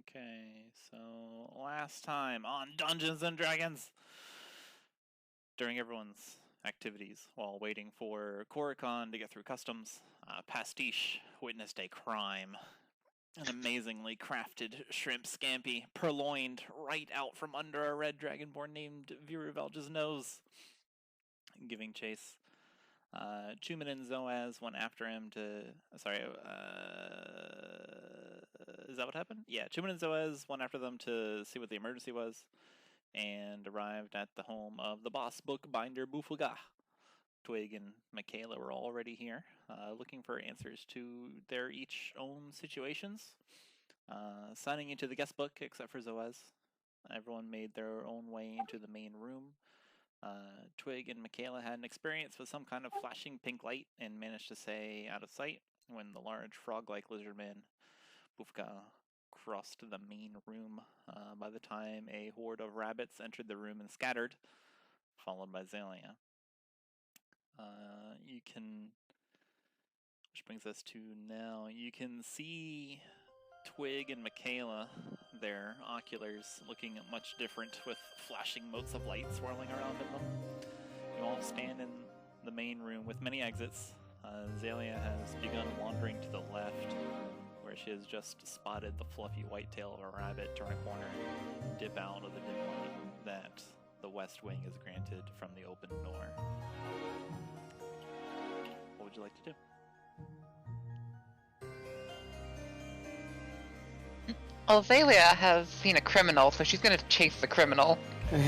Okay, so last time on Dungeons and Dragons, during everyone's activities while waiting for Korikon to get through customs, Pastiche witnessed a crime. An amazingly crafted shrimp scampi purloined right out from under a red dragonborn named Viruvelge's nose. Giving chase. Chuman and Zoaz went after him to... Sorry, is that what happened? Yeah, Chuman and Zoaz went after them to see what the emergency was, and arrived at the home of the boss bookbinder Bufuga. Twig and Makayla were already here, looking for answers to their each own situations. Signing into the guest book, except for Zoaz. Everyone made their own way into the main room. Twig and Makayla had an experience with some kind of flashing pink light and managed to stay out of sight when the large frog-like lizardman Bufka crossed the main room. By the time a horde of rabbits entered the room and scattered, followed by Xalia. Which brings us to now, you can see Twig and Makayla, their oculars, looking much different with flashing motes of light swirling around in them. You all stand in the main room with many exits. Xalia has begun wandering to the left, where she has just spotted the fluffy white tail of a rabbit turn a corner and dip out of the dim light that the west wing is granted from the open door. What would you like to do? Well, Xalia has seen a criminal, so she's going to chase the criminal. You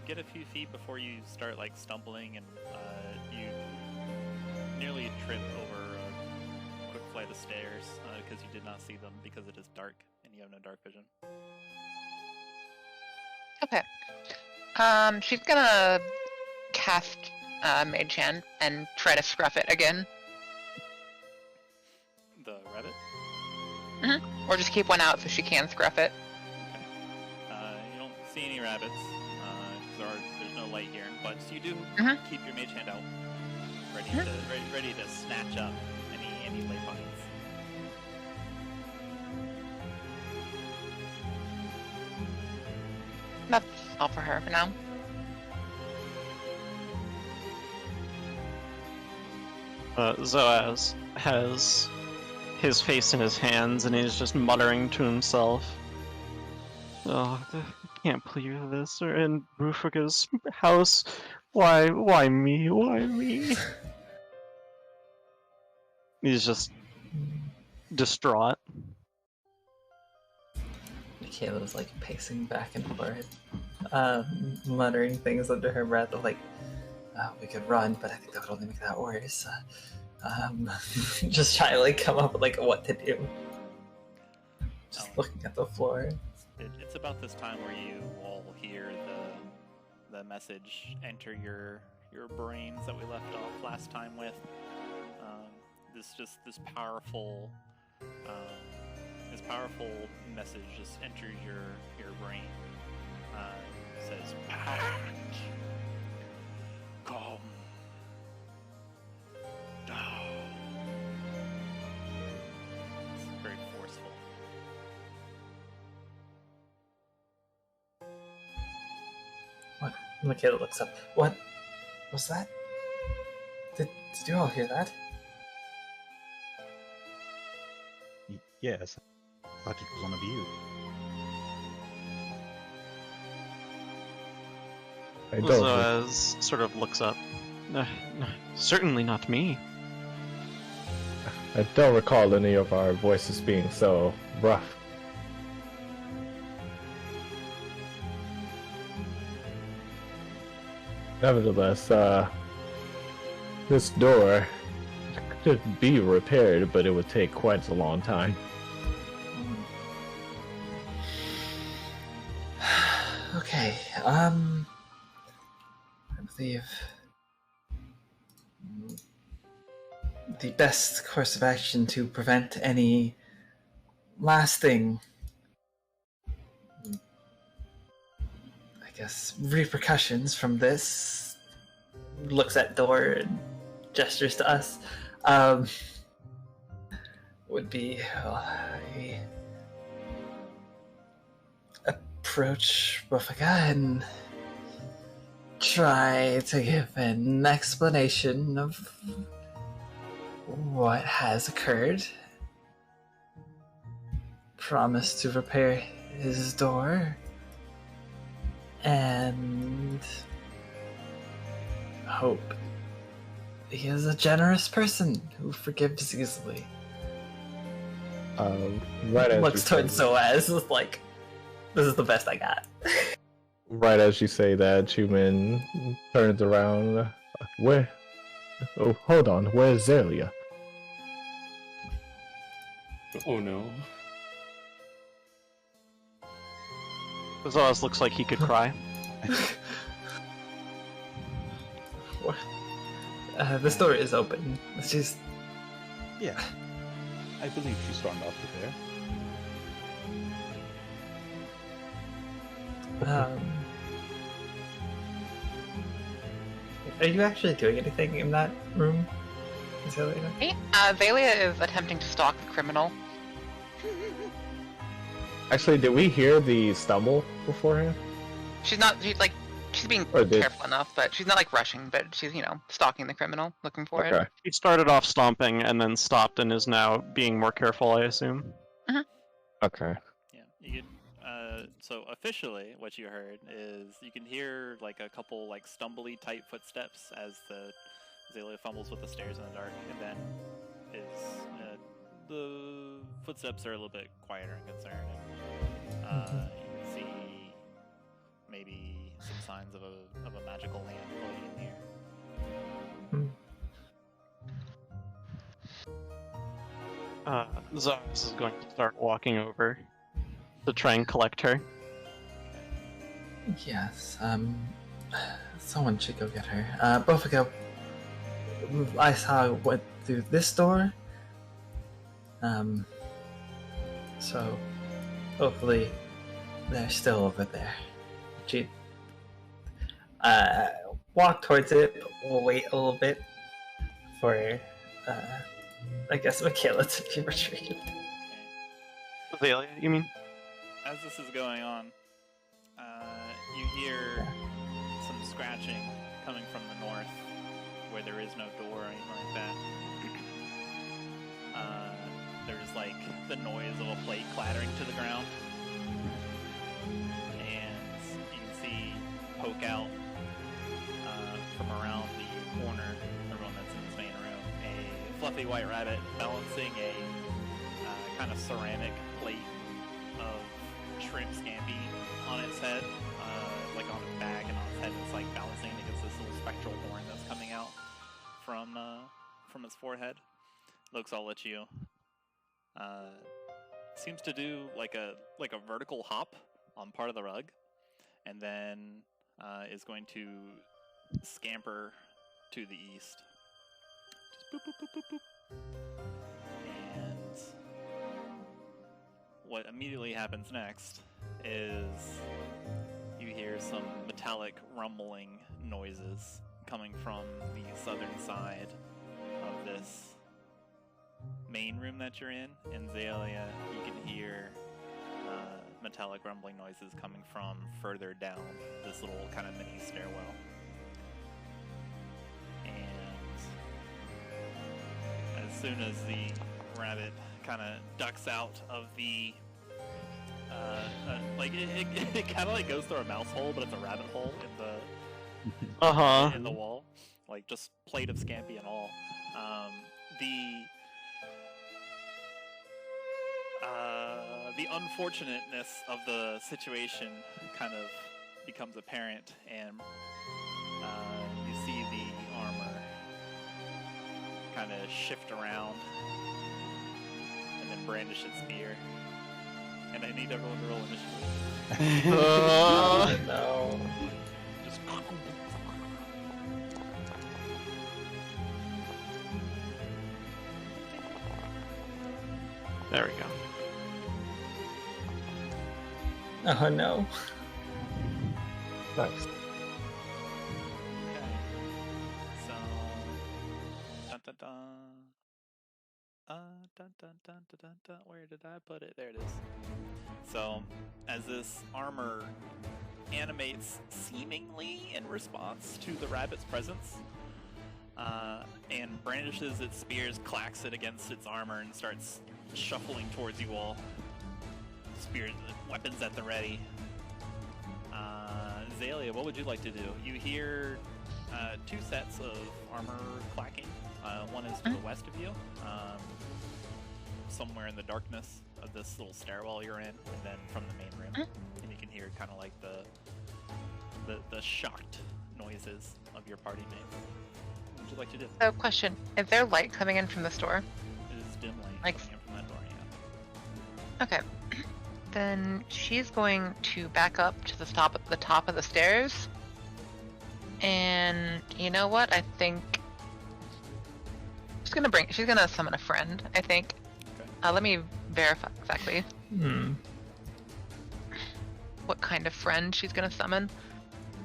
get a few feet before you start stumbling, and you nearly trip over a quick flight of stairs because you did not see them because it is dark and you have no dark vision. Okay. She's gonna cast Mage Hand and try to scruff it again. The rabbit? Mm-hmm. Or just keep one out so she can scruff it. Okay. You don't see any rabbits, because there's no light here, but you do keep your mage hand out, ready to snatch up any lay finds. That's all for her for now. Zoaz has his face in his hands and he's just muttering to himself. Oh, I can't believe this. We're in Rufaga's house. Why me? Why me? He's just distraught. Makayla's pacing back and forth, muttering things under her breath of we could run, but I think that would only make that worse. Just trying to come up with what to do. Just looking at the floor. It's about this time where you all hear the message enter your brains that we left off last time with. This powerful message just enters your brain. It says, "Act. Come down." It's very forceful. What? Makayla looks up. What was that? Did you all hear that? Yes. I thought it was one of you. Zoaz sort of looks up. Certainly not me. I don't recall any of our voices being so rough. Nevertheless, this door could be repaired, but it would take quite a long time. Okay, I believe the best course of action to prevent any lasting, repercussions from this, looks at door and gestures to us, would be approach Buffaga and try to give an explanation of what has occurred. Promise to repair his door and hope he is a generous person who forgives easily. Right as Looks you towards Zoaz, is like, this is the best I got. right as you say that, Chuman turns around. Where? Oh, hold on. Where's Xalia? Oh no. Zoaz looks like he could cry. What? This door is open. She's Yeah. I believe she stormed off to there. Are you actually doing anything in that room, Xalia? Hey, Xalia is attempting to stalk the criminal. Actually, did we hear the stumble beforehand? She's not. She's being Or did- careful enough, but she's not like rushing. But she's, stalking the criminal, looking for it. Okay. He started off stomping and then stopped and is now being more careful, I assume. Okay. Yeah, you can. So officially, what you heard is you can hear like a couple like stumbly type footsteps as the Xalia fumbles with the stairs in the dark, and then the footsteps are a little bit quieter and concerned. And, you can see maybe some signs of a magical hand floating in the air. Zoaz is going to start walking over to try and collect her. Yes, someone should go get her. Buffaga, I saw went through this door. So hopefully they're still over there. She walk towards it, but we'll wait a little bit for I guess Makayla to be retrieved. Xalia, you mean? As this is going on, you hear some scratching coming from the north, where there is no door or anything like that. There's like the noise of a plate clattering to the ground, and you can see poke out from around the corner, everyone that's in this main room, a fluffy white rabbit balancing a kind of ceramic plate of shrimp scampi on its head, like on its back and on its head. It's like balancing against this little spectral horn that's coming out from its forehead. Looks all at you. Seems to do like a vertical hop on part of the rug, and then is going to scamper to the east. Just boop boop boop boop boop. And what immediately happens next is you hear some metallic rumbling noises coming from the southern side of this main room that you're in. In Xalia, you can hear metallic rumbling noises coming from further down this little kind of mini stairwell. And as soon as the rabbit kind of ducks out of the it kind of like goes through a mouse hole, but it's a rabbit hole in the wall, like just plate of scampi and all. The unfortunateness of the situation kind of becomes apparent, and you see the armor kind of shift around and then brandish its spear. And I need everyone to roll initiative. No. Just There we go. Oh no. Nice. okay. So dun dun dun. Dun dun dun Where did I put it? There it is. So, as this armor animates seemingly in response to the rabbit's presence, and brandishes its spears, clacks it against its armor, and starts shuffling towards you all. Spears, weapons at the ready. Xalia, what would you like to do? You hear two sets of armor clacking. One is to the west of you, somewhere in the darkness of this little stairwell you're in, and then from the main room. And you can hear kind of like the shocked noises of your party mates. What would you like to do? So, question: is there light coming in from this door? It is dim light Like- coming in from that door, yeah. Okay. Then she's going to back up to the top of the stairs. And you know what? I think she's gonna summon a friend, I think. Okay. Let me verify exactly what kind of friend she's gonna summon.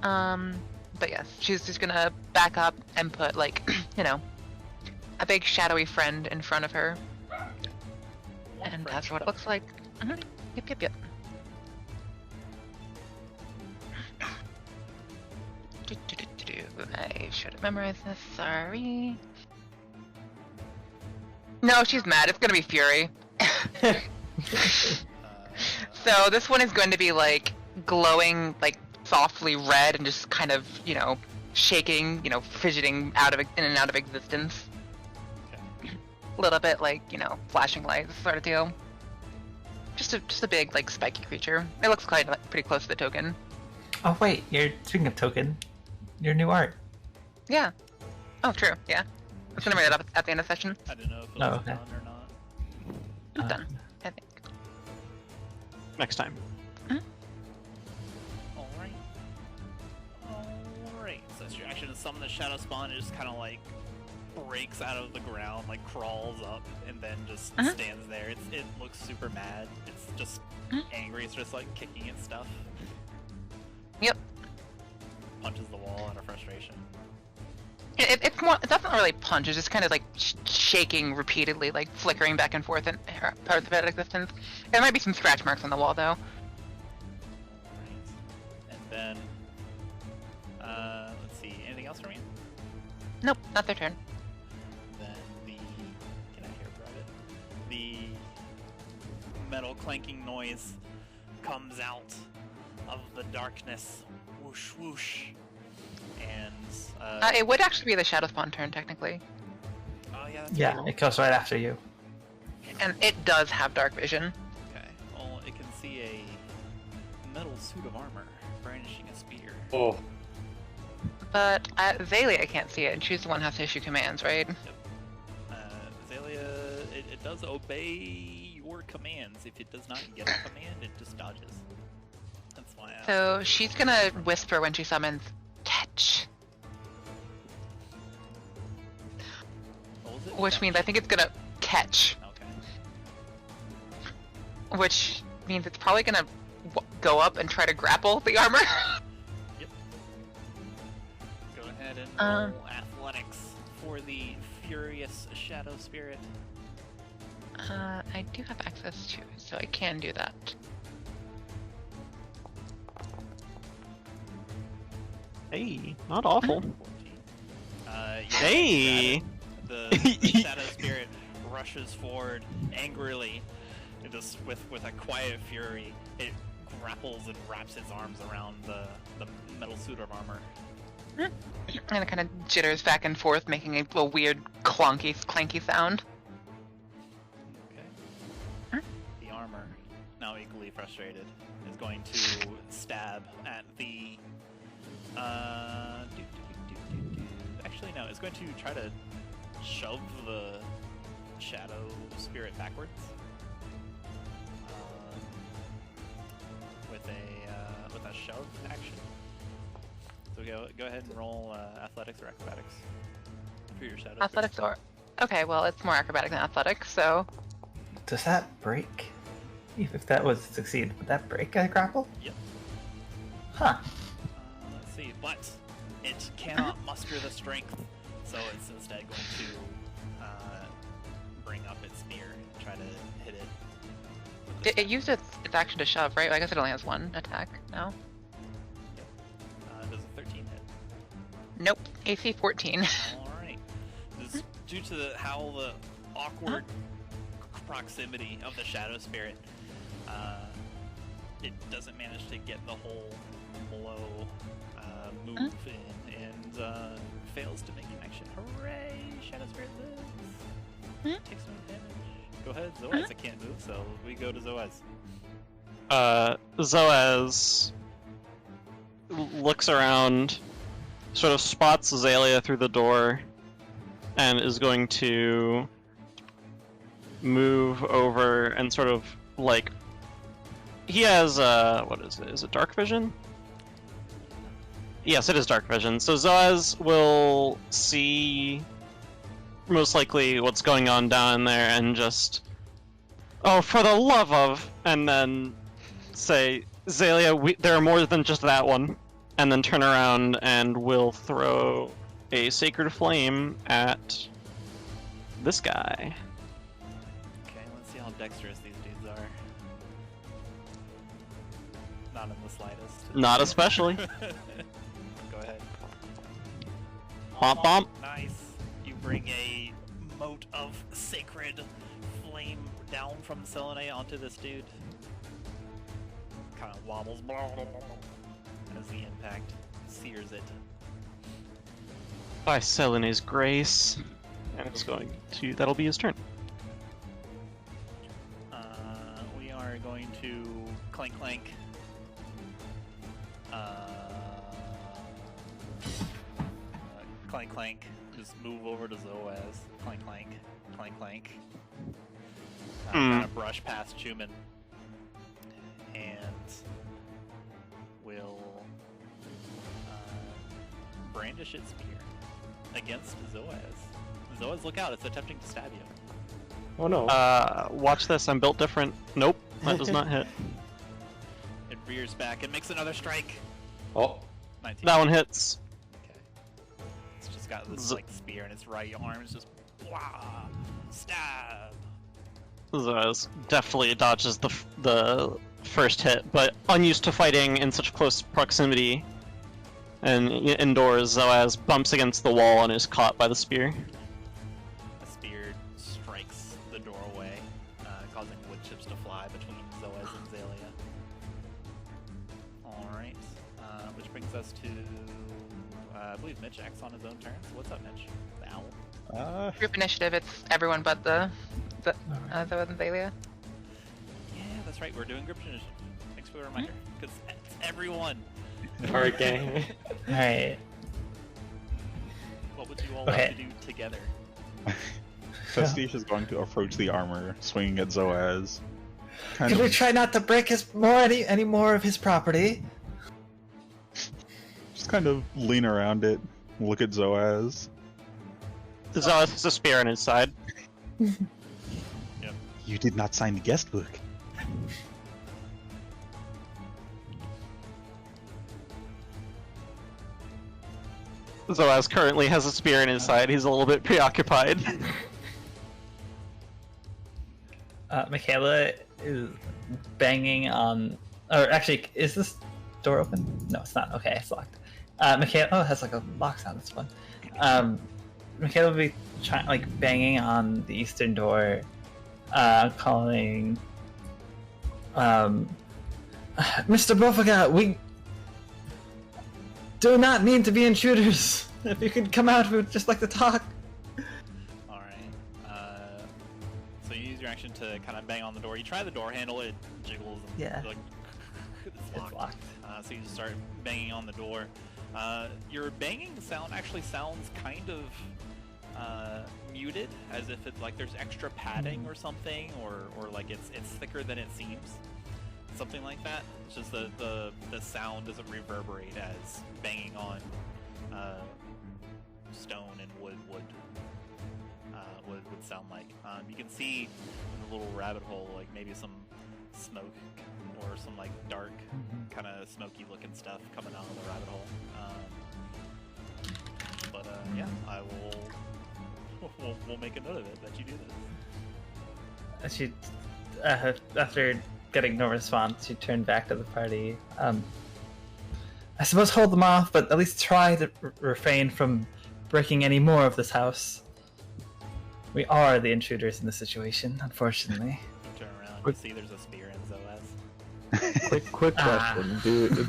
But yes, she's just gonna back up and put, like, a big shadowy friend in front of her. And that's what it looks like. Yep. I should have memorized this, sorry. No, she's mad. It's gonna be Fury. So this one is going to be, like, glowing, like, softly red and just kind of, shaking, fidgeting in and out of existence. Okay. A little bit like, flashing lights sort of deal. Just a big, like, spiky creature. It looks quite pretty close to the token. Oh wait, you're speaking of token. Your new art. Yeah. Oh, true. Yeah. I'm just gonna bring that up at the end of the session. I don't know if it was Oh, okay. done or not. It's done, I think. Next time. Alright. So it's your action to summon the Shadow Spawn. It just kind of like breaks out of the ground, like crawls up, and then just stands there. It looks super mad. It's just angry. It's just like kicking at stuff. Yep. Punches the wall out of frustration. It's more. It doesn't really punch. It's just kind of like shaking repeatedly, like flickering back and forth in parts of its existence. There might be some scratch marks on the wall, though. Alright. And then, let's see. Anything else from you? Nope, not their turn. Then get out here, Rabbit. The metal clanking noise comes out of the darkness. Whoosh, whoosh. And, It would actually be the Shadow Spawn turn, technically. oh yeah, that's Yeah, right. it goes right after you. And it does have dark vision. Okay. Well, it can see a metal suit of armor brandishing a spear. Oh, But Xalia can't see it, and she's the one who has to issue commands, right? Xalia, it does obey your commands. If it does not get a command, it just dodges. That's why I asked. So she's gonna whisper when she summons catch. What was it? Which means I think it's gonna catch. Okay. Which means it's probably gonna go up and try to grapple the armor. Yep. Go ahead and Um, roll athletics for the furious shadow spirit. I do have access to it, so I can do that. Hey, not awful. 14. Hey! The shadow spirit rushes forward angrily, and just with a quiet fury, it grapples and wraps its arms around the metal suit of armor. And it kind of jitters back and forth, making a weird clanky sound. Okay. The armor, now equally frustrated, is going to stab at the. Actually, no. It's going to try to shove the shadow spirit backwards with a shove action. So go ahead and roll athletics or acrobatics for your shadow. Athletics or... Okay, well, it's more acrobatic than athletics, so... Does that break? If that was to succeed, would that break a grapple? Yep. Huh. Let's see, but it cannot muster the strength, so it's instead going to bring up its spear try to hit it. with the It staff. used its action to shove, right? I guess it only has one attack now. Does a 13 hit? Nope. AC 14. Alright. This due to how the awkward proximity of the Shadow Spirit, it doesn't manage to get the whole blow move in, and fails to make an action. Hooray! Shadow Spirit lives! Takes no damage. Go ahead, Zoaz. I can't move, so we go to Zoaz. Zoaz looks around, sort of spots Xalia through the door, and is going to move over and sort of like he has what is it? Is it dark vision? Yes, it is dark vision. So Zoaz will see most likely what's going on down there and just, oh, for the love of, and then say, Xalia, there are more than just that one, and then turn around and will throw a Sacred Flame at this guy. Okay, let's see how dexterous these dudes are. Not in the slightest. Not especially. Go ahead. Bomp bomp. Nice. You bring a mote of sacred flame down from Selene onto this dude. Kind of wobbles as the impact sears it. By Selene's grace. And it's going to, that'll be his turn. We are going to clank clank. Clank clank. Just move over to Zoaz. Clank clank. Clank clank. Kind of brush past Chuman. And will brandish its spear against Zoaz. Zoaz, look out! It's attempting to stab you. Oh no. Watch this, I'm built different. Nope, that does not hit. It rears back and makes another strike. Oh. 19. That one hits. Okay. It's just got this like spear in its right arm. It's just wah, stab. Zoaz definitely dodges the first hit, but unused to fighting in such close proximity and indoors, Zoaz bumps against the wall and is caught by the spear. A spear strikes the doorway, causing wood chips to fly between Zoaz and Xalia. Alright, which brings us to, I believe Mitch acts on his own turn. So what's up, Mitch? The owl? Group initiative, it's everyone but the Zoaz and Xalia. Yeah, that's right, we're doing group initiative. Thanks for the reminder, because it's everyone. Arcane. Alright. What would you all like to do together? Pastiche is going to approach the armor, swinging at Zoaz. Kind Can we of, try not to break any more of his property? just kind of lean around it, look at Zoaz. Zoaz has a spear on his side. Yep. You did not sign the guest book. Zoaz currently has a spear in his side. He's a little bit preoccupied. Makayla is banging on. Or actually, is this door open? No, it's not. Okay, it's locked. Makayla. Oh, it has like a lock sound. That's fun. Makayla will be banging on the eastern door, calling. Mr. Bofaga, we do not need to be intruders. If you could come out, we would just like to talk. Alright. So you use your action to kind of bang on the door. You try the door handle, it jiggles and Yeah. like, it's It's locked. locked. So you just start banging on the door. Your banging sound actually sounds kind of muted, as if it's like there's extra padding or something, or like it's thicker than it seems. Something like that. It's just the sound doesn't reverberate as banging on stone and wood would sound like. You can see in the little rabbit hole like maybe some smoke or some like dark kind of smoky looking stuff coming out of the rabbit hole. But yeah, I will. We'll make a note of it that you do this. she, after getting no response, she turned back to the party. I suppose hold them off, but at least try to refrain from breaking any more of this house. We are the intruders in this situation, unfortunately. You turn around, you see there's a spear in Zoaz. Quick question.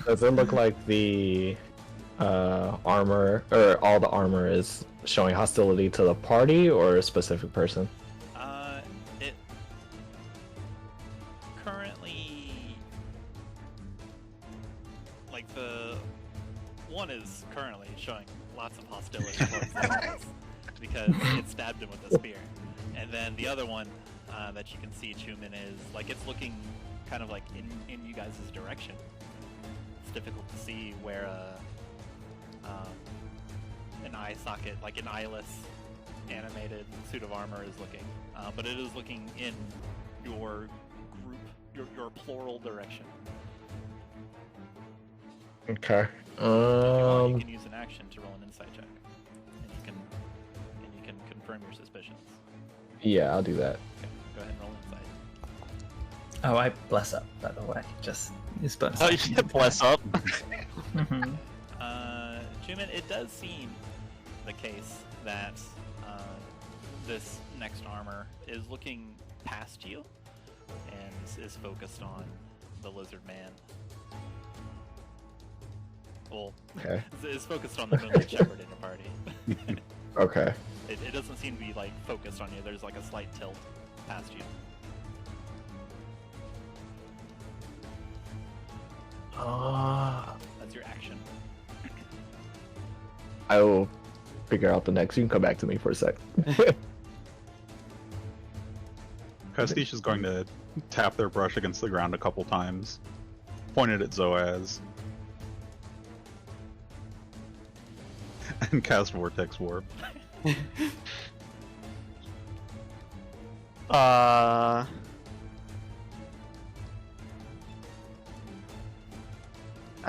Does it look like the armor, or all the armor is showing hostility to the party or a specific person? It currently, like, the one is currently showing lots of hostility towards Zoaz because it stabbed him with a spear, and then the other one that you can see, Chuman, is like it's looking kind of like in you guys' direction. It's difficult to see where an eye socket, like an eyeless animated suit of armor, is looking, but it is looking in your group, your plural direction. Okay. If you want, you can use an action to roll an insight check, and you can confirm your suspicions. Yeah, I'll do that. Okay, go ahead and roll insight. Oh, I bless up, by the way. Just use bonus. Oh, you action. can bless up. Mhm. Chuman, it does seem the case that this next armor is looking past you and is focused on the lizard man. Well, Okay. is focused on the Moonlight Shepherd in the party. Okay. It doesn't seem to be like focused on you. There's like a slight tilt past you. That's your action. I will figure out the next. You can come back to me for a sec. Pastiche is going to tap their brush against the ground a couple times, point it at Zoaz, and cast Vortex Warp. I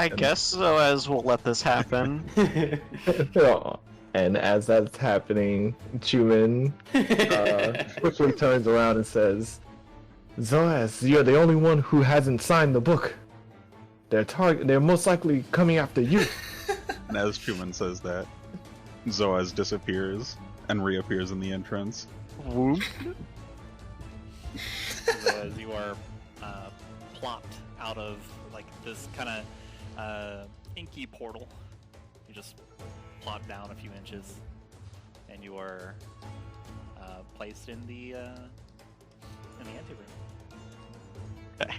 guess Zoaz will let this happen. And as that's happening, Chuman quickly turns around and says, Zoaz, you're the only one who hasn't signed the book. They're most likely coming after you. And as Chuman says that, Zoaz disappears and reappears in the entrance. Whoop. So as you are plopped out of like this kind of inky portal, you just plop down a few inches, and you are placed in the anteroom. Okay.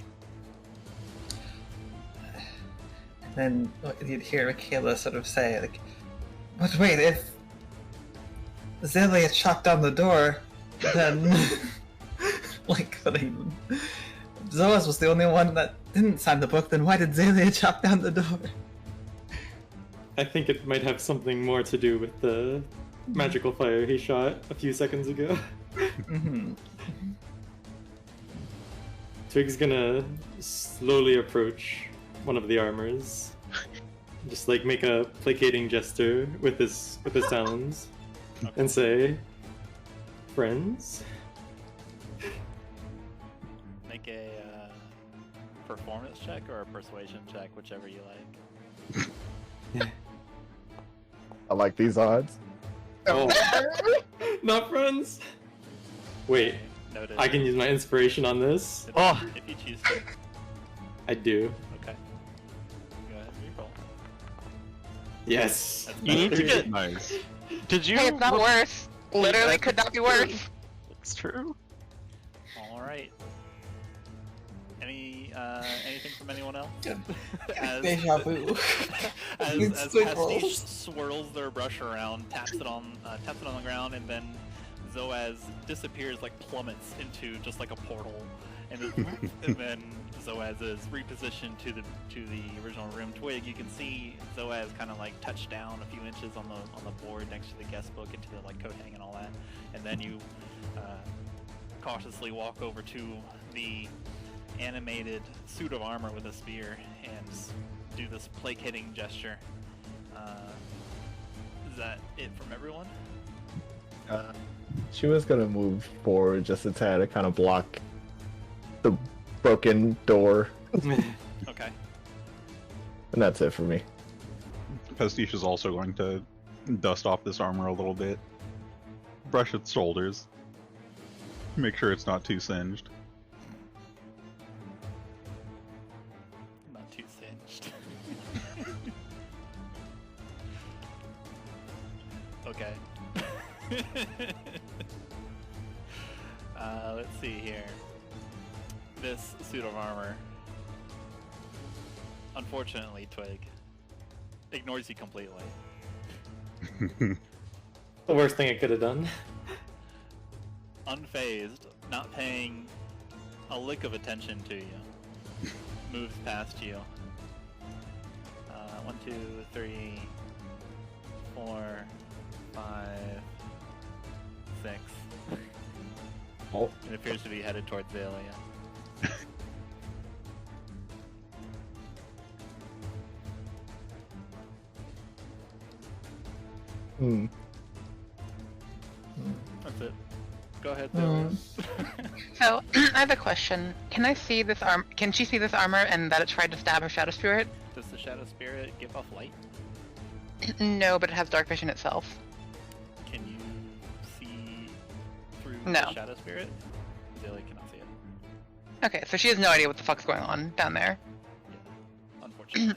Then you'd hear Makayla sort of say, like, but wait, if Xalia chopped down the door, then like, Zoaz was the only one that didn't sign the book, then why did Xalia chop down the door? I think it might have something more to do with the magical fire he shot a few seconds ago. Mm-hmm. Twig's gonna slowly approach one of the armors, just like make a placating gesture with his talons, and say, "Friends." Make a performance check or a persuasion check, whichever you like. I like these odds. Oh, not friends. Wait, Noted. I can use my inspiration on this. If you choose to. I do. Okay. Go ahead and reroll. Yes. That's You need to better. get. Nice. Did you? Hey, it's not worse. Literally could not be worse. It's true. All right. Anything from anyone else? Deja vu. as It's quick Pastiche rolls. swirls their brush around, taps it on the ground, and then Zoaz disappears, like plummets into just like a portal, and then Zoaz is repositioned to the original room. Twig, you can see Zoaz kind of like touch down a few inches on the board next to the guest book, into the like coat hang and all that, and then you cautiously walk over to the animated suit of armor with a spear and do this placating gesture. Is that it from everyone? Chuman's gonna move forward just a tad to kind of block the broken door, Okay. and that's it for me. Pastiche is also going to dust off this armor a little bit, brush its shoulders, make sure it's not too singed. Not too singed. Okay. Let's see here. This suit of armor, unfortunately, Twig, ignores you completely. The worst thing I could have done. Unfazed, not paying a lick of attention to you, moves past you. 1, 2, 3, 4, 5, 6. Oh. It appears to be headed towards Xalia. Hmm. That's it. Go ahead, Xalia. So I have a question. Can I see this arm? Can she see this armor and that it tried to stab her shadow spirit? Does the Shadow Spirit give off light? No, but it has dark vision itself. Can you see through No. the Shadow Spirit? Xalia cannot see it. Okay, so she has no idea what the fuck's going on down there. Unfortunately.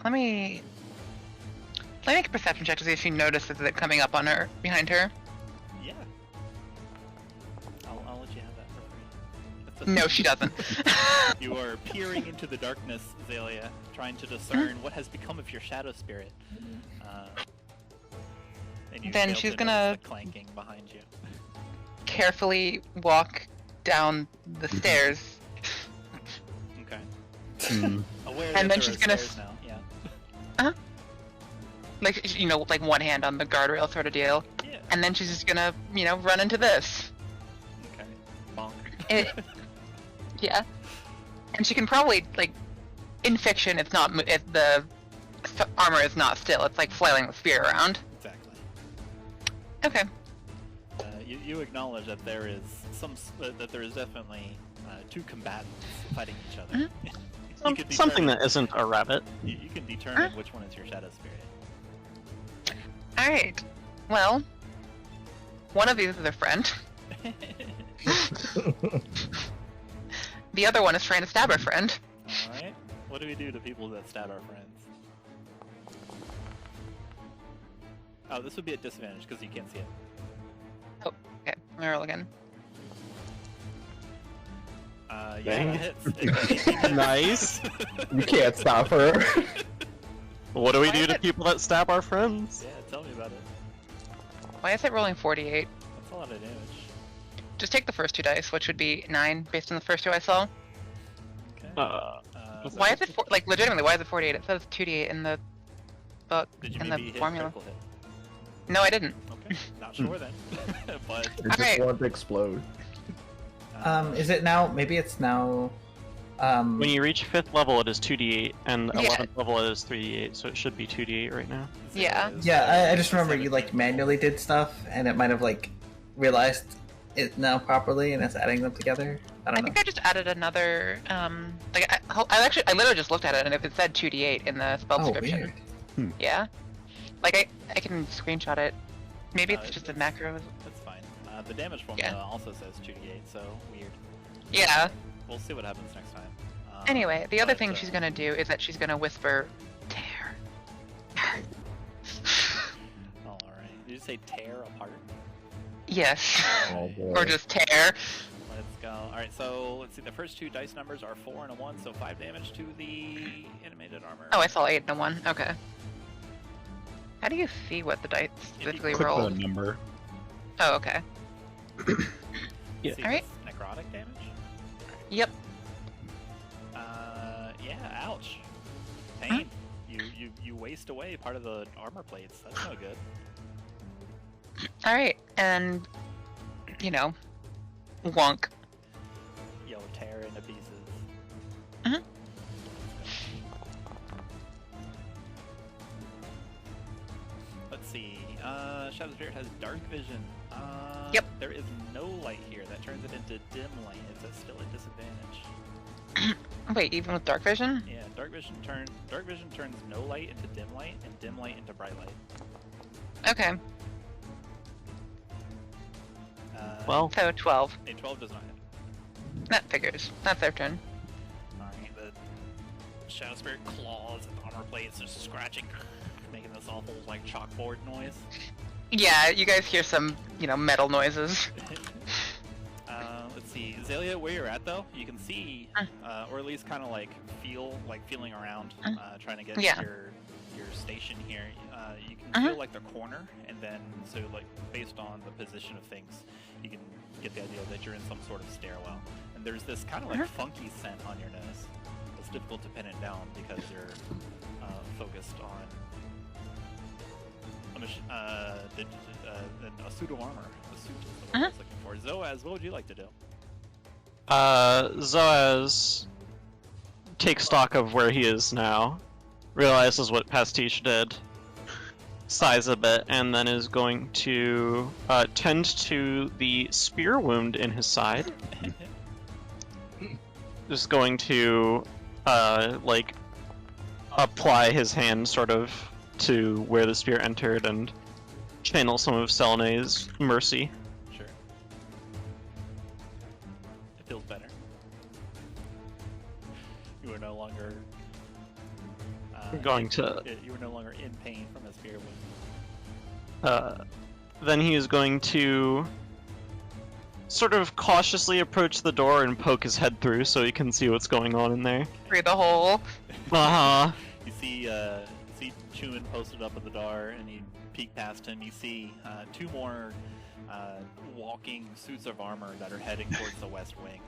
Let me make a perception check to see if she notices it coming up on her, behind her. Yeah. I'll let you have that for free. No, she doesn't. You are peering into the darkness, Xalia, trying to discern what has become of your Shadow Spirit. And you Then fail she's to gonna- notice the clanking behind you. Carefully walk down the stairs. Okay. Hmm. Aware And that then there she's are gonna stairs now. Yeah. Like, you know, like one hand on the guardrail sort of deal. Yeah. And then she's just gonna, you know, run into this. Okay. Bonk. It, yeah. And she can probably, like, in fiction, it's not, the armor is not still. It's like flailing the spear around. Exactly. Okay. You acknowledge that there is that there is definitely two combatants fighting each other. Mm-hmm. You can Something determine- that isn't a rabbit. you can determine which one is your Shadow Spirit. Alright. Well, one of these is a friend. The other one is trying to stab her friend. Alright. What do we do to people that stab our friends? Oh, this would be at disadvantage because you can't see it. Okay, let me roll again. Yeah, Dang. it hits. It hits. Nice. You can't stop her. What do we do Why to is it- people that stab our friends? Yeah, tell me about it. Why is it rolling 48? That's a lot of damage. Just take the first two dice, which would be 9 based on the first two I saw. Okay. Uh, Why is it, like, legitimately, why is it 48? It says 2d8 in the book, Did you in maybe the hit formula. critical hit? No, I didn't. Okay, not sure then. But It just Alright. wanted to explode. Is it now? Maybe it's now. When you reach 5th level, it is 2d8, and Yeah. 11th level, it is 3d8, so it should be 2d8 right now. Yeah. Yeah, I just remember you like manually did stuff, and it might have like realized it now properly, and it's adding them together. I I don't know. think I just added another, like, I literally just looked at it, and if it said 2d8 in the spell Oh, description. weird. Yeah. Like, I can screenshot it. Maybe No, it's just a it's- macro. That's fine. The damage formula Yeah. also says 2d8, so weird. Yeah. We'll see what happens next time. Anyway, the other but, thing she's gonna do is that she's gonna whisper, tear. Alright. Did you say tear apart? Yes. Oh boy. Or just tear. Let's go. Alright, so let's see. The first two dice numbers are 4 and a 1, so 5 damage to the animated armor. Oh, I saw 8 and a 1. Okay. How do you see what the dice specifically Click the rolled? number. Oh, okay. Yeah. See Alright. this necrotic damage? Yep. Yeah, ouch. Pain. You waste away part of the armor plates. That's no good. Alright, and, you know, wonk. Yo, tear into pieces. Mhm. Shadow Spirit has dark vision. Yep. There is no light here. That turns it into dim light. It's still a disadvantage. Wait, even with dark vision? Yeah, dark vision turns no light into dim light, and dim light into bright light. Okay, Well, so 12. A 12 does not hit. That figures. That's their turn. Alright, the Shadow Spirit claws at the armor plates, just scratching, making this awful, like, chalkboard noise. Yeah, you guys hear some, metal noises. Let's see, Xalia, where you're at though, you can see, or at least kind of feeling around, trying to get Yeah. to your station here. You can feel like the corner, and then so like based on the position of things, you can get the idea that you're in some sort of stairwell. And there's this kind of like funky scent on your nose. It's difficult to pin it down because you're focused on a suit of armor. A suit is the word I was looking for. Zoaz, what would you like to do? Zoaz takes stock of where he is now, realizes what Pastiche did, sighs a bit, and then is going to tend to the spear wound in his side. Just going to apply his hand sort of to where the spear entered and channel some of Selne's mercy. Sure. It feels better. You are no longer you are no longer in pain from a spear wound. Then he is going to sort of cautiously approach the door and poke his head through so he can see what's going on in there. Through the hole. Uh-huh. You see Chuman posted up at the door, and you peek past him. You see two more walking suits of armor that are heading towards the west wing.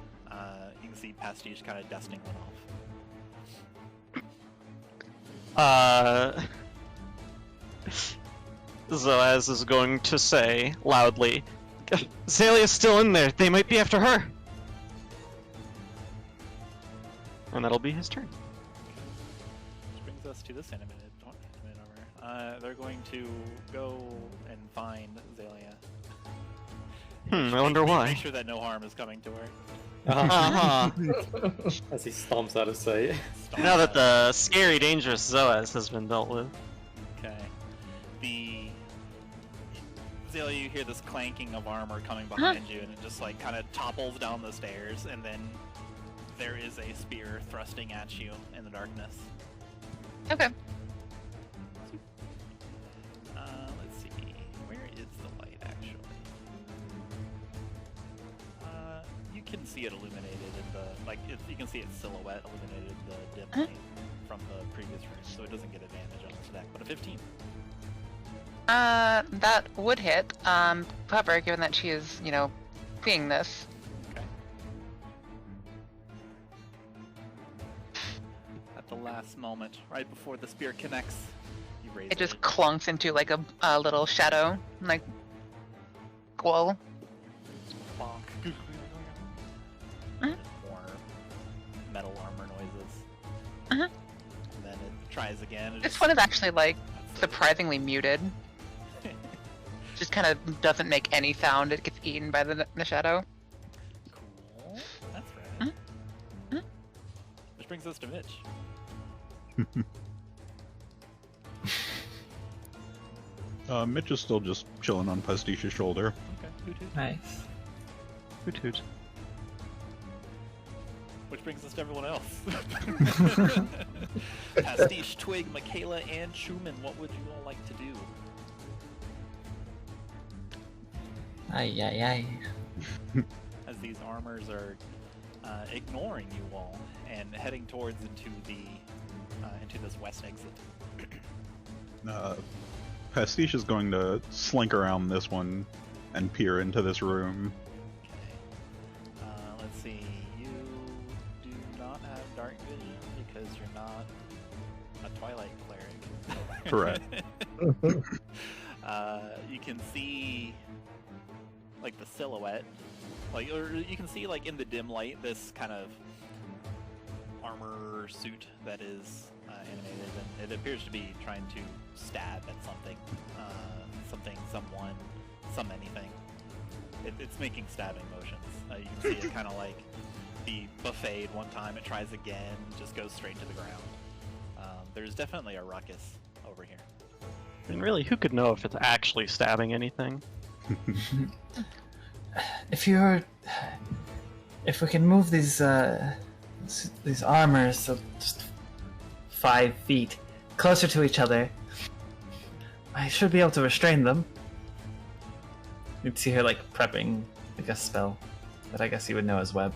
You can see Pastiche kind of dusting one off. Zoaz is going to say loudly, Xalia's still in there. They might be after her. And that'll be his turn. Which brings us to this animated armor. They're going to go and find Xalia. I wonder why. Make sure that no harm is coming to her. Uh-huh. As he stomps out of sight. Now that the scary, dangerous Zoaz has been dealt with. Okay. Xalia, you hear this clanking of armor coming behind you, and it just like kind of topples down the stairs, and then there is a spear thrusting at you in the darkness. Okay. Let's see. Where is the light, actually? You can see it illuminated in the, you can see its silhouette illuminated in the dim light from the previous room, so it doesn't get advantage on its attack, but a 15. That would hit. However, given that she is, seeing this. Okay. At the last moment, right before the spear connects, you raise It just clunks into like a little shadow, like glow. Bonk. More metal armor noises. And then it tries again. It This just- one is actually like surprisingly muted. Just kind of doesn't make any sound. It gets eaten by the shadow. Cool. That's right. Which brings us to Mitch. Mitch is still just chilling on Pastiche's shoulder. Okay. Hoot hoot. Nice. Hoot hoot. Which brings us to everyone else. Pastiche, Twig, Makayla, and Chuman. What would you all like to do? Ay, ay, ay. As these armors are ignoring you all and heading towards into this west exit. Pastiche is going to slink around this one and peer into this room. Okay. Let's see. You do not have dark vision because you're not a Twilight cleric. Correct. You can see like the silhouette, or you can see like in the dim light this kind of armor suit that is animated, and it appears to be trying to stab at something, someone, anything. It's making stabbing motions. You can see it kind of like be buffeted one time. It tries again, just goes straight to the ground. There's definitely a ruckus over here. And really, who could know if it's actually stabbing anything? If we can move these armors so just 5 feet closer to each other, I should be able to restrain them. You'd see her like prepping like a spell that I guess you would know as web.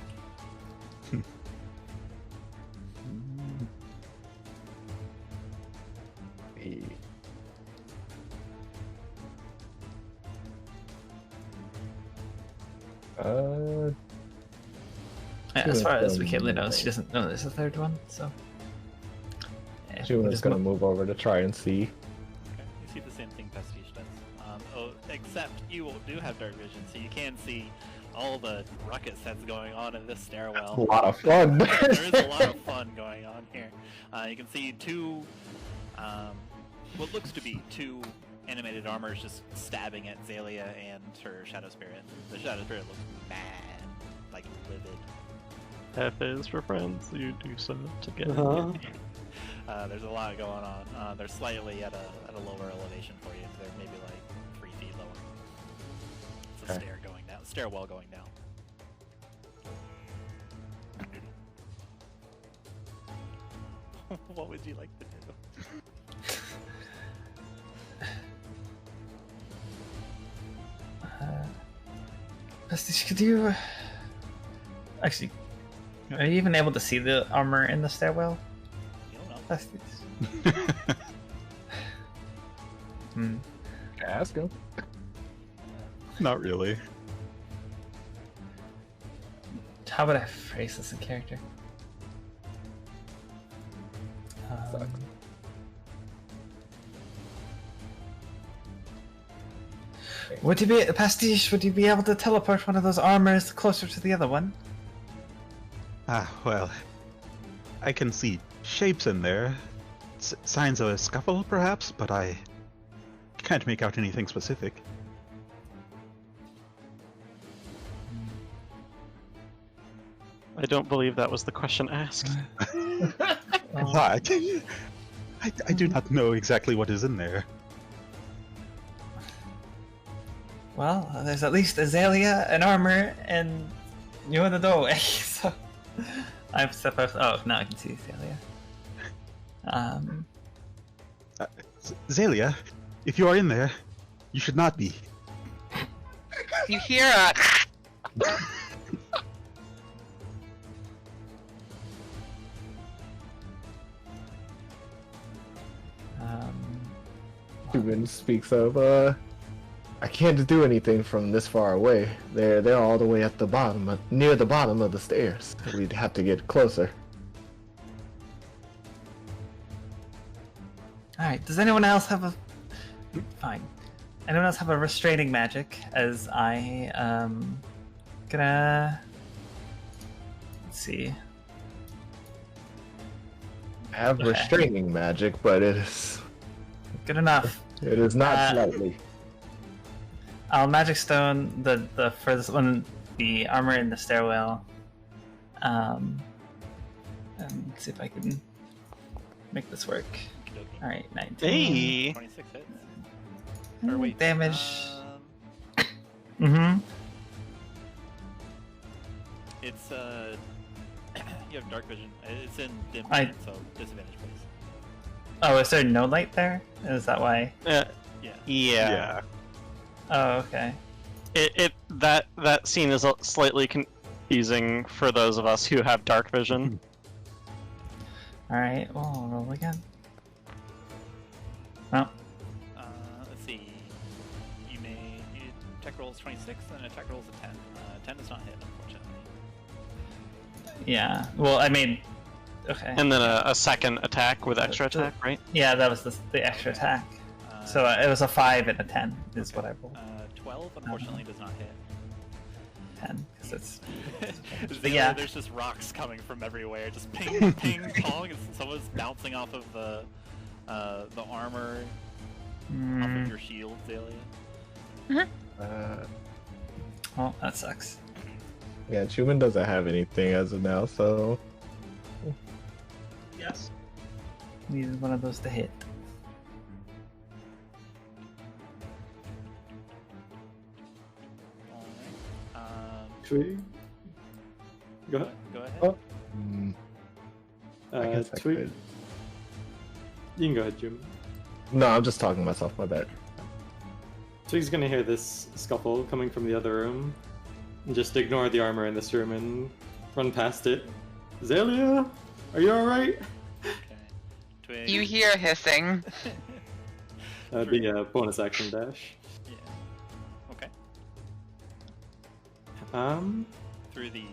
As far as Makayla knows, she doesn't know there's a third one, so. Yeah, Chuman's gonna move over to try and see. Okay, you see the same thing Pastiche does. Except you do have dark vision, so you can see all the ruckus that's going on in this stairwell. A lot of fun. There is a lot of fun going on here. You can see two, what looks to be two animated armors just stabbing at Xalia and her Shadow Spirit. The Shadow Spirit looks mad, like livid. F is for friends, you do so together. There's a lot going on. They're slightly at a lower elevation for you. They're maybe like 3 feet lower. It's a stair going down, stairwell going down. What would you like to do? Pastiche, could you actually? Are you even able to see the armor in the stairwell? You don't know. Pastiche. Ask him. Not really. How would I phrase this in character? Would you be Pastiche? Would you be able to teleport one of those armors closer to the other one? Well, I can see shapes in there. Signs of a scuffle, perhaps, but I can't make out anything specific. I don't believe that was the question asked. What? I do not know exactly what is in there. Well, there's at least Xalia, an armor, and you're in the doorway, so I'm supposed. Oh, now I can see Xalia. Xalia, if you are in there, you should not be. You hear a. Chuman speaks of, I can't do anything from this far away. They're all the way at the bottom, near the bottom of the stairs. We'd have to get closer. Alright, does anyone else have a... Fine. Anyone else have a restraining magic? As I, gonna... Let's see. I have restraining magic, but it is... Good enough. It is not slightly. I'll magic stone the furthest one, the armor in the stairwell. And see if I can make this work. Alright, 19. Hey! 26 hits. Or wait, damage. Mm-hmm. It's you have dark vision. It's in dim I- vision, so disadvantage, please. Oh, is there no light there? Is that why? Yeah. Yeah. Oh, okay. That scene is slightly confusing for those of us who have dark vision. Alright, well, I'll roll again. Well, Let's see. You attack rolls 26 and attack rolls a 10. 10 does not hit, unfortunately. yeah. Well, I mean, okay. And then a second attack with extra attack, right? Yeah, that was the extra attack. So it was a 5 and a 10 is what I rolled. 12 unfortunately does not hit. 10 because it's. Yeah, there's just rocks coming from everywhere, just ping, ping, pong. Someone's bouncing off of the armor, off of your shield, Xalia. Oh, that sucks. Yeah, Chuman doesn't have anything as of now, so Yes. Needed one of those to hit. Twig? Go ahead. Go ahead. Oh. I guess I Twig? could. You can go ahead, Jim. No, I'm just talking to myself. My bad. Twig's gonna hear this scuffle coming from the other room, and just ignore the armor in this room and run past it. Xalia, are you alright? Okay. Twig. You hear hissing. That'd be a bonus action dash. Yeah. Okay. Through the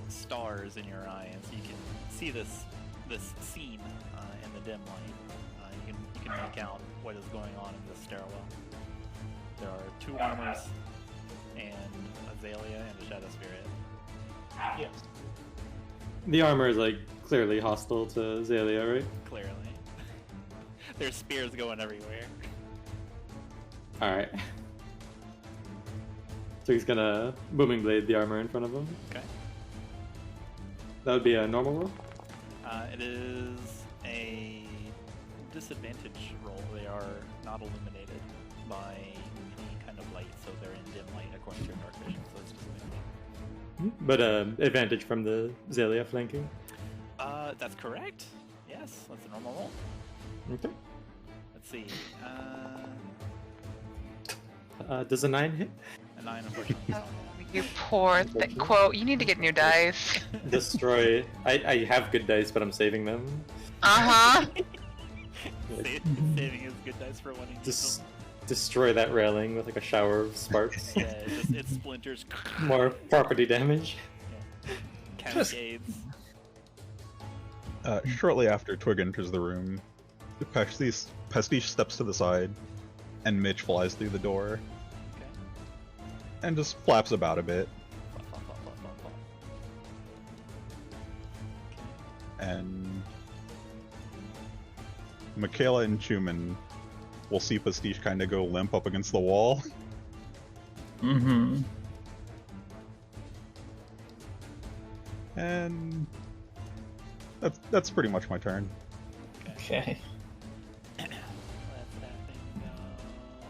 stars in your eyes, you can see this scene in the dim light. You can make out what is going on in this stairwell. There are 2 armors and a Xalia and a Shadow Spirit. Yes. The armor is like clearly hostile to Xalia, right? Clearly. There's spears going everywhere. Alright. So he's gonna Booming Blade the armor in front of him. Okay. That would be a normal roll? It is a disadvantage roll. They are not illuminated by any kind of light, so they're in dim light according to your dark vision, so it's disadvantage. But advantage from the Xalia flanking? That's correct. Yes, that's a normal roll. Okay. Let's see. Does a 9 hit? A 9, unfortunately. You poor thing. Quote, you need to get new dice. Destroy. I have good dice, but I'm saving them. Uh-huh. Saving his good dice for when he needs them. Destroy that railing with like a shower of sparks. Yeah, it splinters. More property damage. Yeah. Cascades. Shortly after Twig enters the room, Pastiche steps to the side, and Mitch flies through the door, Okay. and just flaps about a bit. Flop, flop, flop, flop, flop, flop. And Makayla and Chuman will see Pastiche kind of go limp up against the wall. Mm-hmm. And that's pretty much my turn. Okay. Let that thing go.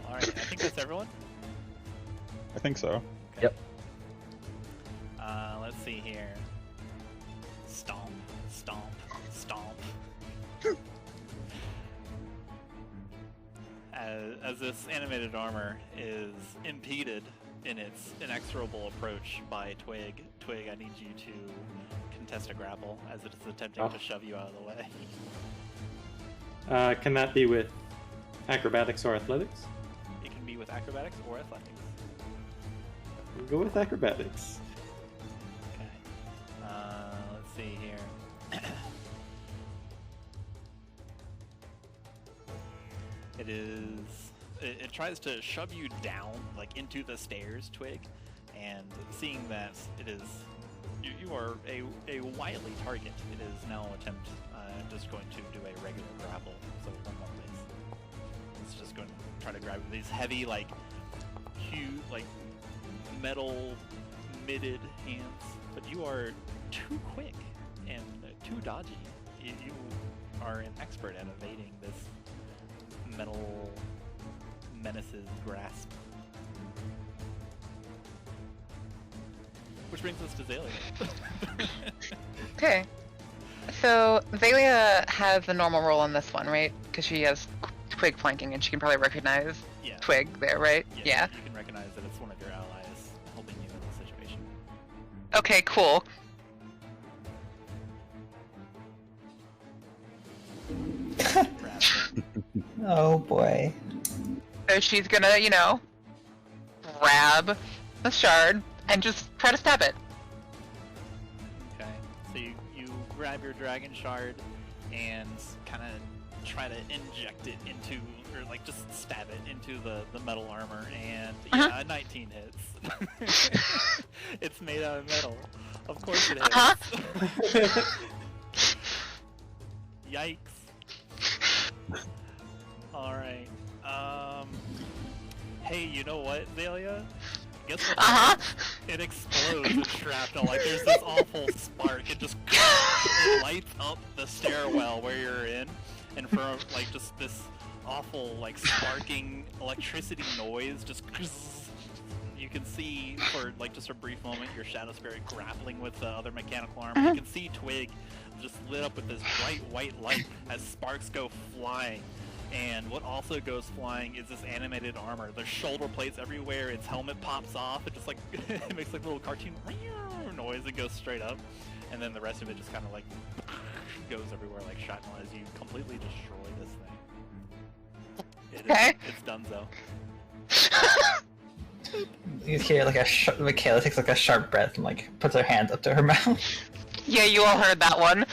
Alright, I think that's everyone. I think so. Yep. Let's see here. Stomp, stomp, stomp. As this animated armor is impeded in its inexorable approach by Twig, I need you to contest a grapple as it is attempting to shove you out of the way. Can that be with acrobatics or athletics? It can be with acrobatics or athletics. We'll go with acrobatics. Okay. Let's see here. It tries to shove you down, like into the stairs, Twig, and seeing that it is, you are a wily target, it is now just going to do a regular grapple, so one more place. It's just going to try to grab these heavy, like, huge, like, metal mitted hands, but you are too quick and too dodgy. You are an expert at evading this metal menace's grasp. Which brings us to Xalia. Okay. So, Xalia has the normal roll on this one, right? Because she has Twig flanking and she can probably recognize Yeah. Twig there, right? Yeah. You can recognize that it's one of your allies helping you in this situation. Okay, cool. Oh boy. So she's gonna, grab the shard and just try to stab it. Okay. So you grab your dragon shard and kind of try to inject it into, or like just stab it into the metal armor, and yeah, 19 hits. It's made out of metal. Of course it is. Uh-huh. Yikes. Alright. Hey, you know what, Xalia? Guess what? Uh-huh. It explodes with shrapnel. Like, there's this awful spark. It just it lights up the stairwell where you're in. And for, like, just this awful, like, sparking electricity noise, just... You can see, for, like, just a brief moment, your Shadow Spirit grappling with the other mechanical armor. You can see Twig just lit up with this bright white light as sparks go flying. And what also goes flying is this animated armor. There's shoulder plates everywhere, its helmet pops off, it just like, it makes like a little cartoon noise and goes straight up. And then the rest of it just kind of like, goes everywhere like shrapnel as you completely destroy this thing. Okay. It's donezo. You hear like Makayla takes like a sharp breath and like puts her hand up to her mouth. Yeah, you all heard that one.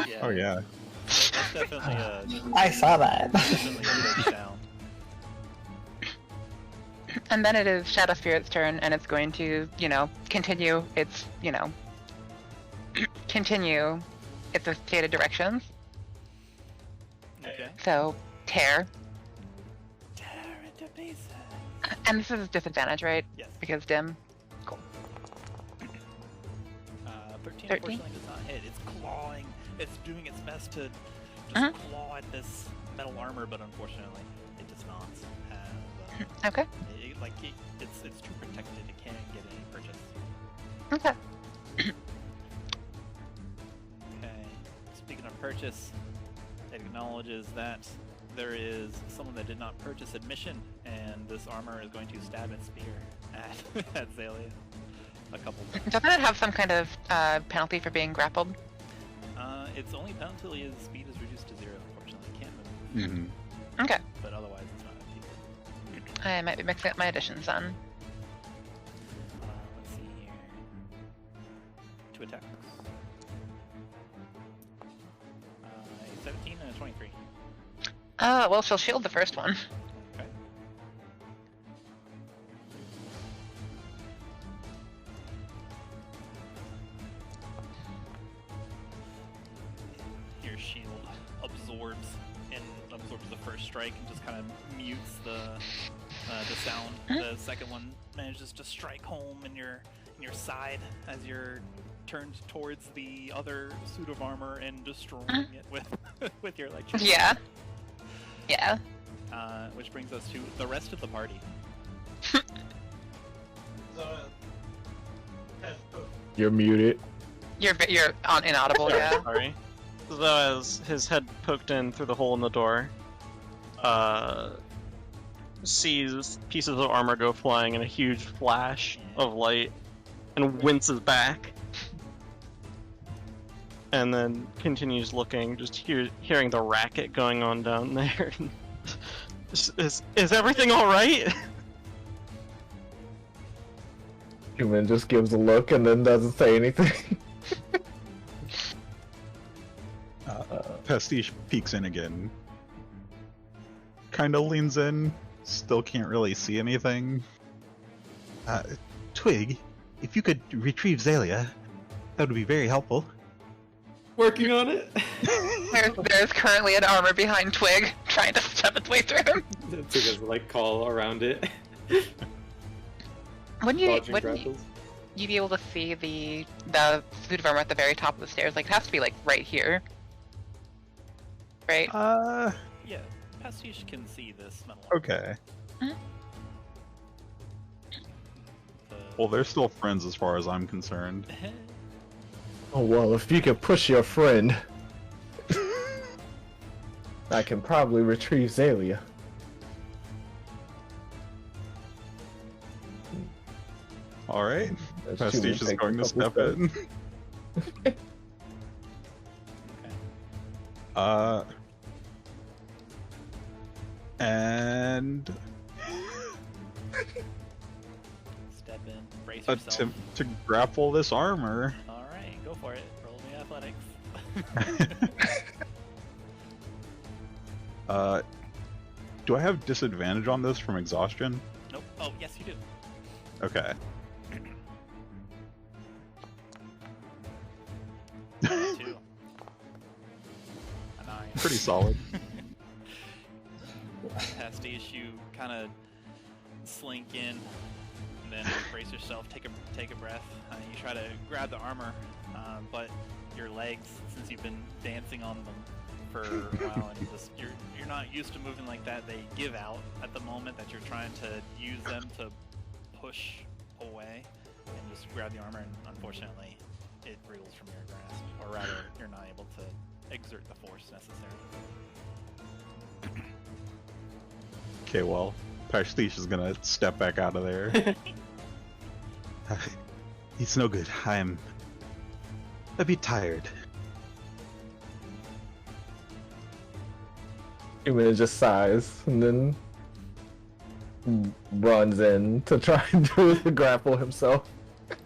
Yeah, Oh yeah. that's definitely a... I saw that. definitely a big sound. And then it is Shadow Spirit's turn, and it's going to, continue its, continue its stated directions. Okay. So, tear. Tear into pieces. And this is disadvantage, right? Yes. Because dim. Cool. 13 13? unfortunately does not hit. It's clawing. It's doing its best to just claw at this metal armor, but unfortunately, it does not have. Okay. It's too protected. It can't get any purchase. Okay. Okay. Speaking of purchase, it acknowledges that there is someone that did not purchase admission, and this armor is going to stab its spear at Xalia a couple times. Doesn't it have some kind of penalty for being grappled? Its only penalty is speed is reduced to 0, unfortunately. It can't move, Mm-hmm. Okay. but otherwise it's not impeded. I might be mixing up my additions then. Let's see here. 2 attacks. A 17 and a 23. Well, she'll shield the first one. Okay. Your shield absorbs the first strike and just kind of mutes the sound. The second one manages to strike home in your side as you're turned towards the other suit of armor and destroying it with your electricity. Yeah. Yeah. Which brings us to the rest of the party. You're muted. You're inaudible, yeah. Sorry. Zoaz, his head poked in through the hole in the door, sees pieces of armor go flying in a huge flash of light, and winces back. And then continues looking, just hearing the racket going on down there. Is everything alright? Chuman just gives a look and then doesn't say anything. Pastiche peeks in again. Kinda leans in. Still can't really see anything. Twig, if you could retrieve Xalia, that would be very helpful. Working on it. There's currently an armor behind Twig, trying to step its way through him. Took us like call around it. Wouldn't Grapples. you be able to see the suit of armor at the very top of the stairs? Like, it has to be like right here, right? Yeah, Pastiche can see this metal. Okay. Mhm. Well, they're still friends as far as I'm concerned. Oh well, if you could push your friend, I can probably retrieve Xalia. Alright. That's Pastiche is Chuman going to taking a step couple in. Okay. And Step in, brace yourself. attempt to grapple this armor. Alright, go for it. Roll me athletics. Do I have disadvantage on this from exhaustion? Nope. Oh, yes, you do. Okay. 2. A 9. Pretty solid. Pastiche, you kind of slink in, and then brace yourself, take a breath. You try to grab the armor, but your legs, since you've been dancing on them for a while, and you're not used to moving like that, they give out at the moment that you're trying to use them to push away and just grab the armor, and unfortunately it reels from your grasp, or rather you're not able to exert the force necessary. Okay, well, Pastiche is gonna step back out of there. It's no good. I'm a bit tired. Chuman just sighs and then runs in to try and do the grapple himself. Okay,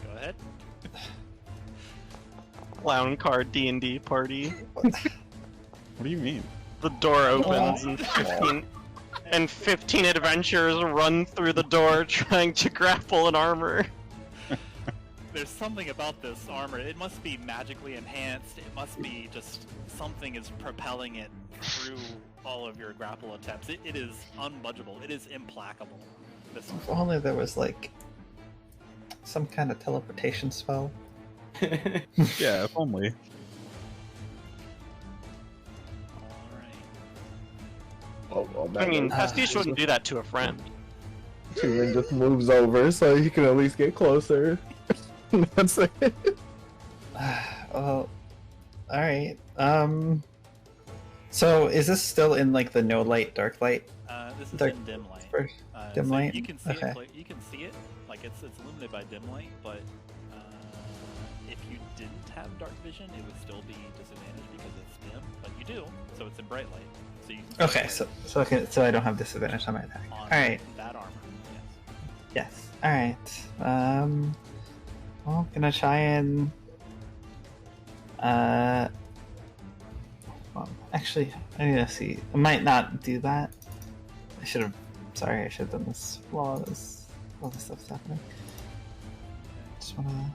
go ahead. Clown card D&D party. What do you mean? The door opens and 15 adventurers run through the door trying to grapple an armor. There's something about this armor. It must be magically enhanced. It must be just something is propelling it through all of your grapple attempts. It is unbudgeable. It is implacable. This If only there was like some kind of teleportation spell. Yeah, if only. Alright. Oh, I mean, Pastiche wouldn't do that to a friend. Chuman just moves over so he can at least get closer. That's it. Well, alright. So is this still in like the no light, dark light? This is Dark- in dim light. Dim So light? You can see Okay. it. You can see it. Like it's illuminated by dim light, but if you didn't have dark vision, it would still be disadvantaged because it's dim. But you do, so it's in bright light. So you can Okay, so I don't have disadvantage on my attack. on Alright. that armor. Yes. Alright. Well, gonna try and well, actually, I need to see. I might not do that. I should have. Sorry, I should have done this while this stuff's happening. Just wanna.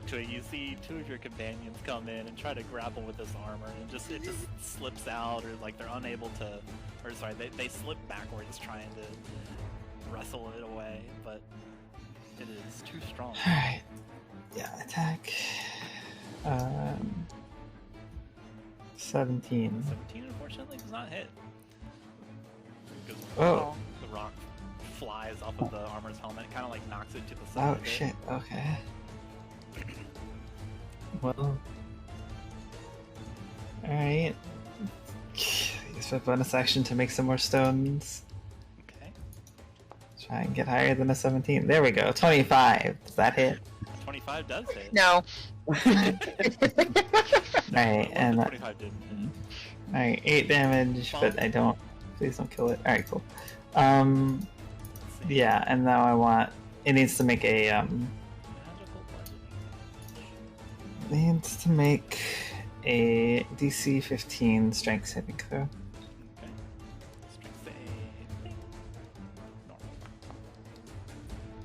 Twig, you see two of your companions come in and try to grapple with this armor, and it just slips out, or like they're unable to, or sorry, they slip backwards trying to wrestle it away, but it is too strong. Alright. Yeah, attack. 17. 17 unfortunately does not hit. Goes Oh. The rock flies off of the armor's helmet, kind of like knocks it to the side. Oh a bit. shit, okay. Well. Alright. Use my bonus action to make some more stones. Okay. Try and get higher than a 17. There we go, 25. Does that hit? 25 does hit. No. Alright, and 25 didn't hit. alright, 8 damage, but I don't. Please don't kill it. Alright, cool. Let's see. Yeah, and now I want. It needs to make a Magical bludgeoning. needs to make a DC 15 strength saving throw. Okay. Strength save.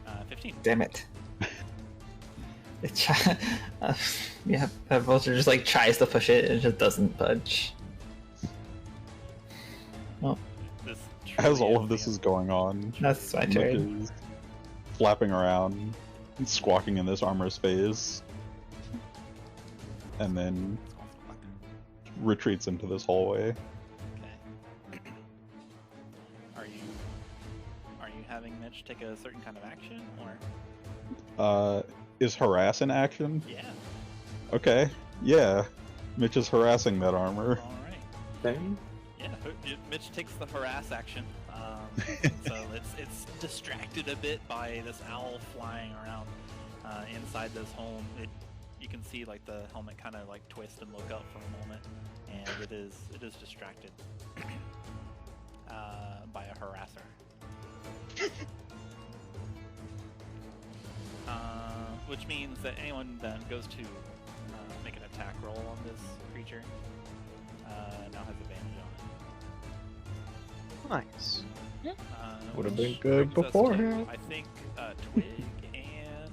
Normal. 15. Damn it. It yeah, that vulture just like tries to push it, it just doesn't budge. Well, This As truly all of this the is going on, that's my Nick turn. is flapping around and squawking in this armor's face, and then retreats into this hallway. Okay. Are you having Mitch take a certain kind of action, or? Is harass in action? Yeah. Okay, yeah. Mitch is harassing that armor. All right. Then Yeah. Mitch takes the harass action. So it's distracted a bit by this owl flying around inside this home. You can see like the helmet kind of like twist and look up for a moment, and it is distracted by a harasser. Which means that anyone then goes to make an attack roll on this creature now has advantage on it. Nice. Would've been which good brings us to, beforehand. I think Twig and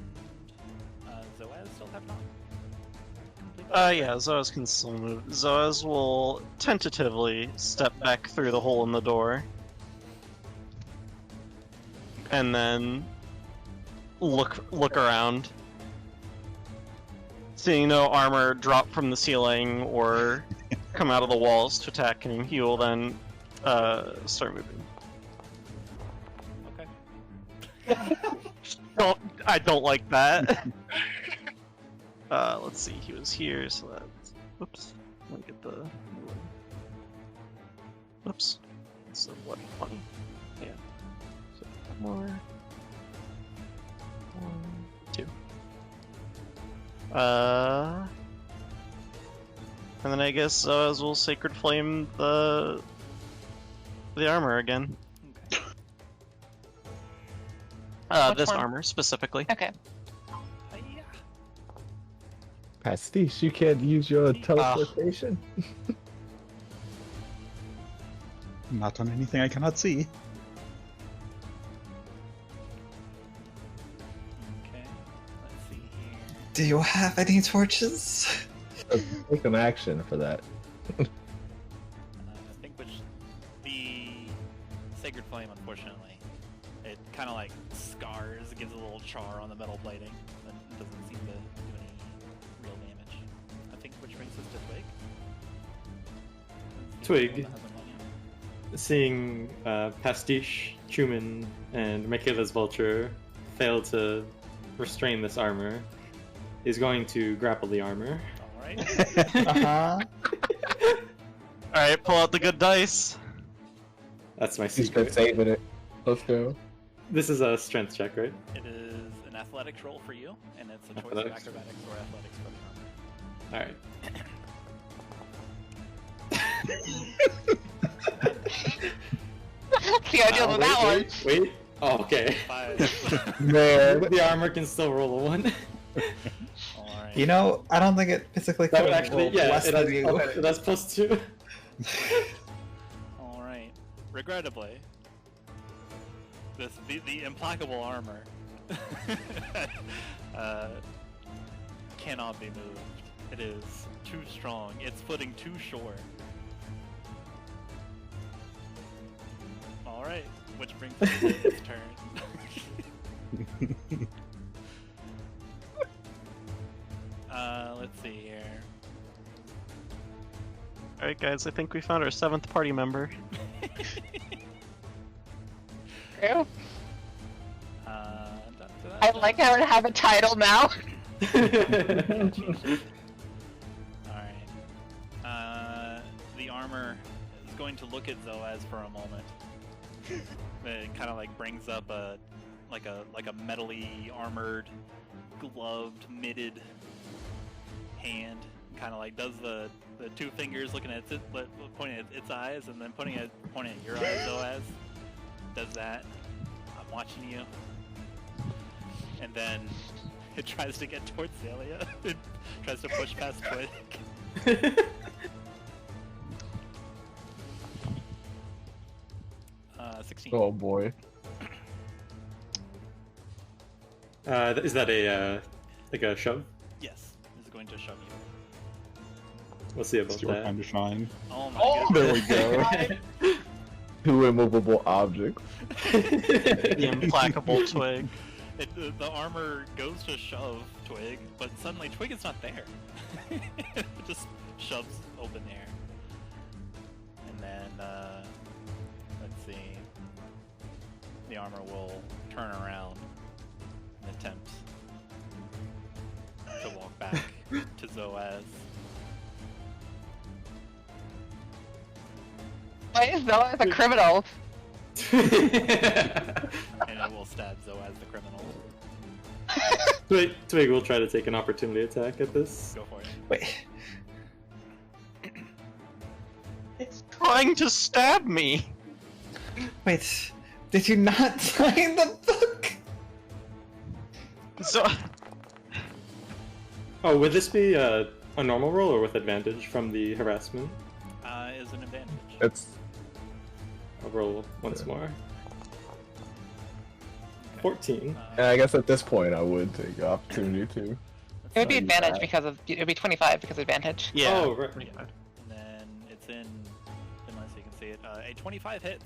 Zoaz. have not completed? Yeah, Zoaz can still move. Zoaz will tentatively step back through the hole in the door. And then look around. Seeing no armor drop from the ceiling or come out of the walls to attack him, he will then start moving. Okay. I don't like that. Let's see, he was here, so that's... Oops. Let me get the... Oops. So what? 20. Yeah. So more... 1, 2. And then I guess Zoaz will Sacred Flame the armor again. Which This one? armor specifically. Okay. Hiya. Pastiche, you can't use your teleportation. Not on anything I cannot see. Okay. Let's see here. Do you have any torches? Take an action for that. I think the Sacred Flame, unfortunately, it kind of like scars, gives a little char on the metal plating, but it doesn't seem to do any real damage. I think which brings us to Twig. Twig. That hasn't won yet. Seeing Pastiche, Chuman, and Makayla's vulture fail to restrain this armor, is going to grapple the armor. Alright. Uh-huh. Alright, pull out the good dice. That's my He's been secret. saving it. Let's go. This is a strength check, right? It is an athletics roll for you, and it's a choice of Athletics. acrobatics or athletics for the armor. Alright. See how I deal with that one. Wait. Oh, okay. 5. Man. The armor can still roll a 1. Alright. You know, I don't think it physically That could would actually, roll yeah, less it than you. has, that's +2. Alright. Regrettably, the implacable armor cannot be moved. It is too strong. Its footing too short. Alright, which brings us to its turn. Let's see here. Alright guys, I think we found our 7th party member. True. I I like how I have a title now. Alright. The armor is going to look at Zoaz for a moment. It kind of like brings up a metally armored, gloved, mitted hand. Kind of like does the two fingers looking at it, pointing at its eyes, and then pointing at your eyes, Zoaz. Does that? I'm watching you. And then it tries to get towards Xalia. It tries to push past Twig. 16. Oh boy. Is that a like a shove? Yes, this is going to shove you. We'll see about It's your that. time to shine. Oh my Oh, goodness. there we go. Two immovable objects. The implacable Twig. The armor goes to shove Twig, but suddenly Twig is not there. It just shoves open air. And then, let's see. The armor will turn around and attempt to walk back to Zoaz. Why is Zoaz a criminal? And it will stab Zoaz the criminal. Twig will try to take an opportunity attack at this. Go for it. Wait. It's trying to stab me! Wait. Did you not sign the book? So, Oh, would this be a normal roll or with advantage from the harassment? Is an advantage. It's I'll roll once more. 14. I guess at this point I would take the opportunity to. It would be Not advantage bad. because of it would be 25 because of advantage. Yeah. Oh, right. Yeah. And then it's in line so you can see it. A 25 hits.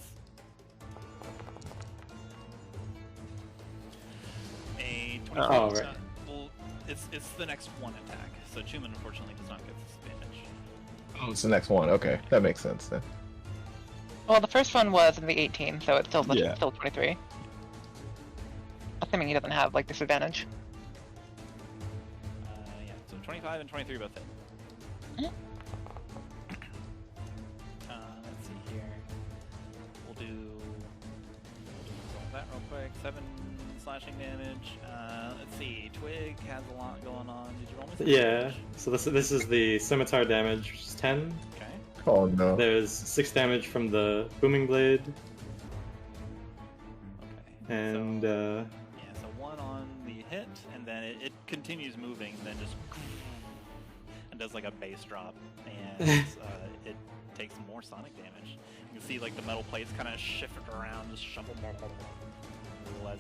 A 25. Oh, right. Well, it's the next one attack. So Chuman unfortunately does not get disadvantage. Oh, it's the next one. Okay, that makes sense then. Well, the first one was in the 18, so it's still Yeah. still 23. Assuming he doesn't have like disadvantage. Yeah. So 25 and 23 both hit. Mhm. Let's see here. We'll do that real quick. 7 slashing damage. Let's see. Twig has a lot going on. Did you roll me some Yeah. damage? So this is the Scimitar Damage, which is 10. Okay. Oh no. There's 6 damage from the Booming Blade, Okay. and so, yeah, so 1 on the hit, and then it continues moving, and then just and does like a bass drop, and it takes more sonic damage. You can see like the metal plates kind of shift around, just shuffle as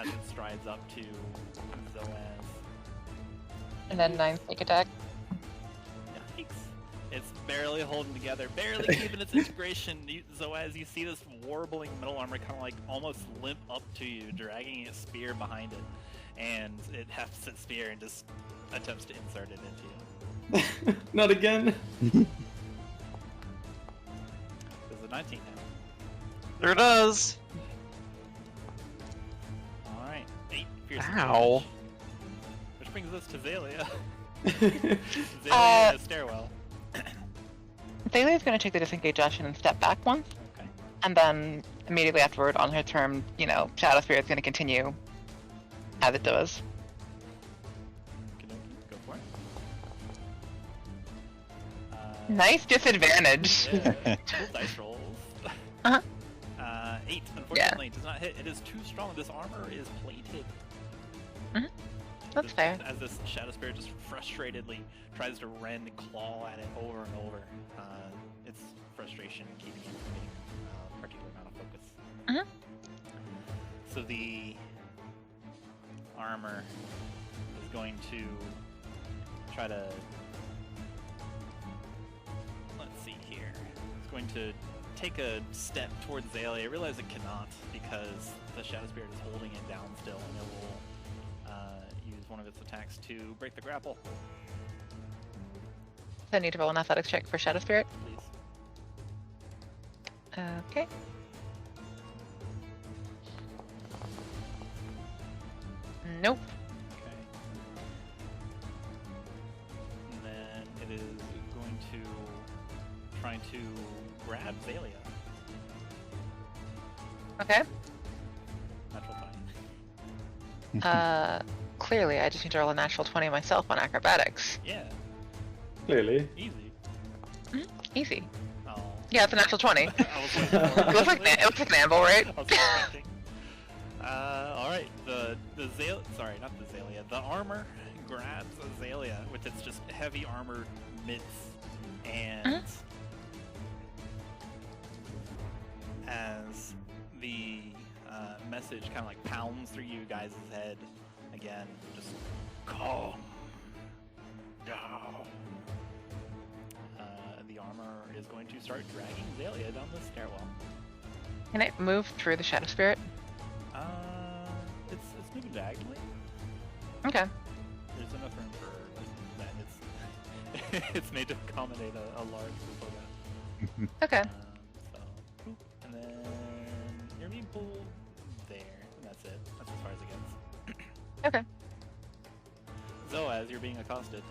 it strides up to Zoaz. And then 9 sneak attack. Yikes. It's barely holding together, barely keeping its integration. Zoaz, you see this warbling metal armor kind of like almost limp up to you, dragging its spear behind it, and it hefts its spear and just attempts to insert it into you. not again. There's a 19 now. There it is. Alright, 8 piercing Ow. damage. Which brings us to Xalia. Xalia in a stairwell. Thalia is going to take the disengage action and step back once, Okay. and then immediately afterward, on her turn, Shadow Spirit is going to continue as it does. Go for it. Nice disadvantage. Yeah, cool dice rolls. Uh-huh. 8, unfortunately, does not hit. It is too strong. This armor is plated. That's Just fair. As this Shadow Spirit just frustratedly tries to rend and claw at it over and over. Its frustration keeping it from getting a particular amount of focus. Mhm. So the armor is going to try to... Let's see here. It's going to take a step towards Xalia. I realize it cannot because the Shadow Spirit is holding it down still, and it will use one of its attacks to break the grapple. So I need to roll an athletics check for Shadow Spirit. Please. Okay. Nope. Okay. And then it is going to try to grab Xalia. Okay. Natural 20. Clearly, I just need to roll a natural 20 myself on acrobatics. Yeah, Clearly. easy. Easy. Oh. Yeah, it's a natural 20. I was waiting for It looks like it looks like an anvil, right? I was expecting. Alright, the Xalia, sorry, not the Xalia, the armor grabs Xalia with its just heavy armored mitts, and as the message kind of like pounds through you guys' head again, just calm down. The armor is going to start dragging Xalia down the stairwell. Can it move through the Shadow Spirit? It's moving diagonally. Okay. There's enough room for like that. It's made to accommodate a large group of that. Okay. So, boop, and then you're being pulled there, and that's it. That's as far as it gets. Okay. Zoaz, you're being accosted.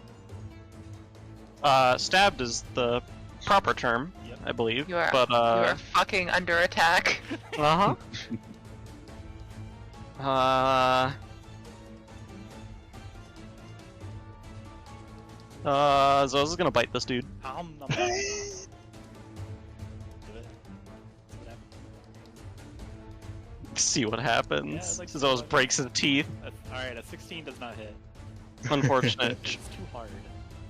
Stabbed is the proper term, Yep. I believe. You are But you are fucking under attack. uh-huh. Zoaz is gonna bite this dude. Nom. Do it. See what happens. See what happens. Yeah, I'd like to Zoaz see breaks his teeth. Alright, a 16 does not hit. Unfortunate. It's too hard.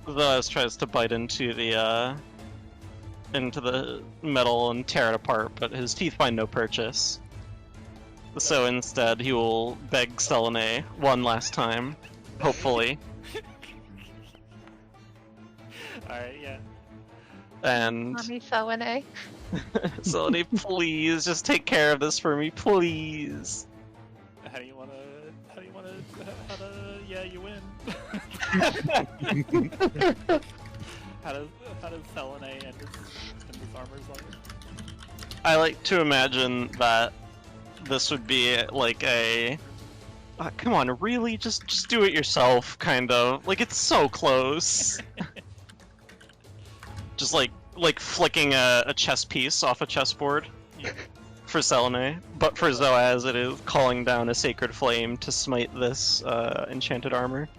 Zoaz tries to bite into the metal and tear it apart, but his teeth find no purchase. So instead, he will beg Selene one last time. hopefully. Alright, yeah. And Mommy savanna. Zeleny, please just take care of this for me, please. How do you wanna yeah, you win. How does Selene end his armor's life? I like to imagine that this would be like a come on, really? Just do it yourself, kind of. Like, it's so close. Just like flicking a chess piece off a chessboard for Selene. But for Zoaz, it is calling down a sacred flame to smite this enchanted armor.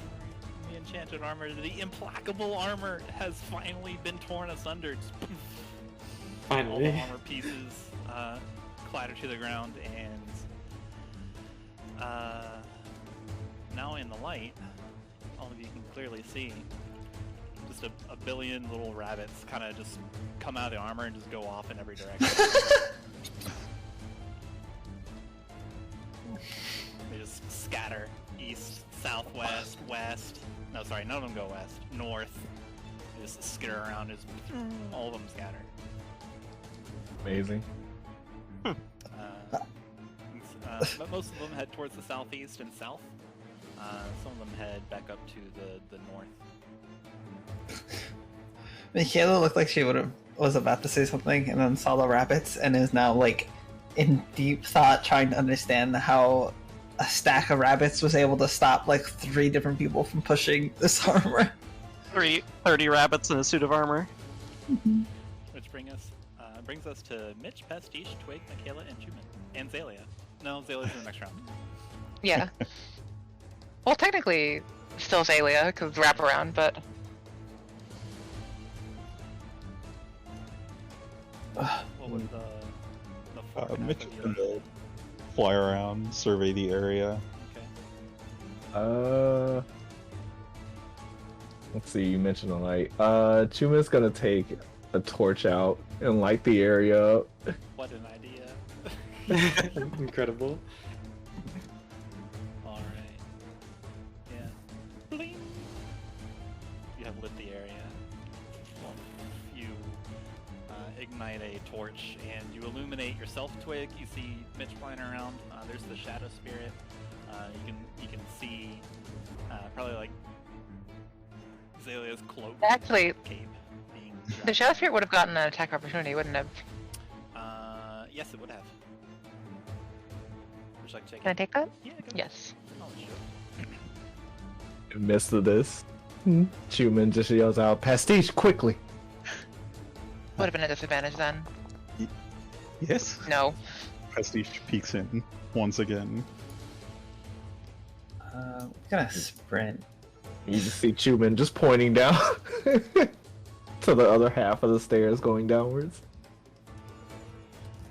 The enchanted armor, the implacable armor, has finally been torn asunder. Just poof. All Finally. the armor pieces clatter to the ground, and now in the light, all of you can clearly see just a billion little rabbits kind of just come out of the armor and just go off in every direction. They just scatter east, southwest, west. No, sorry, none of them go west. North. They just skitter around. Just all of them scatter. Amazing. But most of them head towards the southeast and south. Some of them head back up to the north. Makayla looked like she was about to say something and then saw the rabbits and is now like in deep thought trying to understand how a stack of rabbits was able to stop like 3 different people from pushing this armor. 30 rabbits in a suit of armor. Which brings us to Mitch, Pastiche, Twig, Makayla, and Chuman. And Xalia. No, Xalia's in the next round. Yeah. Well, technically, still Xalia, because wraparound, but... What was the forecast Mitch of is the going other- to fly around, survey the area. Okay. Let's see, you mentioned the light. Chuma's gonna take a torch out and light the area up. What an idea. Incredible. Alright. Yeah. Bling! You have lit the area. You ignite a torch and you illuminate yourself, Twig. You see Mitch flying around. There's the Shadow Spirit. You can see probably like Xalia's cloak. Actually, Cape being the dragged. Shadow Spirit would have gotten an attack opportunity, wouldn't it? Yes, it would have. Would you like to take Can I it? take that? Yeah, go. Yes. Oh, sure. In the midst of this, Chuman just yells out, "Pastiche, quickly!" Would have been a disadvantage then. Yes. No. Pastiche peeks in once again. I'm gonna sprint. You just see Chuman just pointing down to the other half of the stairs going downwards.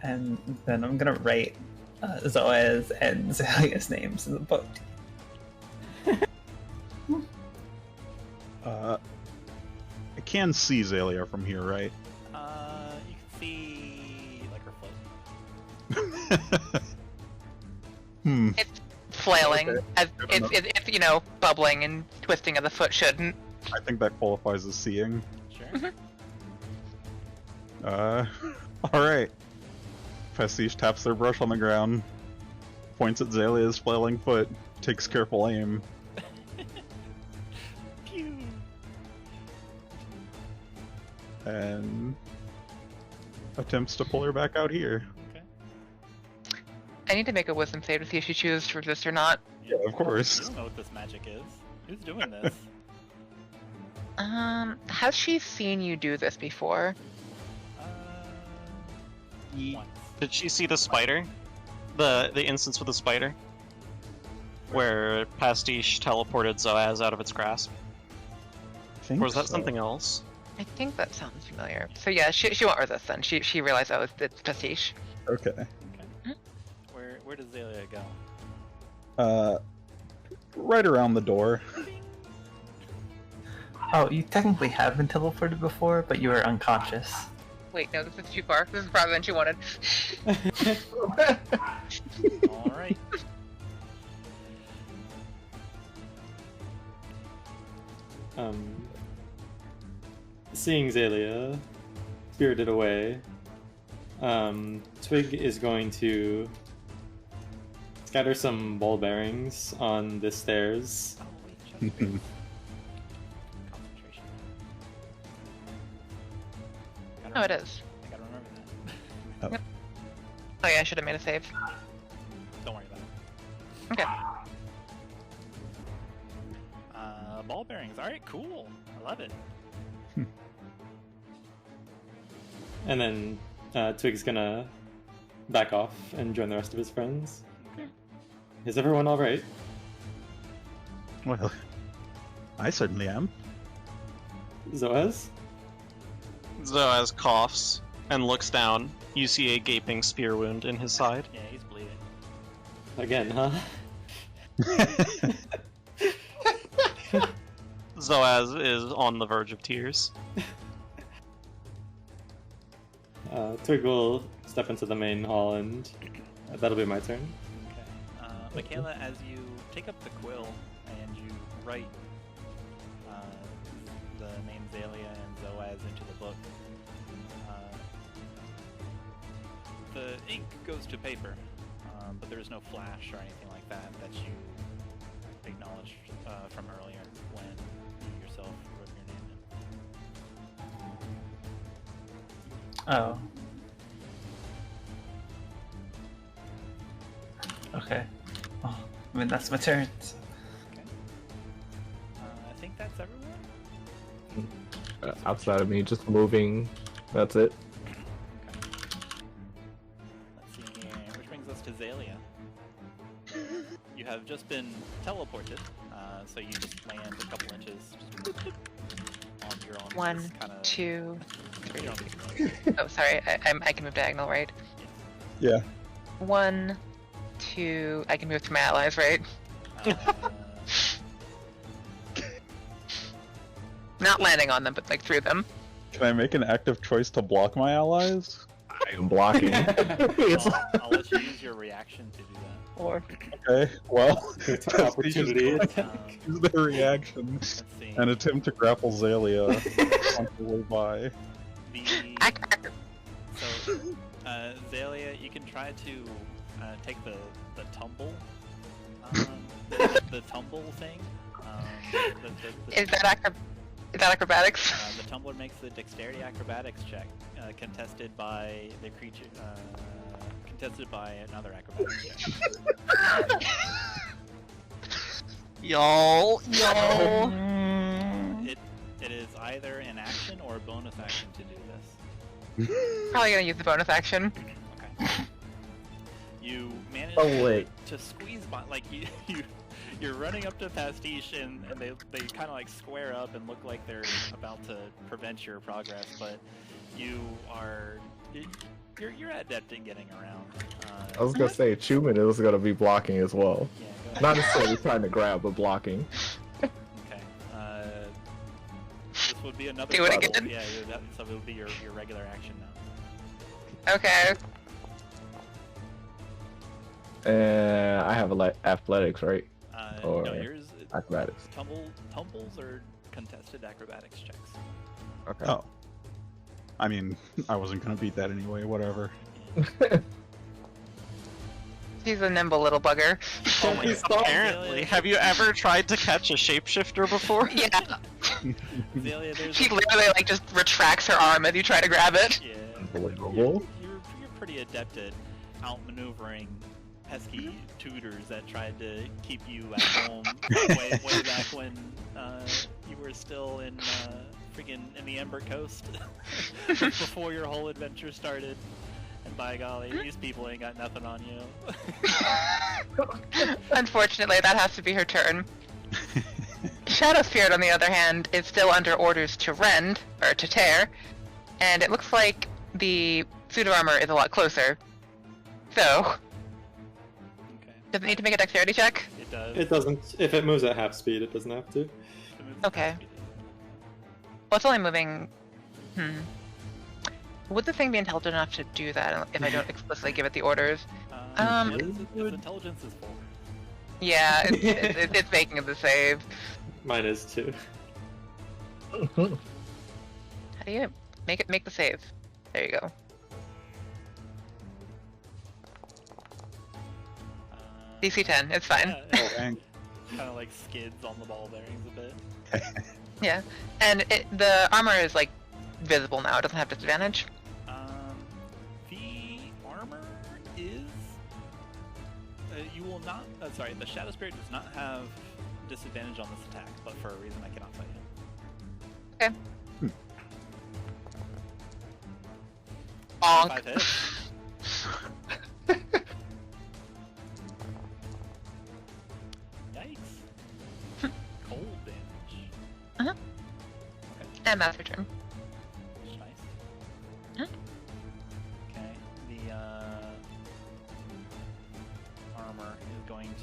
And then I'm gonna write Zoaz and Xalia's names in the book. I can see Xalia from here, right? You can see like her float. It's flailing, Okay. as Good if you know, bubbling and twisting of the foot shouldn't. I think that qualifies as seeing. Sure. Alright. Pastiche taps their brush on the ground, points at Xalia's flailing foot, takes careful aim. Pew! And attempts to pull her back out here. Okay. I need to make a wisdom save to see if she chooses to resist or not. Yeah, of course. You don't know what this magic is. Who's doing this? Has she seen you do this before? Once. Did she see the spider? The instance with the spider? Where Pastiche teleported Zoaz out of its grasp? Or was that something else? I think that sounds familiar. So yeah, she won't resist then. She realized that was it's Pastiche. Okay. Okay. Where does Xalia go? Right around the door. Oh, you technically have been teleported before, but you were unconscious. Wait, no, this is too far. This is farther than she wanted. Alright. seeing Xalia spirited away, Twig is going to scatter some ball bearings on the stairs. Oh, wait, Concentration. Oh, it is. I gotta remember that. Yep. Oh yeah, I should have made a save. Don't worry about it. Okay. Ball bearings. Alright, cool. I love it. And then Twig's gonna back off and join the rest of his friends. Okay. Is everyone alright? Well, I certainly am. Zoaz? Zoaz coughs and looks down. You see a gaping spear wound in his side. Yeah, he's bleeding. Again, huh? Zoaz is on the verge of tears. Twig will step into the main hall, and that'll be my turn. Okay. Makayla, as you take up the quill and you write the name Xalia and Zoaz into the book, the ink goes to paper, but there is no flash or anything like that that you acknowledged from earlier when you yourself wrote your name in. Oh. Okay. Oh, I mean, that's my turn. Okay. I think that's everyone. Outside of me, just moving. That's it. Let's see here, which brings us to Xalia. You have just been teleported, so you just land a couple inches on your own. One, Kind of 2, 3. Your own Oh, sorry. I can move diagonal, right? Yeah. 1, 2. I can move through my allies, right? Not landing on them, but like through them. Can I make an active choice to block my allies? I am blocking. I'll let you use your reaction to do that. Or Okay, well, Opportunity. use their reaction Let's see. and attempt to grapple Xalia on the way by. So, Xalia, you can try to take the tumble, the tumble thing. is that acrobatics? The tumbler makes the dexterity acrobatics check, contested by the creature, contested by another acrobatics check. Y'all. It is either an action or a bonus action to do this. Probably gonna use the bonus action. Okay. You manage to squeeze by, like you're running up to Pastiche and they kind of like square up and look like they're about to prevent your progress, but you're adept at getting around. I was gonna say Chuman is gonna be blocking as well. Yeah, go ahead. Not necessarily trying to grab, but blocking. Okay. This would be another. Do it bubble. again? Yeah, so it would be your regular action now. Okay. I have athletics, right? Or No, yours. acrobatics. Tumbles or contested acrobatics checks. Okay. Oh. I mean, I wasn't gonna beat that anyway, whatever. He's a nimble little bugger. Oh my apparently. Have you ever tried to catch a shapeshifter before? Yeah. Xalia, there's She literally like just retracts her arm as you try to grab it. Yeah. Unbelievable. You're pretty adept at outmaneuvering pesky tutors that tried to keep you at home way back when you were still in friggin' in the Ember Coast before your whole adventure started. And by golly, these people ain't got nothing on you. Unfortunately, that has to be her turn. Shadow Spirit, on the other hand, is still under orders to rend, or to tear, and it looks like the suit of armor is a lot closer. So, Okay. does it need to make a dexterity check? It does. It doesn't. If it moves at half speed, it doesn't have to. It moves Okay. fast. Well, it's only moving... Would the thing be intelligent enough to do that if I don't explicitly give it the orders? Its intelligence is full. Yeah, it's making the save. Mine is too. How do you make the save? There you go. DC 10, it's fine. Kind of like skids on the ball bearings a bit. Yeah, and the armor is like visible now. It doesn't have disadvantage. The armor is. You will not. Sorry, the Shadow Spirit does not have disadvantage on this attack, but for a reason I cannot tell you. Okay. Bonk. 5 hits. Yikes. Cold damage. Uh-huh. And that's your turn. Nice. Huh? Okay. The armor is going to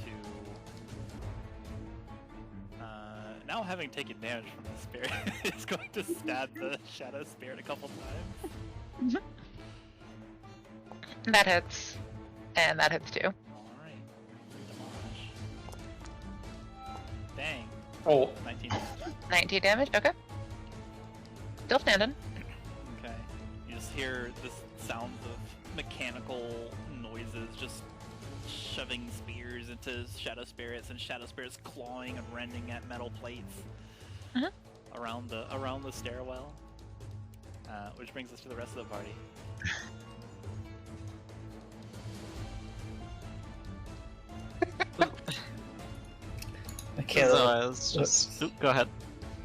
now having taken damage from the spirit, it's going to stab the Shadow Spirit a couple times. That hits. And that hits too. Alright. Demolish. Dang. Oh, 19. 19 damage, okay. Still standing. Okay. You just hear this sounds of mechanical noises just shoving spears into shadow spirits and shadow spirits clawing and rending at metal plates around the stairwell. Which brings us to the rest of the party. Makayla. Zoaz just go ahead.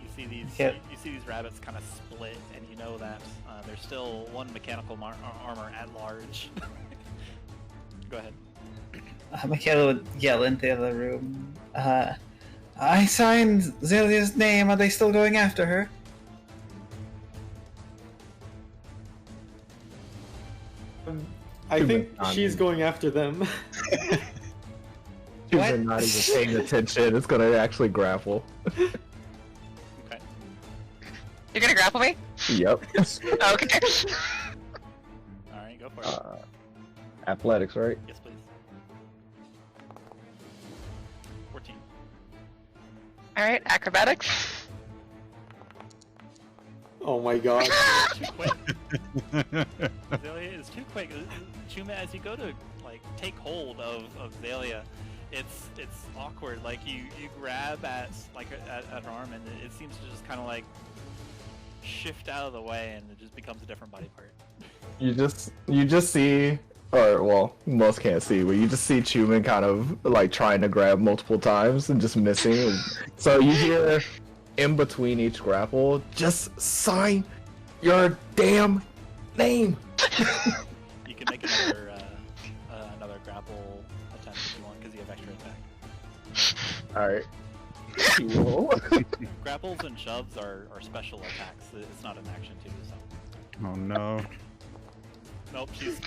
You see these Okay. you see these rabbits kind of split, and you know that there's still one mechanical armor at large. Go ahead. Makayla would yell into the other room. I signed Xalia's name. Are they still going after her? I think Chuman, she's going after them. She's not even paying attention. It's gonna actually grapple. Okay. You're gonna grapple me? Yep. Okay. Alright, go for it. Athletics, right? Yes, please. 14. Alright, acrobatics. Oh my god. Too quick. Xalia is too quick. Chuman, as you go to like take hold of Xalia, it's awkward. Like you grab at her arm, and it seems to just kind of like shift out of the way, and it just becomes a different body part. You just see, or well, most can't see, but you just see Chuman kind of like trying to grab multiple times and just missing. So you hear in between each grapple, just sign your damn name. You can make another grapple attempt if you want, because you have extra attack. All right. Cool. Grapples and shoves are special attacks. It's not an action too. So. Oh no. Nope, she's.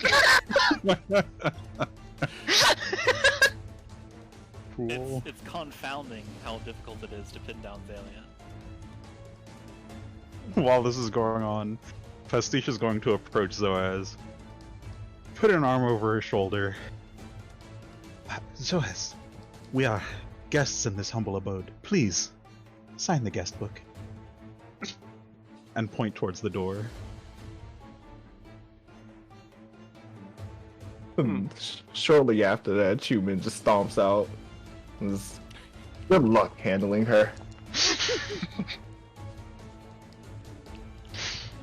Cool. It's confounding how difficult it is to pin down Xalia. While this is going on, Pastiche is going to approach Zoaz, put an arm over her shoulder. Zoaz, we are guests in this humble abode. Please, sign the guest book. And point towards the door. Shortly after that, Chuman just stomps out. Good luck handling her.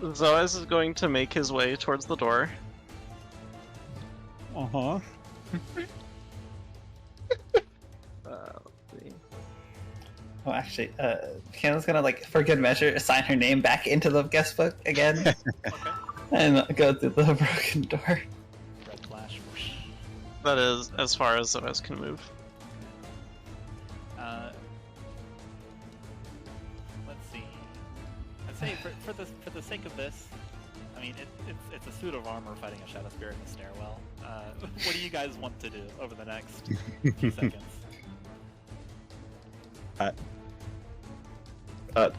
Zoaz is going to make his way towards the door. Uh-huh. Let's see. Oh, actually, Makayla's gonna, like, for good measure, assign her name back into the guest book again. Okay. And go through the broken door. Red flash. Whoosh. That is as far as Zoaz can move. Let's see. I'd say for the sake of this, I mean it's a suit of armor fighting a shadow spirit in a stairwell. What do you guys want to do over the next few seconds?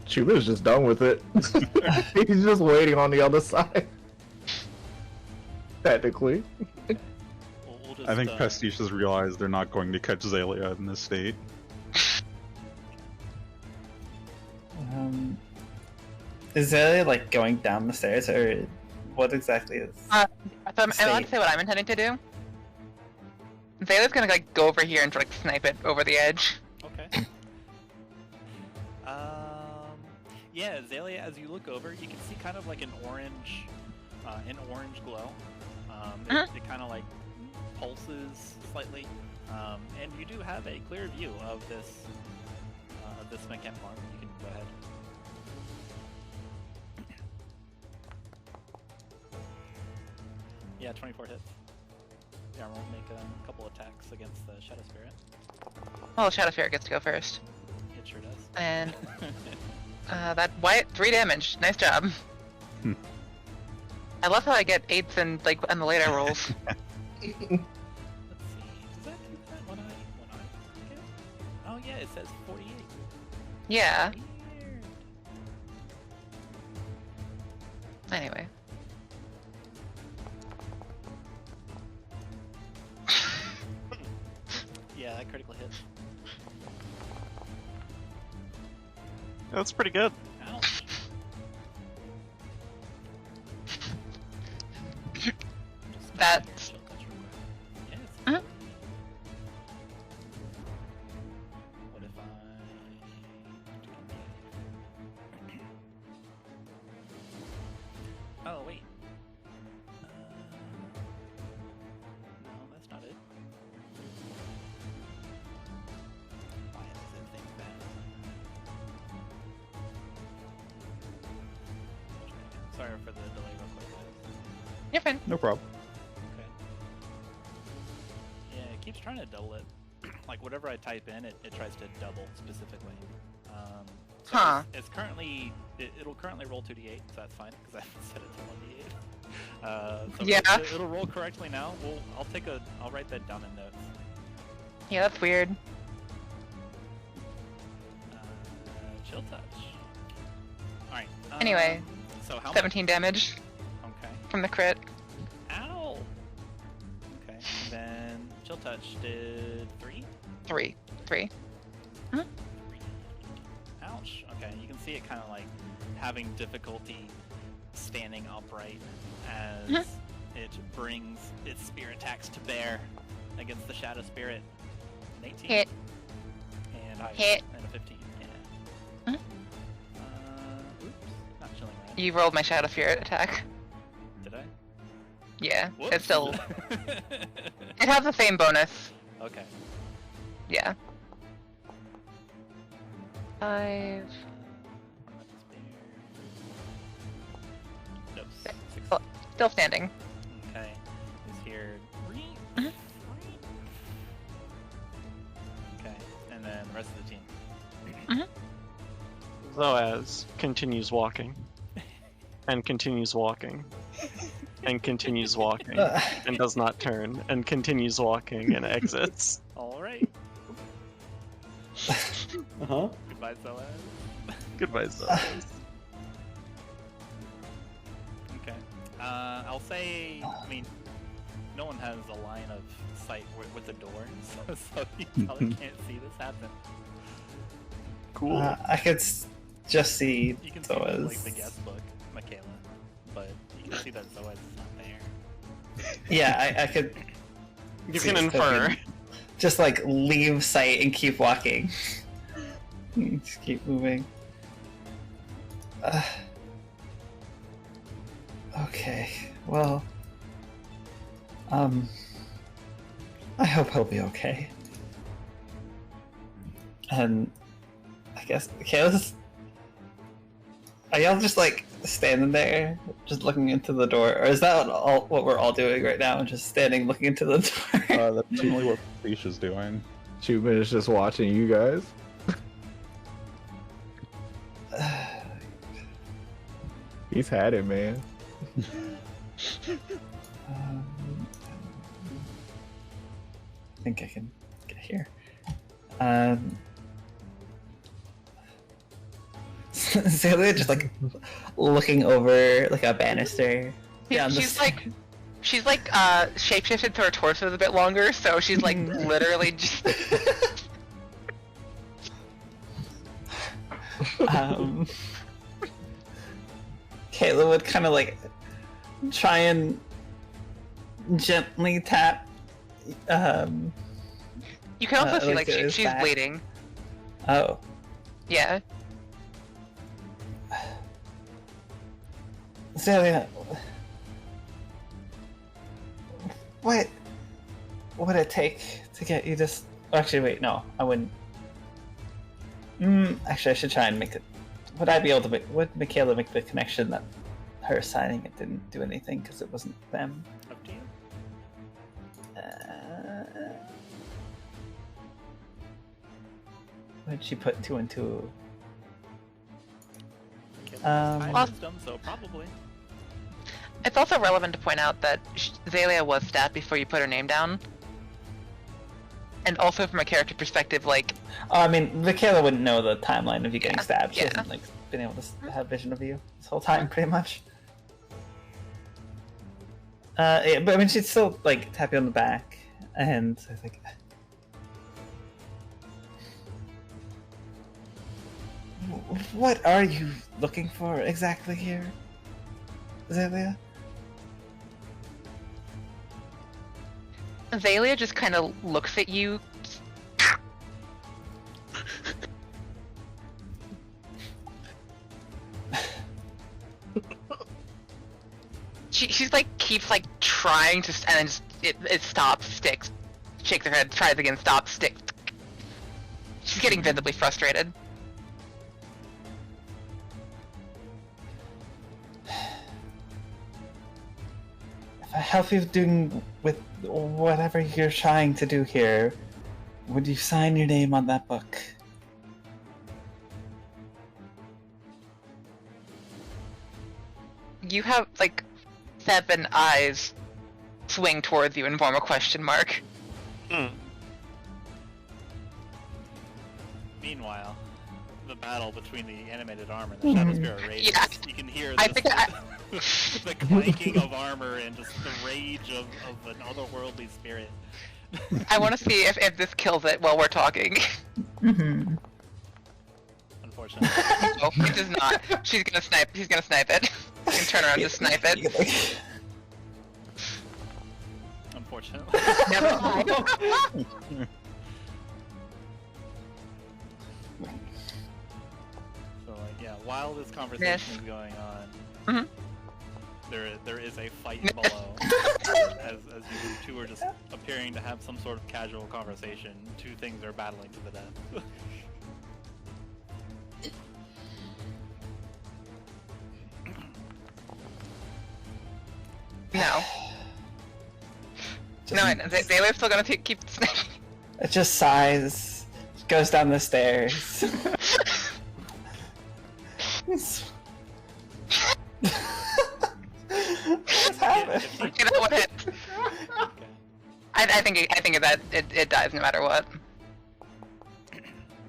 Chuman's just done with it. He's just waiting on the other side. Technically. We'll just, I think Pastiche has realized they're not going to catch Xalia in this state. Is Xalia like going down the stairs, or what exactly is? So I'm allowed State. to say what I'm intending to do. Zayla's gonna like go over here and like snipe it over the edge. Okay. Yeah, Xalia, as you look over, you can see kind of like an orange glow. It kind of like pulses slightly, and you do have a clear view of this mechanic arm. You can go ahead. Yeah, 24 hits. The armor will make a couple attacks against the Shadow Spirit. Well, Shadow Spirit gets to go first. It sure does. And that white 3 damage. Nice job. I love how I get 8s and like on the later rolls. Let's see. Does that do that? One eye? Okay. Oh yeah, it says 48. Yeah. Weird. Anyway. Yeah, that critical hit. That's pretty good. Ouch. That's Yes. Uh-huh. What if I? Oh wait. No, that's not it. Why does it think that? Sorry for the delay, real quick, guys. you're fine. No problem. Okay. Yeah, it keeps trying to double it. Like whatever I type in, it tries to double specifically. So Huh. It's currently it'll currently roll 2d8, so that's fine because I haven't set it to 1d8. So Yeah. it'll roll correctly now. I'll write that down in notes. Yeah, that's weird. Chill touch. All right. Anyway, so how 17 damage much? Okay. from the crit. Ow. Okay. Then chill touch did 3. 3. Ouch. Okay, you can see it kind of like having difficulty standing upright as it brings its spear attacks to bear against the Shadow Spirit. An 18. Hit. And higher. Hit. And a 15. Yeah. Oops. Not chilling, right? You rolled my Shadow Spirit attack. Did I? Yeah, Whoops. it's still. It has the same bonus. Okay. Yeah. 5. Nope. 6. Still standing. Okay. Is here. Mhm. Okay. And then the rest of the team. Zoaz continues walking. And continues walking. And continues walking. And does not turn. And continues walking and exits. Alright. Uh-huh. Goodbye, Zoaz. Goodbye, Zoaz. Okay. I'll say, I mean, no one has a line of sight with the door, so you probably can't see this happen. Cool. I could just see You can see Zoaz. like the guest book, Makayla, but you can see that Zoaz is not there. Yeah, I could You see can it infer. cooking. Just like leave sight and keep walking. Just keep moving. Okay, well, I hope he'll be okay. And I guess Kayla's. Are y'all just like standing there, just looking into the door, or is that what we're all doing right now? Just standing, looking into the door. That's certainly what Pastiche is doing. Chuman is just watching you guys. He's had it, man. I think I can get here. Xalia just like looking over like a banister. Yeah, down the she's stairs. like shapeshifted so her torso is a bit longer, so she's like literally just. Makayla would kind of like try and gently tap. You can also see like his she's back. bleeding. Oh. Yeah. Xalia, what would it take to get you this? Actually, wait, no, I wouldn't. Actually, I should try and make it. Would I be able to make? Would Makayla make the connection that her signing it didn't do anything because it wasn't them? Up to you. Would she put 2 and 2? High wisdom, so probably. It's also relevant to point out that Xalia was stabbed before you put her name down. And also from a character perspective, like... Oh, I mean, Makayla wouldn't know the timeline of you getting Yeah, stabbed. She yeah. hasn't like been able to have vision of you this whole time, pretty much. Yeah, but I mean, she'd still like tap you on the back, and I think. What are you looking for exactly here, Xalia? Xalia just kind of looks at you. She's like keeps like trying to, and then just it stops, sticks, shakes her head, tries again, stops, sticks. She's getting visibly frustrated. If I help you doing with whatever you're trying to do here, would you sign your name on that book? You have like 7 eyes swing towards you and form a question mark. Meanwhile, the battle between the animated armor and the Shadow Spirit rages. Yeah. You can hear I this, think the clanking of armor and just the rage of an otherworldly spirit. I want to see if this kills it while we're talking. Mm-hmm. Unfortunately. No, it does not. She's gonna snipe. He's gonna snipe it. He's gonna turn around to snipe it. Unfortunately. Never mind. So, like, yeah, while this conversation Yes. is going on, Mhm. there is a fight below. as you two are just appearing to have some sort of casual conversation, 2 things are battling to the death. No. No, Xalia's still gonna keep sniping. It just sighs, goes down the stairs. What's happening? You know what? Okay. I think that it dies no matter what.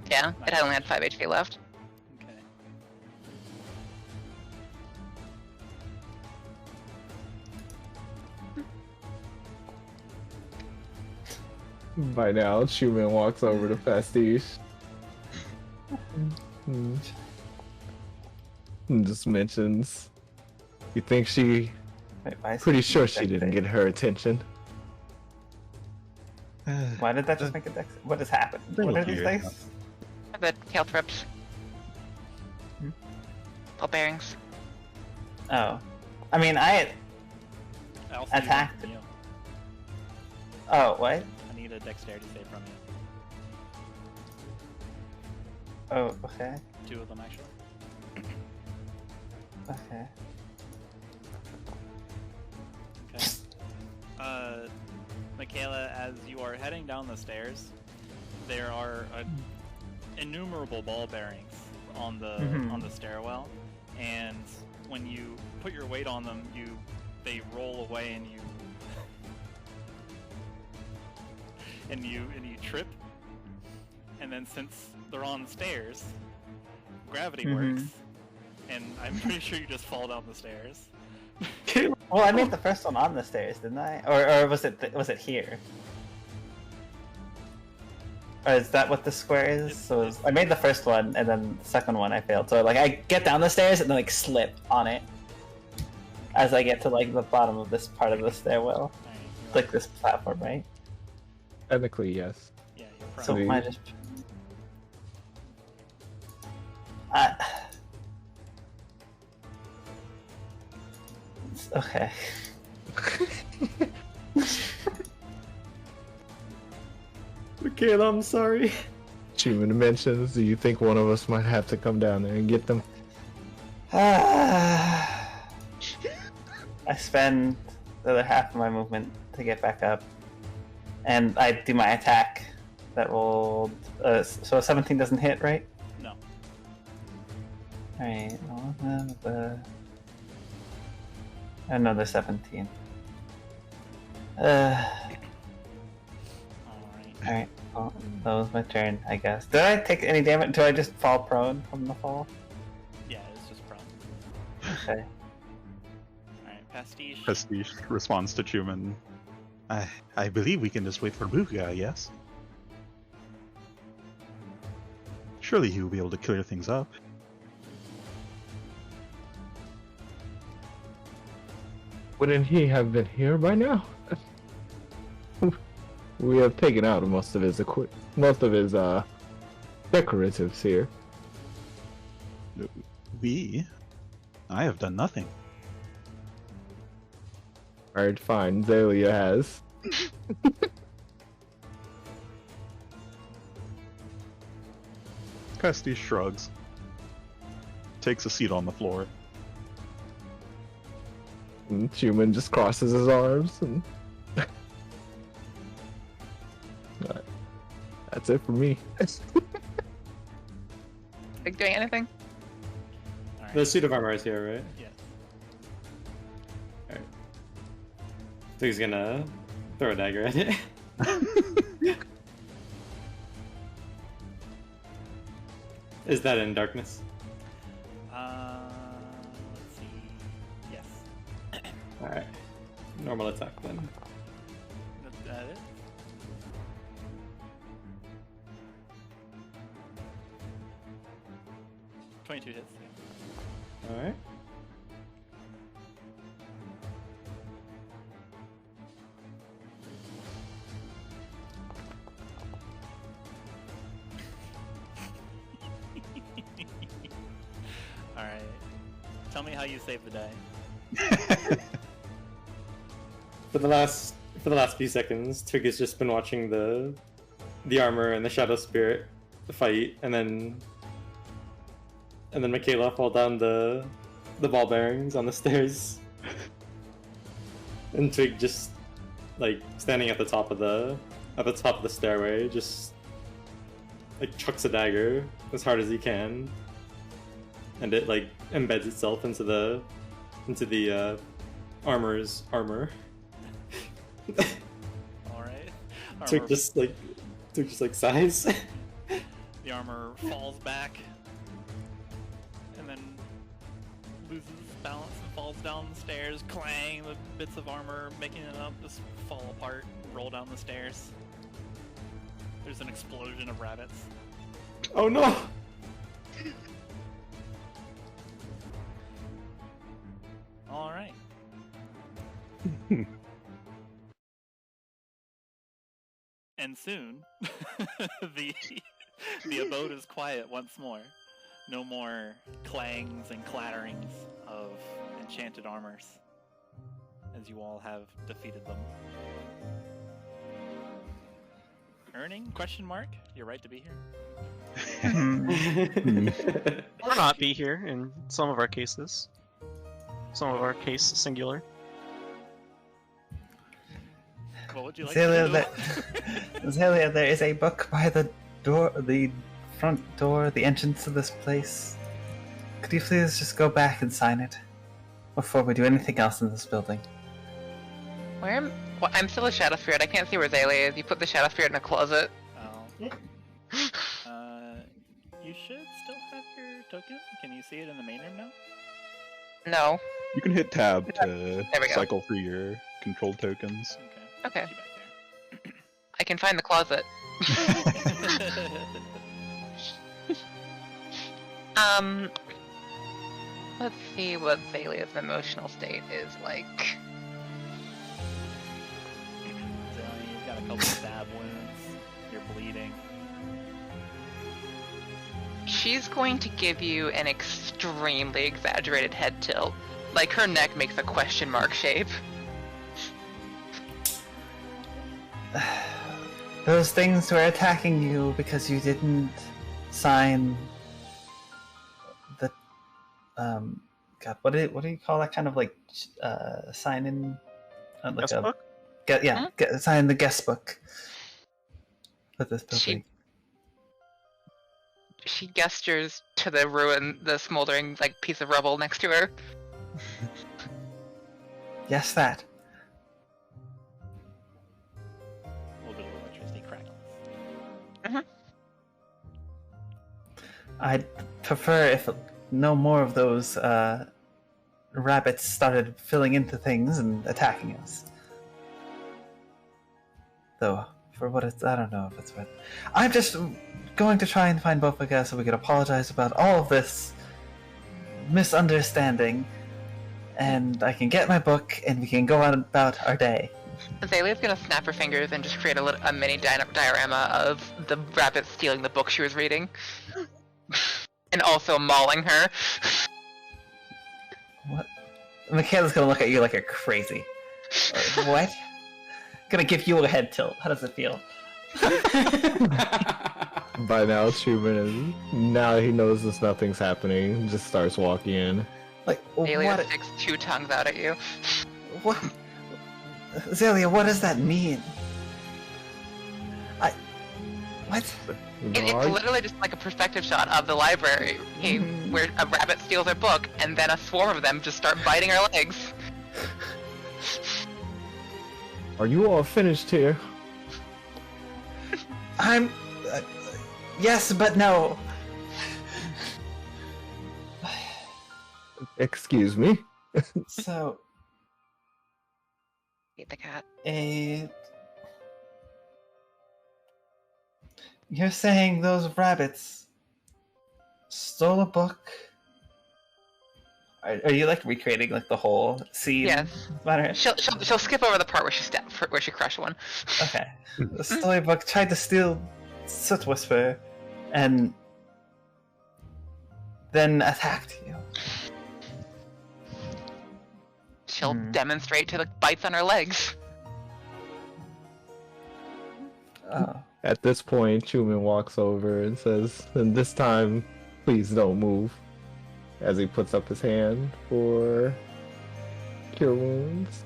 Yeah, it only had 5 HP left. Okay. By now, Chuman walks over to Pastiche. And just mentions, you think she, Wait, why is pretty it sure she dex didn't save? get her attention. Why did that just make a dex? What has happened? They're What are lucky, these yeah. dice? The tail trips. Ball bearings. Oh. I mean, I Also, Attacked. you. Oh, what? I need a dexterity save from you. Oh, okay. 2 of them, actually. Okay. Okay. Makayla, as you are heading down the stairs, there are innumerable ball bearings on the stairwell, and when you put your weight on them, they roll away, and you trip, and then since they're on the stairs, gravity works, and I'm pretty sure you just fall down the stairs. Well, I made the first one on the stairs, didn't I? Or was it here? Or is that what the square is? So I made the first one, and then the second one I failed. So like I get down the stairs and then like slip on it, as I get to like the bottom of this part of the stairwell, like this platform, right? Technically, yes. Yeah, you're prone. So Maybe. I just. Okay. Makayla, I'm sorry. Chuman mentions, do you think one of us might have to come down there and get them? I spend the other half of my movement to get back up, and I do my attack. That rolled. So a 17 doesn't hit, right? No. Alright, another 17. Alright. Alright, well, that was my turn, I guess. Did I take any damage? Do I just fall prone from the fall? Yeah, it's just prone. Okay. Alright, Pastiche. Pastiche responds to Chuman. I believe we can just wait for Buga, yes? Surely he will be able to clear things up. Wouldn't he have been here by now? We have taken out most of his decoratives here. I have done nothing. Alright, fine. Xalia has. Pastiche shrugs. Takes a seat on the floor. And Chuman just crosses his arms and. That's it for me. Like doing anything? Alright. The suit of armor is here, right? Yes. Alright. So he's gonna throw a dagger at it. Is that in darkness? Let's see. Yes. Alright. Normal attack then. That is. .22 hits. Yeah. Alright. Alright. Tell me how you save the day. For the last few seconds, Twig has just been watching the armor and the shadow spirit fight, and then Makayla fall down the ball bearings on the stairs. And Twig just like standing at the top of the stairway, just like chucks a dagger as hard as he can. And it like embeds itself into the armor's armor. Alright. Twig just like sighs. The armor falls back and then loses balance and falls down the stairs. Clang! The bits of armor making it up just fall apart and roll down the stairs. There's an explosion of rabbits. Oh no! Alright. And soon, the abode is quiet once more. No more clangs and clatterings of enchanted armors, as you all have defeated them. Earning? Question mark? You're right to be here. Or not be here in some of our cases. Some of our case singular. What would you like Xalia, to do? Xalia, there is a book by the door, the front door, the entrance to this place. Could you please just go back and sign it before we do anything else in this building? Where am? Well, I'm still a shadow spirit. I can't see where Xalia is. You put the shadow spirit in a closet. Oh. You should still have your token. Can you see it in the main room now? No. You can hit tab to There we go. cycle through your controlled tokens. Okay. Get you back I can find the closet. there. Let's see what Xalia's emotional state is like. Xalia, you've got a couple stab wounds. You're bleeding. She's going to give you an extremely exaggerated head tilt. Like, her neck makes a question mark shape. Those things were attacking you because you didn't sign the God, what do you call that kind of like sign in like Guest book? Sign the guest book with this building. She gestures to the smoldering like piece of rubble next to her. Yes, that. A little bit of electricity crackles. I'd prefer if no more of those rabbits started filling into things and attacking us. Though, for what it's, I don't know if it's worth. I'm just going to try and find both of us so we can apologize about all of this misunderstanding, and I can get my book and we can go on about our day. Xalia's gonna snap her fingers and just create a mini diorama of the rabbit stealing the book she was reading. And also mauling her. What? Makayla's gonna look at you like you're crazy. What? Gonna give you a head tilt. How does it feel? By now, Chuman is now he knows nothing's happening. Just starts walking in. Like Xalia what? sticks two tongues out at you. What? Xalia, what does that mean? What? It's literally just like a perspective shot of the library where a rabbit steals a book and then a swarm of them just start biting her legs. Are you all finished here? I'm. Yes, but no. Excuse me. So, Eat the cat. You're saying those rabbits stole a book? Are you like recreating like the whole scene? Yes. Matter? She'll skip over the part where she crushed one. Okay. The stole a book, tried to steal Soot Whisper, and then attacked you. She'll demonstrate to the bites on her legs. Oh. At this point, Chuman walks over and says, "And this time, please don't move." As he puts up his hand for cure wounds.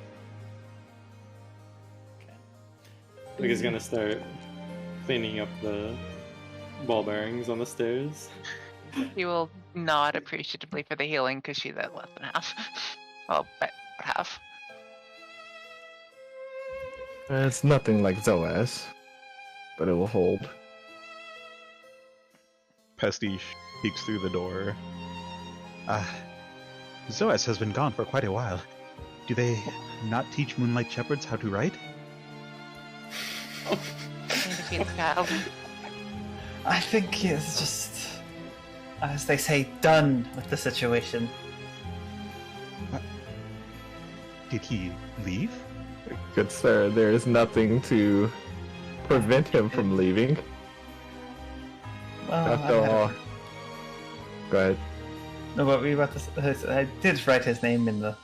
Twig is gonna start cleaning up the ball bearings on the stairs. She will nod appreciatively for the healing because she's at less than half. Well, about half. It's nothing like Zoaz, but it will hold. Pastiche peeks through the door. Zoaz has been gone for quite a while. Do they not teach Moonlight Shepherds how to write? I think he is just, as they say, done with the situation. Did he leave? Good sir, there is nothing to prevent him from leaving. Well, After all, go ahead. No, but we about to. I did write his name in the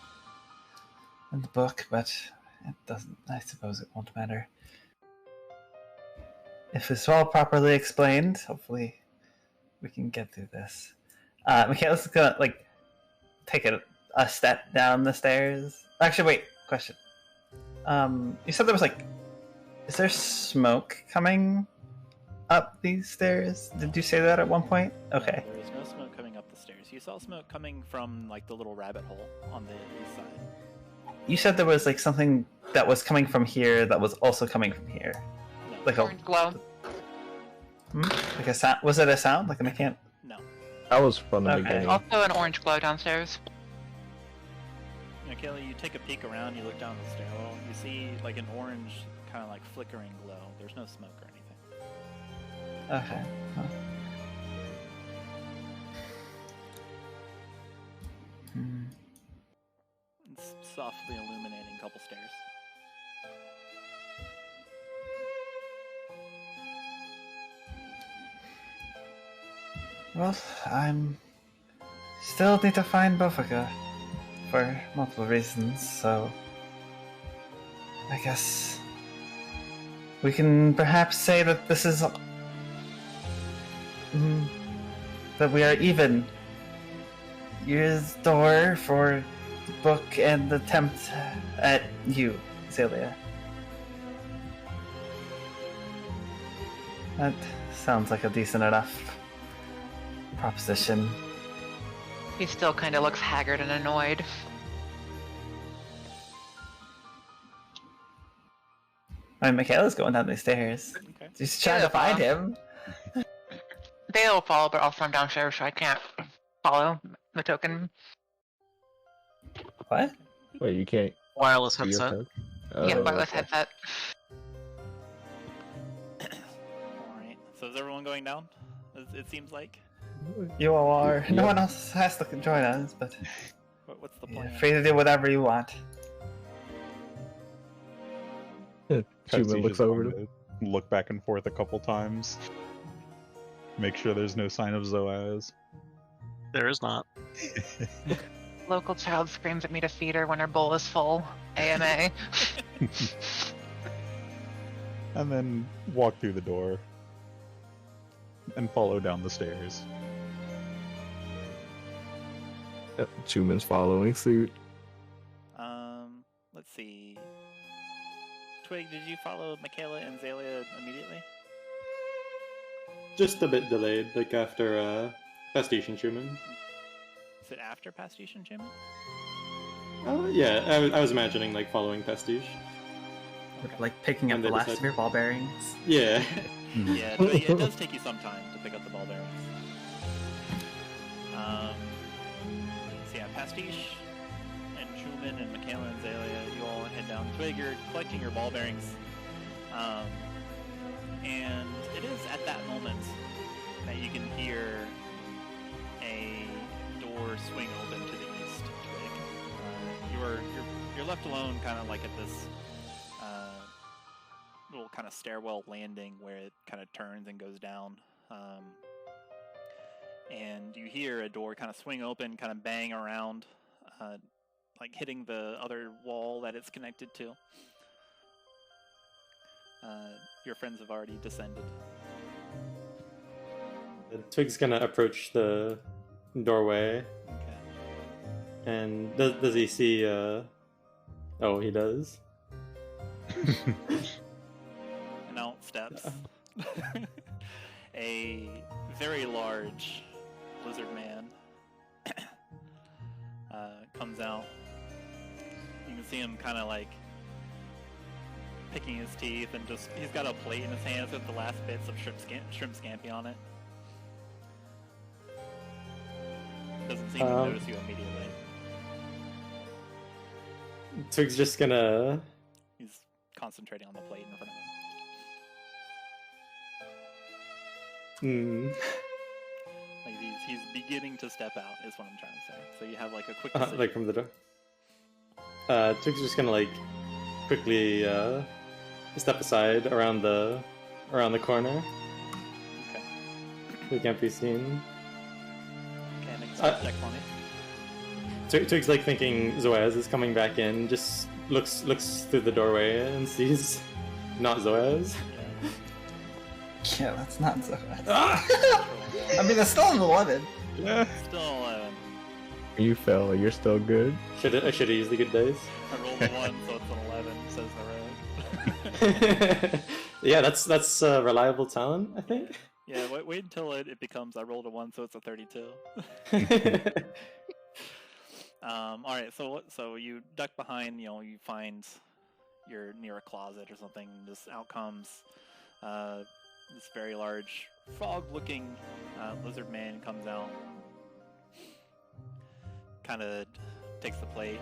book, but it doesn't. I suppose it won't matter. If it's all properly explained, hopefully we can get through this. Makayla's gonna like take a step down the stairs. Actually, wait. Question. You said there was like, is there smoke coming up these stairs? Did you say that at one point? Okay. There is no smoke coming up the stairs. You saw smoke coming from like the little rabbit hole on the east side. You said there was like something that was coming from here that was also coming from here. No. Like Orange glow. like a sound. Was it a sound? Like a mechanic? No. That was from the Okay. beginning. Also an orange glow downstairs. Makayla, you take a peek around, you look down the stairwell, you see like an orange kind of like flickering glow. There's no smoke or anything. Okay. Huh. softly illuminating a couple stairs. Well, I'm still need to find Buffaga for multiple reasons, so I guess we can perhaps say that this is that we are even. Here's the door for the book and the attempt at you, Xalia. That sounds like a decent enough proposition. He still kind of looks haggard and annoyed. I mean, Makayla's going down the stairs. Okay. She's trying to find him. They'll follow, but also I'm downstairs, so I can't follow the token. What? Wait, you can't. Wireless do your headset. tug? Yeah, Oh, wireless okay. headset. Alright, so is everyone going down? It seems like. You all are. No Yep. one else has to join us, but What's the you're plan? free to do whatever you want. Chuman Pastiche looks is over going to to look back and forth a couple times. Make sure there's no sign of Zoaz. There is not. Local child screams at me to feed her when her bowl is full. AMA. And then walk through the door and follow down the stairs. Chuman's following suit. Let's see. Twig, did you follow Makayla and Xalia immediately? Just a bit delayed, like after Pastiche and Chuman. Is it after Pastiche and Chuman? Yeah, I was imagining like following Pastiche. Like picking up And the they last decide- of your ball bearings. Yeah. Yeah, it does take you some time to pick up the ball bearings. So yeah, Pastiche and Chuman and Makayla and Xalia, you all head down. Twig, you're collecting your ball bearings. And it is at that moment that you can hear a door swing open to the east, Twig. You're left alone kind of like at this little kind of stairwell landing where it kind of turns and goes down. And you hear a door kind of swing open, kind of bang around, like hitting the other wall that it's connected to. Your friends have already descended. Twig's gonna approach the doorway, Okay. and does he see? Oh, he does. And out steps a very large lizard man. Comes out. You can see him kind of like picking his teeth, and just he's got a plate in his hands with the last bits of shrimp scampi on it. Doesn't seem to notice you immediately. Twig's just gonna. He's concentrating on the plate in front of him. Like he's beginning to step out, is what I'm trying to say. So you have like a quick decision. Like from the door. Twig's just gonna like quickly step aside around the corner. Okay. He can't be seen. Okay, make a check for me. Twig's like thinking Zoaz is coming back in. Just looks through the doorway and sees not Zoaz. Yeah, that's not so bad. Ah! I mean, it's still an 11. Yeah. Still 11. You fell. You're still good. I should have used the good dice. I rolled a 1, so it's an 11, says the rogue. Yeah, that's a reliable talent, I think. Yeah, wait until it becomes I rolled a 1, so it's a 32. Alright, so you duck behind, you find you're near a closet or something, just out comes this very large frog-looking lizard man comes out, kind of takes the plate,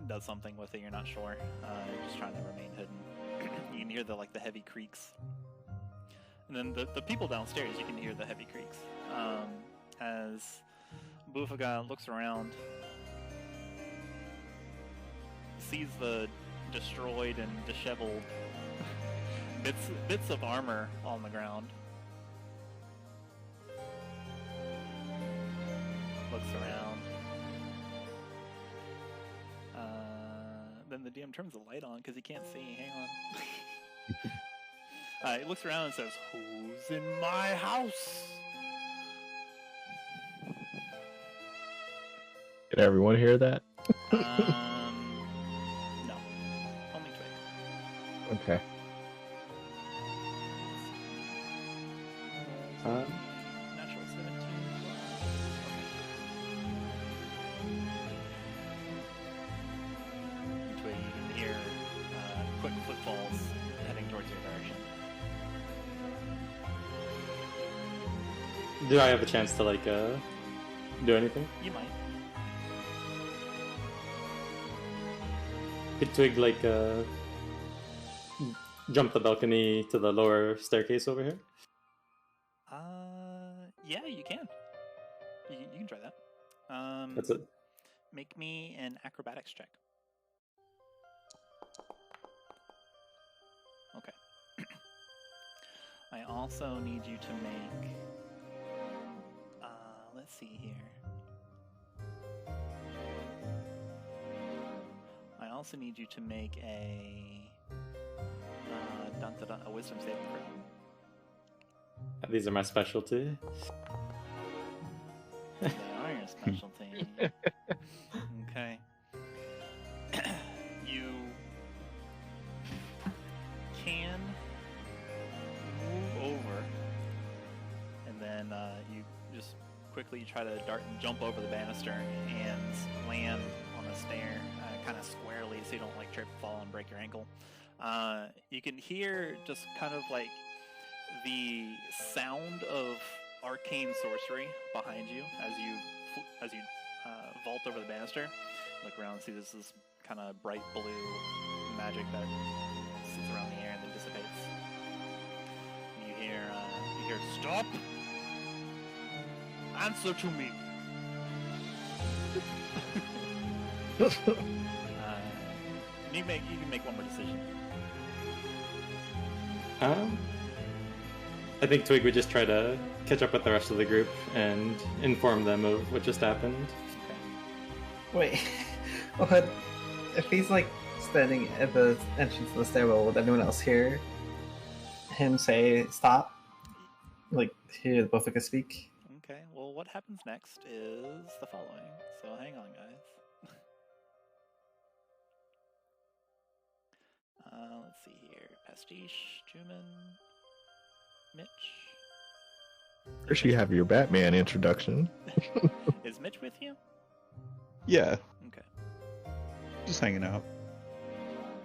does something with it, you're not sure, just trying to remain hidden. You can hear the heavy creaks. And then the people downstairs, you can hear the heavy creaks. As Bufaga looks around, sees the destroyed and disheveled bits of armor on the ground. Looks around. Then the DM turns the light on because he can't see. Hang on. He looks around and says, "Who's in my house?" Did everyone hear that? No. Only Twig. Okay. Natural 17. Twig, you can hear quick footfalls heading towards your direction. Do I have a chance to like do anything? You might. Could Twig like jump the balcony to the lower staircase over here? Yeah, you can. You can try that. That's it. Make me an acrobatics check. Okay. I also need you to make. Let's see here. I also need you to make a wisdom saving throw. These are my specialty. They are your specialty. Okay. You can move over, and then you just quickly try to dart and jump over the banister and land on a stair, kind of squarely, so you don't like trip, fall, and break your ankle. You can hear just kind of like the sound of arcane sorcery behind you as you vault over the banister. Look around and see this is kind of bright blue magic that sits around the air and then dissipates. And you hear "Stop! Answer to me!" You can make one more decision. I think Twig would just try to catch up with the rest of the group and inform them of what just happened. Wait, what? If he's like standing at the entrance of the stairwell, would anyone else hear him say stop? Like hear the both of us speak? Okay, well, what happens next is the following. So hang on, guys. Let's see here. Pastiche, Chuman, Mitch. First, you have your Batman introduction. Is Mitch with you? Yeah, Okay. just hanging out. Alright.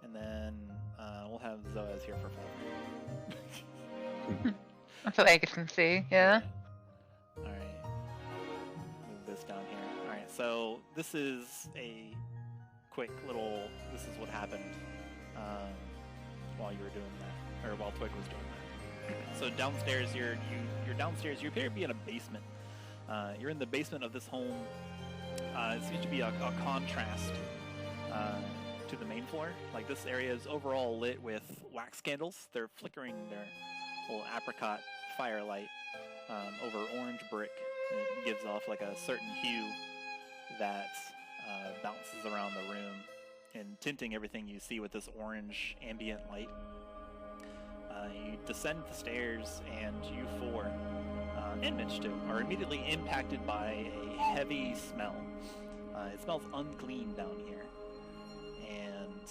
And then we'll have Zoaz here for flavor. So Aegis can see, yeah? Alright. Move this down here. Alright, so this is a quick little, this is what happened while you were doing that, or while Twig was doing that. So downstairs, you're downstairs, you appear to be in a basement. You're in the basement of this home. It seems to be a contrast to the main floor. Like, this area is overall lit with wax candles. They're flickering their little apricot firelight over orange brick. And it gives off like a certain hue that bounces around the room and tinting everything you see with this orange ambient light. You descend the stairs, and you four, and Mitch too, are immediately impacted by a heavy smell. It smells unclean down here, and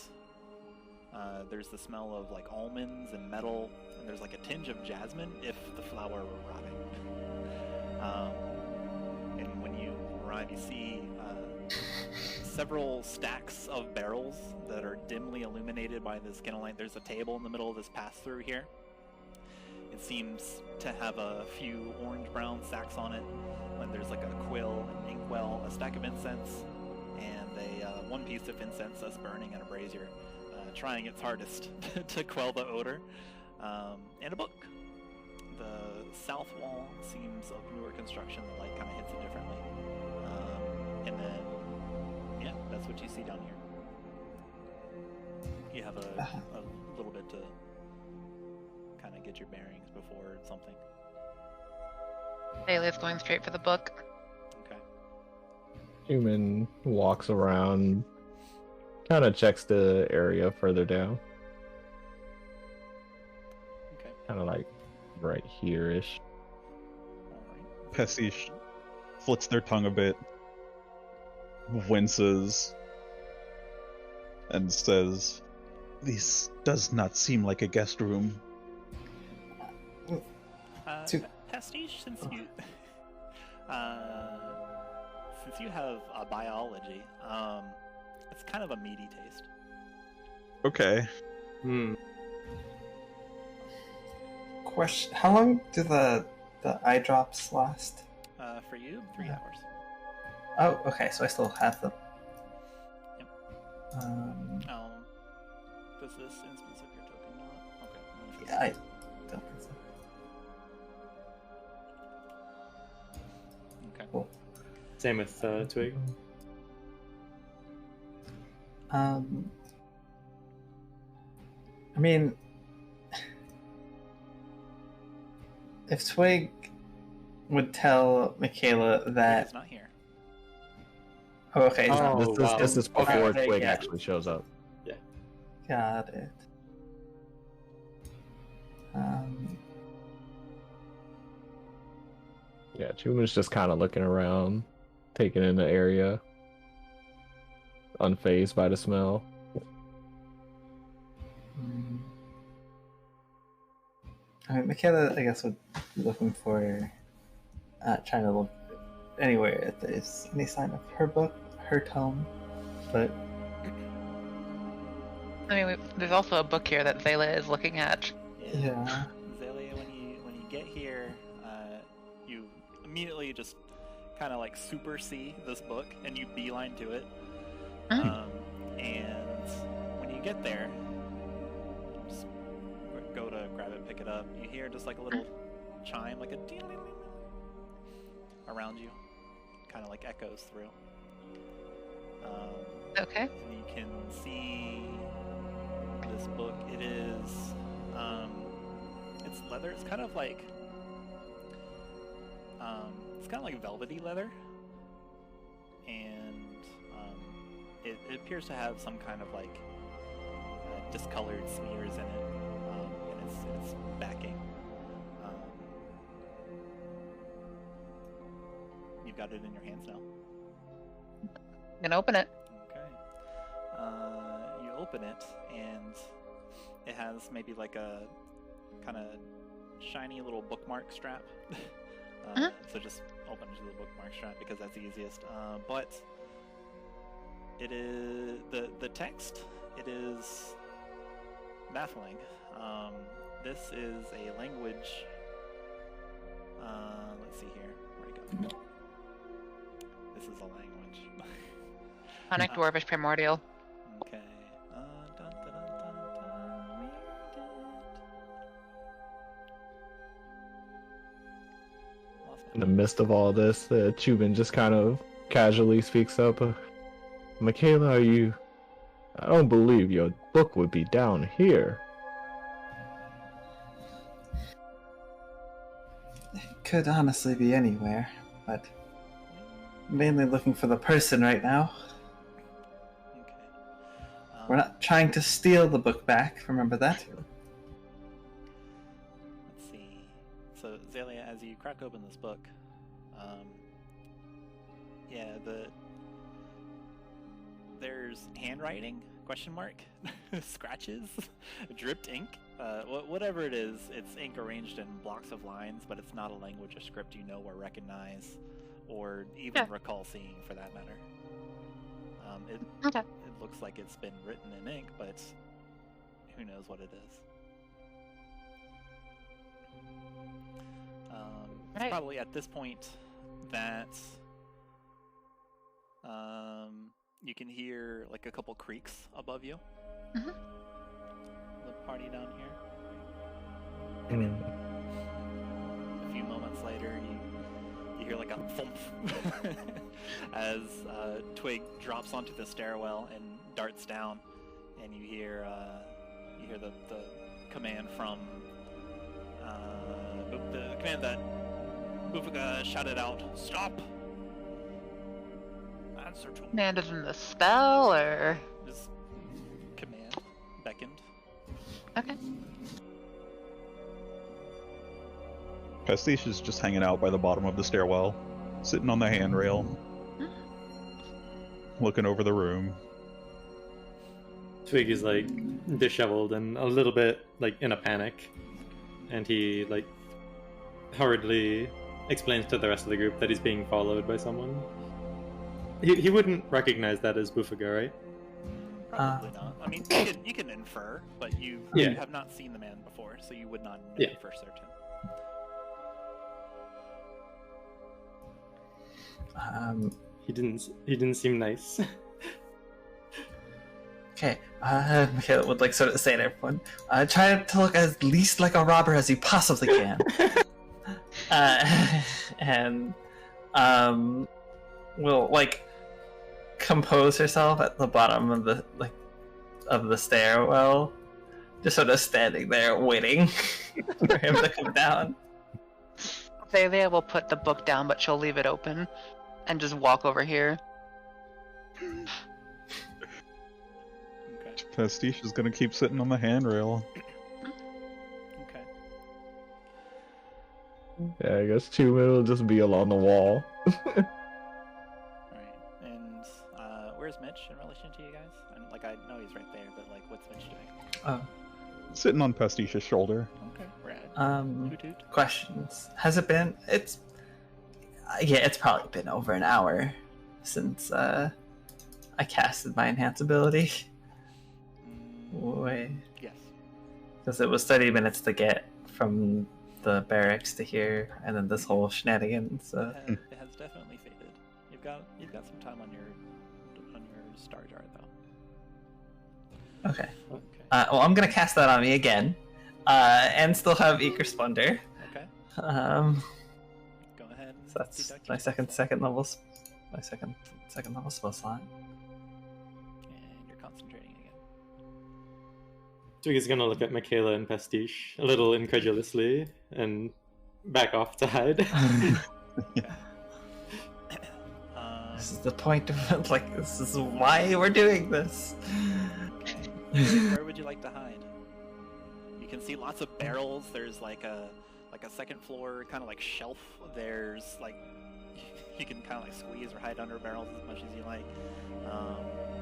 there's the smell of like almonds and metal, and there's like a tinge of jasmine if the flower were rotting. And when you arrive, you see several stacks of barrels that are dimly illuminated by this candlelight. There's a table in the middle of this pass-through here. It seems to have a few orange-brown sacks on it. And there's like a quill, an inkwell, a stack of incense, and one piece of incense that's burning in a brazier, trying its hardest to quell the odor, and a book. The south wall seems of newer construction. The light kind of hits it differently. And then, yeah, that's what you see down here. You have a little bit to kind of get your bearings before something. Bailey's going straight for the book. Okay. Human walks around, kind of checks the area further down. Okay. Kind of like right here-ish. Alright. Pastiche flicks their tongue a bit, winces, and says, "This does not seem like a guest room." Pastiche, since you have a biology, it's kind of a meaty taste. Okay. Question: how long do the eye drops last? For you, 3 hours. Oh, okay. So I still have them. Yep. Um, Does this instance of your token not? Okay. yeah, I don't think so. Okay. Cool. Same with Twig. I mean, if Twig would tell Makayla that. It's not here. Oh, okay. He's not. Oh, wow. This is before Okay, Twig yeah. actually shows up. Got it. Yeah, Chuman's just kind of looking around, taking in the area, unfazed by the smell. I mean, Makayla, I guess, would be looking for, trying to look anywhere if there's any sign of her book, her tome, but I mean, there's also a book here that Xalia is looking at. yeah. Xalia, when you get here, you immediately just kind of like super see this book, and you beeline to it. And when you get there, just go to grab it, pick it up. You hear just like a little chime, like a ding around you, kind of like echoes through. Okay. And you can see this book. It is, it's leather. It's kind of like, velvety leather, and it appears to have some kind of like discolored smears in it, in its backing. You've got it in your hands now. I'm gonna open it. Okay. You open it, and it has maybe like a kind of shiny little bookmark strap. So just open it to the bookmark strap because that's the easiest. But it is the text. It is baffling. This is a language. Let's see here. Where'd it go? This is a language. Conic Dwarvish Primordial. Okay. Dun, dun, dun, dun, dun. Where did... Lost my... In the midst of all this, Chuman just kind of casually speaks up. Makayla, are you... I don't believe your book would be down here. It could honestly be anywhere, but mainly looking for the person right now. Okay. We're not trying to steal the book back, remember that? Let's see. So, Xalia, as you crack open this book, yeah, there's handwriting, question mark, scratches, dripped ink, whatever it is, it's ink arranged in blocks of lines, but it's not a language or script you know or recognize, or even recall seeing for that matter. It looks like it's been written in ink, but who knows what it is. It's probably at this point that you can hear like a couple creaks above you. The party down here. hear like a thump as Twig drops onto the stairwell and darts down, and you hear the command from the command that Bufuga shouted out, "Stop!" Answer to Commanded in the spell, or this command beckoned. okay. Pastiche is just hanging out by the bottom of the stairwell, sitting on the handrail, looking over the room. Twig is like disheveled and a little bit like in a panic, and he like hurriedly explains to the rest of the group that he's being followed by someone. He wouldn't recognize that as Bufuga, right? Probably not. I mean, you can infer, but you have not seen the man before, so you would not know for certain. He didn't seem nice. Okay, Makayla would like sort of say to everyone, try to look as least like a robber as you possibly can. And will like compose herself at the bottom of the stairwell, just sort of standing there waiting for him to come down. Xalia will put the book down, but she'll leave it open and just walk over here. Okay. Pastiche is gonna keep sitting on the handrail. Okay. Yeah, I guess Chuman will just be along the wall. Alright. And where's Mitch in relation to you guys? I know he's right there, but like, what's Mitch doing? Sitting on Pastiche's shoulder. Okay, rad. Toot toot. Questions. Has it been? It's probably been over an hour since I casted my enhance ability. Wait, Yes. because it was 30 minutes to get from the barracks to here, and then this whole shenanigans. So. It has definitely faded. You've got some time on your star jar though. Okay. Okay. Well, I'm gonna cast that on me again, and still have Eager Splendor. Okay. So Go ahead. And that's deduct my your second level spell slot. And you're concentrating again. Twig is gonna look at Makayla and Pastiche a little incredulously and back off to hide. This is the point of this is why we're doing this. Where would you like to hide? You can see lots of barrels. There's like a second floor kind of like shelf. There's like you can kind of like squeeze or hide under barrels as much as you like.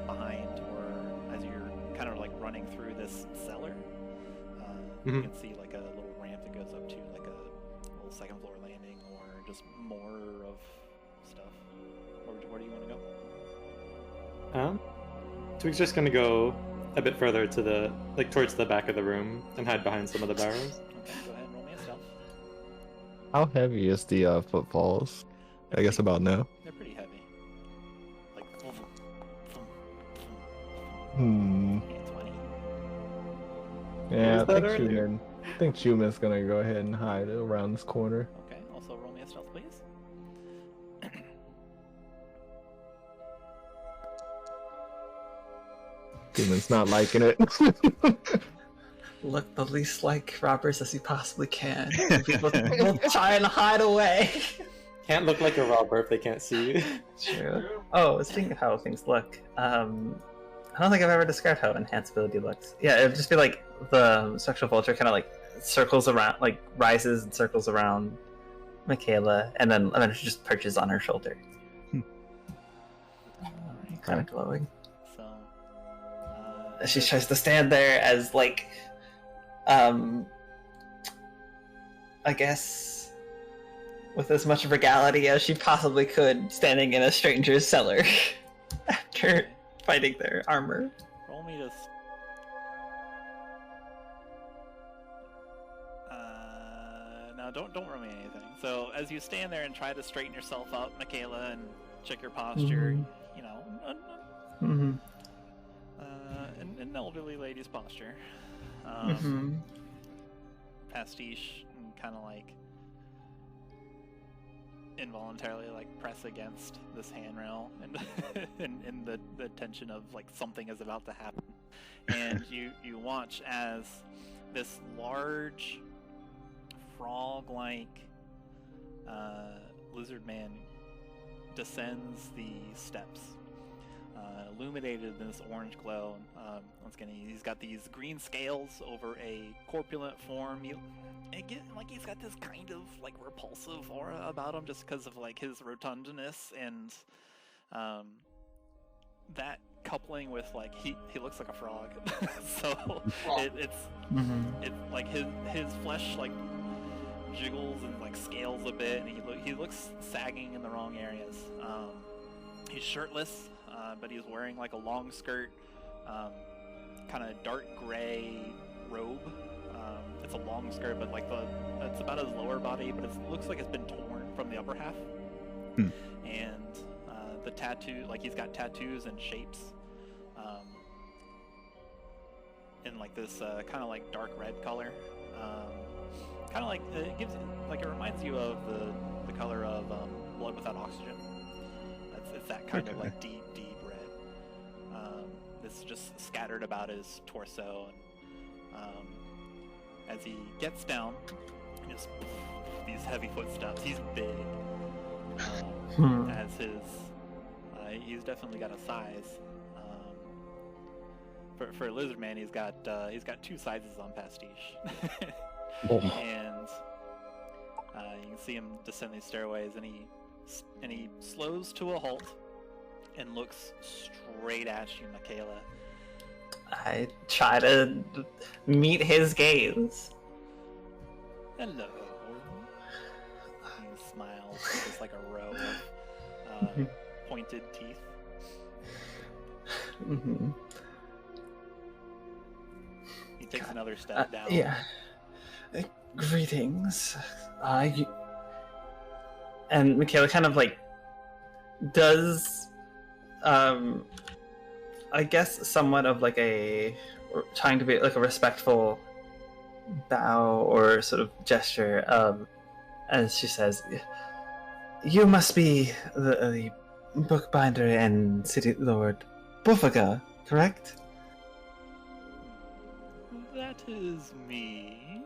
Behind or as you're kind of like running through this cellar, you can see like a little ramp that goes up to like a little second floor landing or just more of stuff. Where do you want to go? Twig's just gonna go a bit further to the towards the back of the room and hide behind some of the barrels. Okay, go ahead and roll me a stealth. How heavy is the footfalls? I guess about now. They're pretty heavy. Like, Hmm. 20. Yeah, was that earlier? I think Chuman's gonna go ahead and hide around this corner. Okay, also roll me a stealth, please. Chuman's not liking it. Look the least like robbers as you possibly can. People will try and hide away. Can't look like a robber if they can't see you. True. Oh, speaking of how things look, I don't think I've ever described how enhanced ability looks. Yeah, it'd just be like the Spectral Vulture kind of like circles around, like rises and circles around Makayla, and then eventually just perches on her shoulder. Kind of glowing. So, She tries to stand there as like, I guess, with as much regality as she possibly could, standing in a stranger's cellar after fighting their armor. roll me this. No, don't roll me anything. So as you stand there and try to straighten yourself up, Makayla, and check your posture, you know, Mm-hmm. an elderly lady's posture. Pastiche, kind of like involuntarily like press against this handrail and in the tension of like something is about to happen. And you watch as this large frog-like lizard man descends the steps, illuminated in this orange glow. Once again, he's got these green scales over a corpulent form. He's got this kind of like repulsive aura about him, just because of like his rotundness and that coupling with like he looks like a frog. So it's like his flesh like jiggles and like scales a bit, and he looks sagging in the wrong areas. He's shirtless, but he's wearing like a long skirt, kind of dark gray robe. It's a long skirt, but like it's about his lower body, but it looks like it's been torn from the upper half. And the tattoo, like he's got tattoos and shapes, in like this kind of like dark red color. Kind of like it reminds you of the color of blood without oxygen. It's that kind of like deep red. It's just scattered about his torso, and as he gets down, just these heavy footsteps. He's big. As he's definitely got a size. For a lizard man, he's got 2 sizes on Pastiche. And you can see him descend these stairways, and he slows to a halt and looks straight at you, Makayla. I try to meet his gaze. Hello. He smiles, just like a row of pointed teeth. He takes another step down. Yeah. Greetings. And Makayla kind of like does, I guess, somewhat of like trying to be like a respectful bow or sort of gesture, as she says, "You must be the bookbinder and city lord Bufaga, correct?" That is me.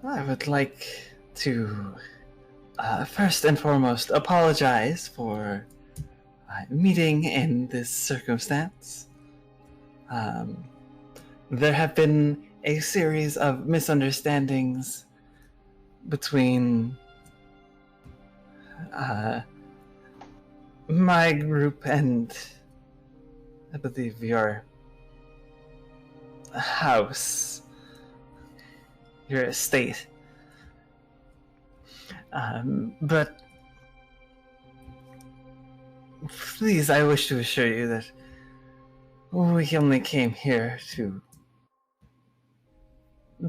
I would like to first and foremost apologize for meeting in this circumstance. There have been a series of misunderstandings between my group and, I believe, your house, your estate. But please, I wish to assure you that we only came here to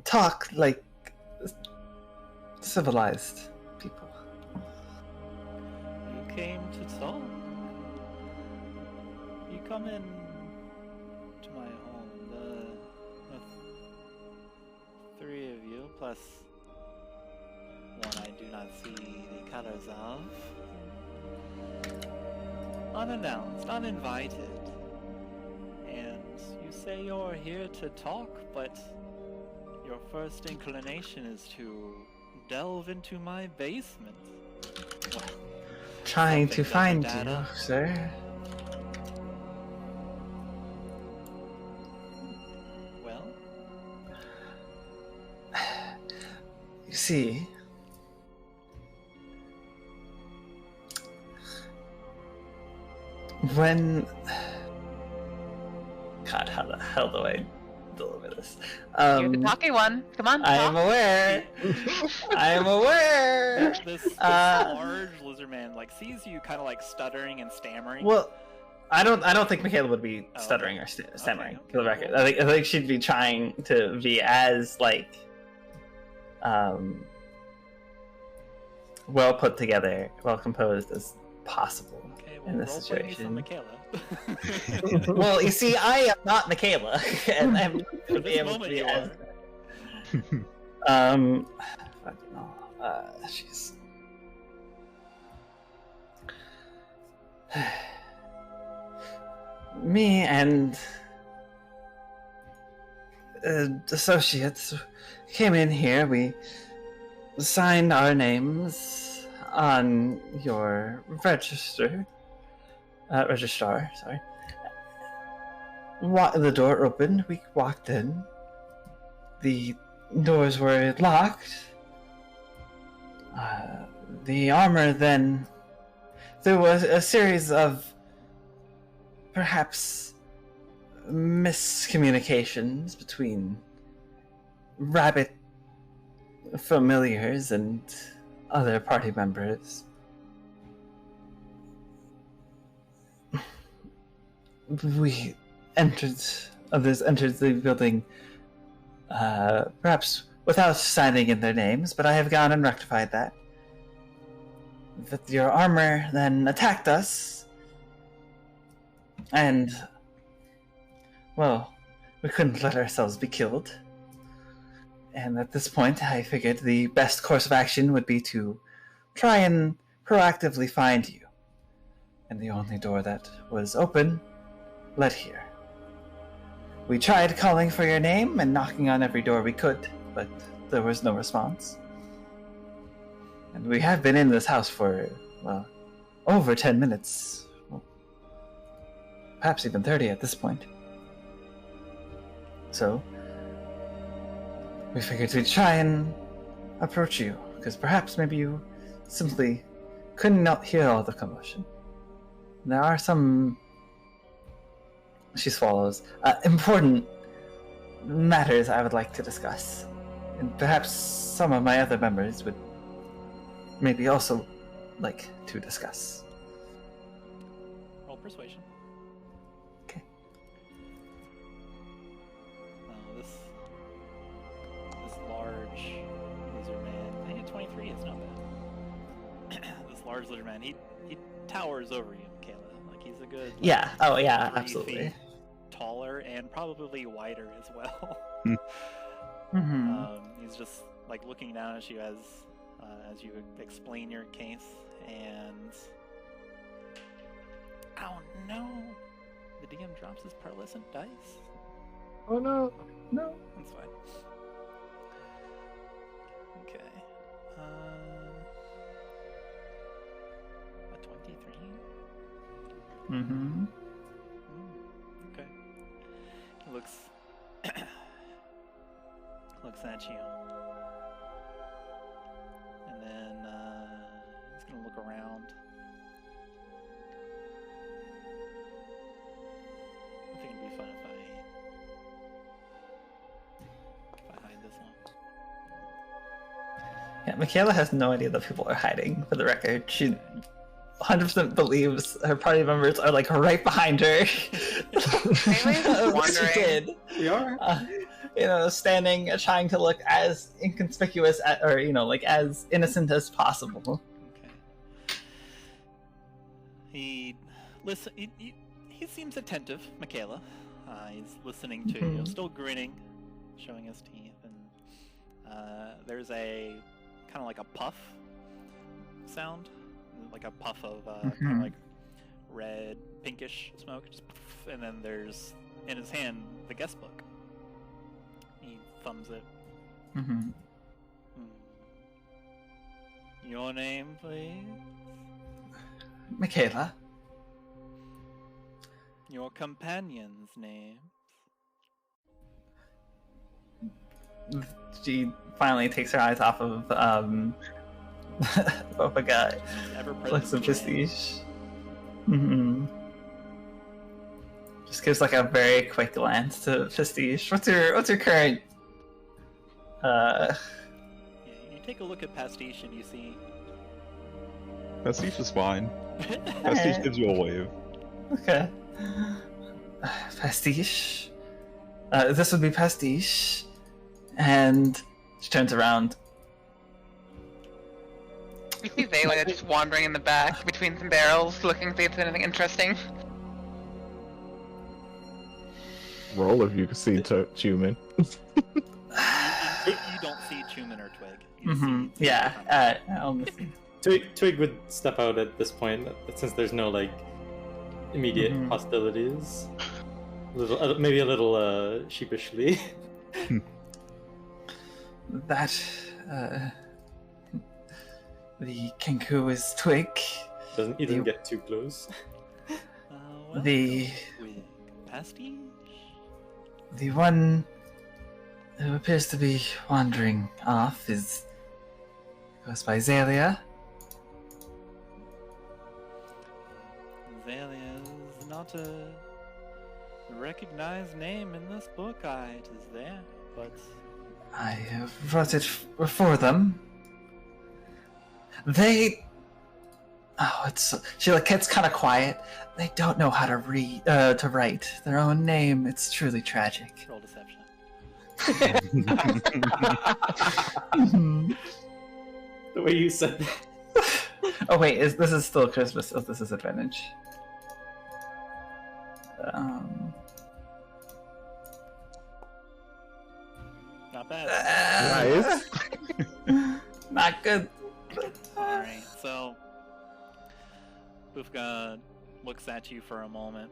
talk like civilized people. You came to talk? You come in to my home, the 3 of you, plus one I do not see the colors of. Unannounced, uninvited. And you say you're here to talk, but your first inclination is to delve into my basement. Well, Trying to something find doesn't you, add up. sir. Well, You see, when... God, how the hell do I deliver this? You're the talky one. Come on, I am talk. aware. I am aware. this large lizard man like sees you kind of like stuttering and stammering. Well, I don't think Makayla would be Oh, stuttering okay. or stammering. Okay, For the record, I think she'd be trying to be as like, well put together, well composed as possible Okay, in well, this role play me some situation. Makayla. Well, you see, I am not Makayla, and I'm going to At be this able to moment be you as. are. Fucking hell. She's. Me and associates came in here. We signed our names on your registrar. Sorry. The door opened. We walked in. The doors were locked. The armor then. There was a series of perhaps miscommunications between rabbit familiars and other party members. Others entered the building, perhaps without signing in their names, but I have gone and rectified that. That your armor then attacked us, and, well, we couldn't let ourselves be killed. And at this point, I figured the best course of action would be to try and proactively find you. And the only door that was open led here. We tried calling for your name and knocking on every door we could, but there was no response. And we have been in this house for, well, over 10 minutes. Well, perhaps even 30 at this point. So, we figured we'd try and approach you, because perhaps maybe you simply could not hear all the commotion. There are some, she swallows, important matters I would like to discuss. And perhaps some of my other members would maybe also like to discuss. Roll persuasion. Okay. This large lizard man. I think a 23 is not bad. This large lizard man, he towers over you, Makayla. Like he's a good. Like, Yeah. Oh yeah. 3 Absolutely. feet taller and probably wider as well. Mm-hmm. He's just like looking down at you as you explain your case, and oh no, the DM drops his pearlescent dice. Oh no, no. That's fine. Okay. A 23. Mm-hmm. Okay. He looks at you. And then he's gonna look around. I think it'd be fun if I hide this one. Yeah, Makayla has no idea that people are hiding, for the record. She 100% believes her party members are like right behind her. Really? She did. We are. Standing, trying to look as inconspicuous or like as innocent as possible. Okay. He seems attentive, Makayla. He's listening to you, still grinning, showing his teeth, and there's a kind of like a puff sound, like a puff of kind of like red, pinkish smoke, just puff, and then there's in his hand the guest book. He thumbs it. Mm-hmm. Your name, please? Makayla. Your companion's name? She finally takes her eyes off of a guy. Looks at Pastiche. Mm-hmm. Just gives like a very quick glance to Pastiche. What's your current? Yeah, you take a look at Pastiche and you see. Pastiche is fine. Pastiche gives you a wave. Okay. Pastiche. This would be Pastiche, and she turns around. You see Xalia just wandering in the back between some barrels, looking to see if there's anything interesting. Roll if you can see Chuman. You don't see Chuman or Twig. You Mm-hmm. see Yeah. Chuman. Twig would step out at this point, since there's no like immediate hostilities. Maybe a little sheepishly. That the Kenku is Twig. He doesn't get too close. The Pastiche? the one who appears to be wandering off goes by Xalia. Xalia is not a recognized name in this book. It is there, but I have brought it for them. They... Oh, she gets kind of quiet. They don't know how to write their own name. It's truly tragic. roll deception. The way you said that. Oh wait, this is still Christmas. Oh, this is advantage. Not bad. Nice. Not good. Alright, so Bufka looks at you for a moment.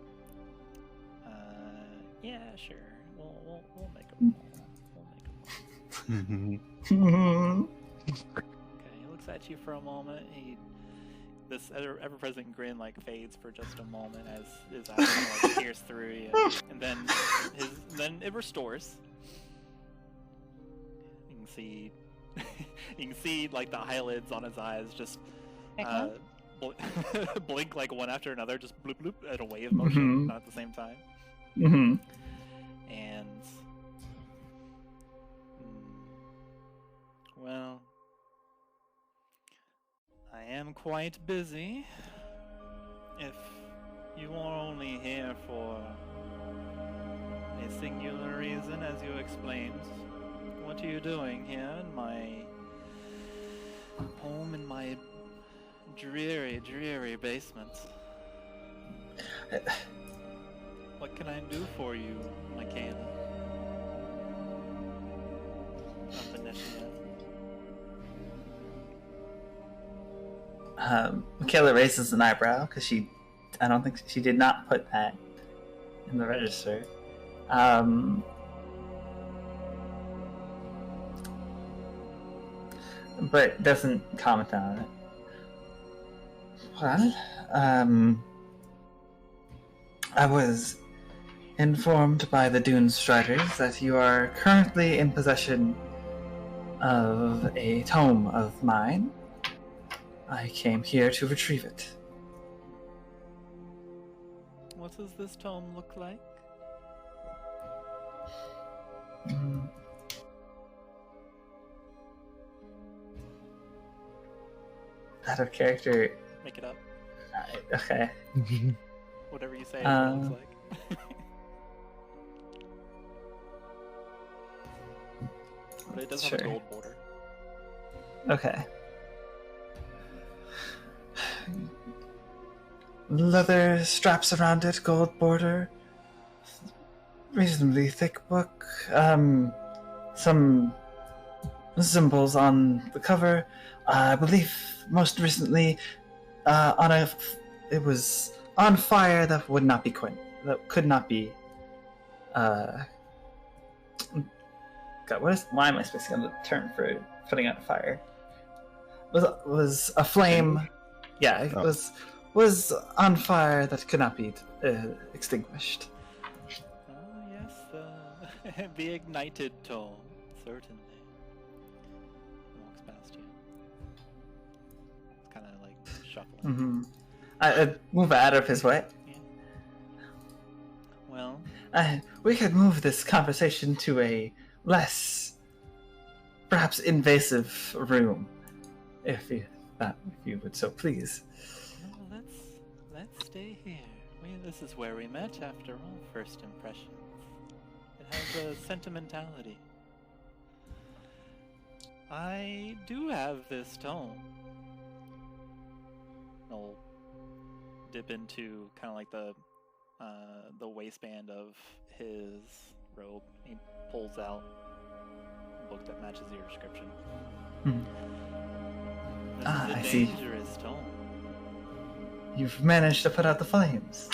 Yeah, sure. We'll make a roll. Okay, he looks at you for a moment. This ever-present grin fades for just a moment as his eyes pierce through you, and then it restores. You can see the eyelids on his eyes just blink one after another, just bloop bloop at a wave motion, not at the same time. And well, I am quite busy. If you are only here for a singular reason, as you explained, what are you doing here in my home, in my dreary, dreary basement? What can I do for you, Makayla? Makayla raises an eyebrow because I don't think she did not put that in the register. But doesn't comment on it. Well, I was informed by the Dune Striders that you are currently in possession of a tome of mine. I came here to retrieve it. What does this tome look like? Out of character. Make it up. Okay. Whatever you say it looks like. But it does have a gold border. Okay. Leather straps around it, gold border. Reasonably thick book. Some symbols on the cover. I believe most recently it was on fire that would not be that could not be God, why am I spacing on the term for putting out fire? Was a flame. Yeah, it was on fire that could not be extinguished. Oh yes, the ignited tome, certainly. Walks past you. It's kind of shuffling. I move out of his way. Yeah. Well, we could move this conversation to a less, perhaps invasive room, if you would so please. Well, let's stay here. This is where we met, after all. First impressions. It has a sentimentality. I do have this tome. I'll dip into kind of the waistband of his robe. He pulls out a book that matches your description. This is a dangerous tome. You've managed to put out the flames.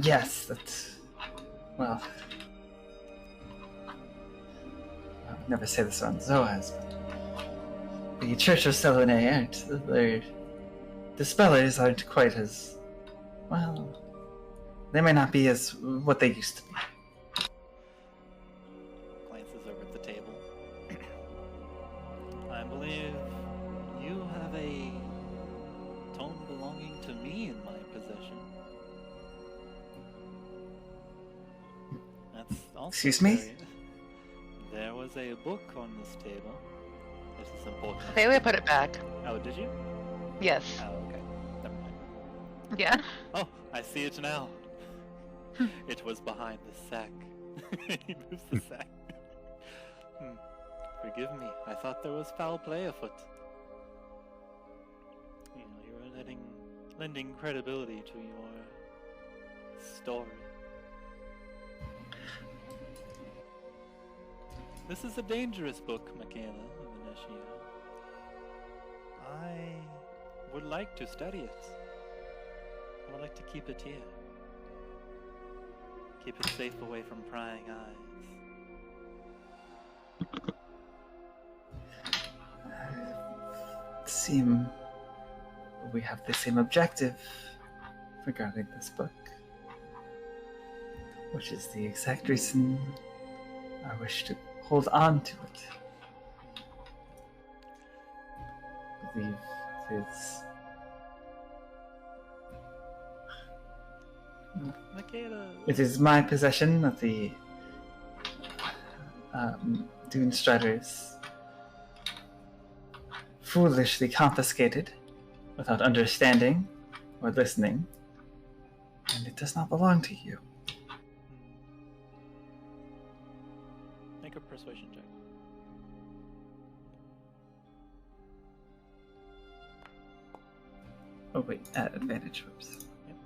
Yes, that. Well, I would never say this on Zoaz, but the Church of Selene aren't. Their dispellers aren't quite as. Well, they may not be as what they used to be. Glances over at the table. I believe you have a tome belonging to me in my possession. That's also Excuse me? There was a book on this table. This is important. Bailey put it back. Oh, did you? Yes. Oh, okay. Never mind. Yeah. Oh, I see it now. It was behind the sack. He moves the sack. Forgive me. I thought there was foul play afoot. You know, you were lending credibility to your story. This is a dangerous book, Makayla of Venetia. I would like to study it. I would like to keep it here. Keep it safe away from prying eyes. We have the same objective regarding this book, which is the exact reason I wish to hold on to it. I believe Makayla. it is my possession that the Dune Striders foolishly confiscated without understanding or listening, and it does not belong to you. Make a persuasion check. Oh wait, at advantage. Whoops. Yep.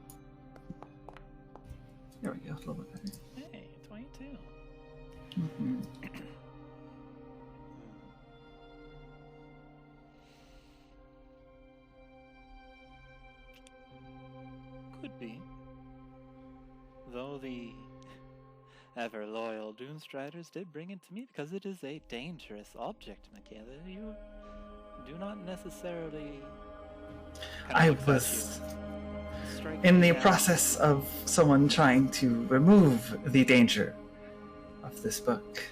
There we go. A little bit better. Hey, 22. Mm-hmm. Could be. Though the ever loyal Doomstriders did bring it to me because it is a dangerous object, Makayla. You do not necessarily. I was in the process of someone trying to remove the danger of this book.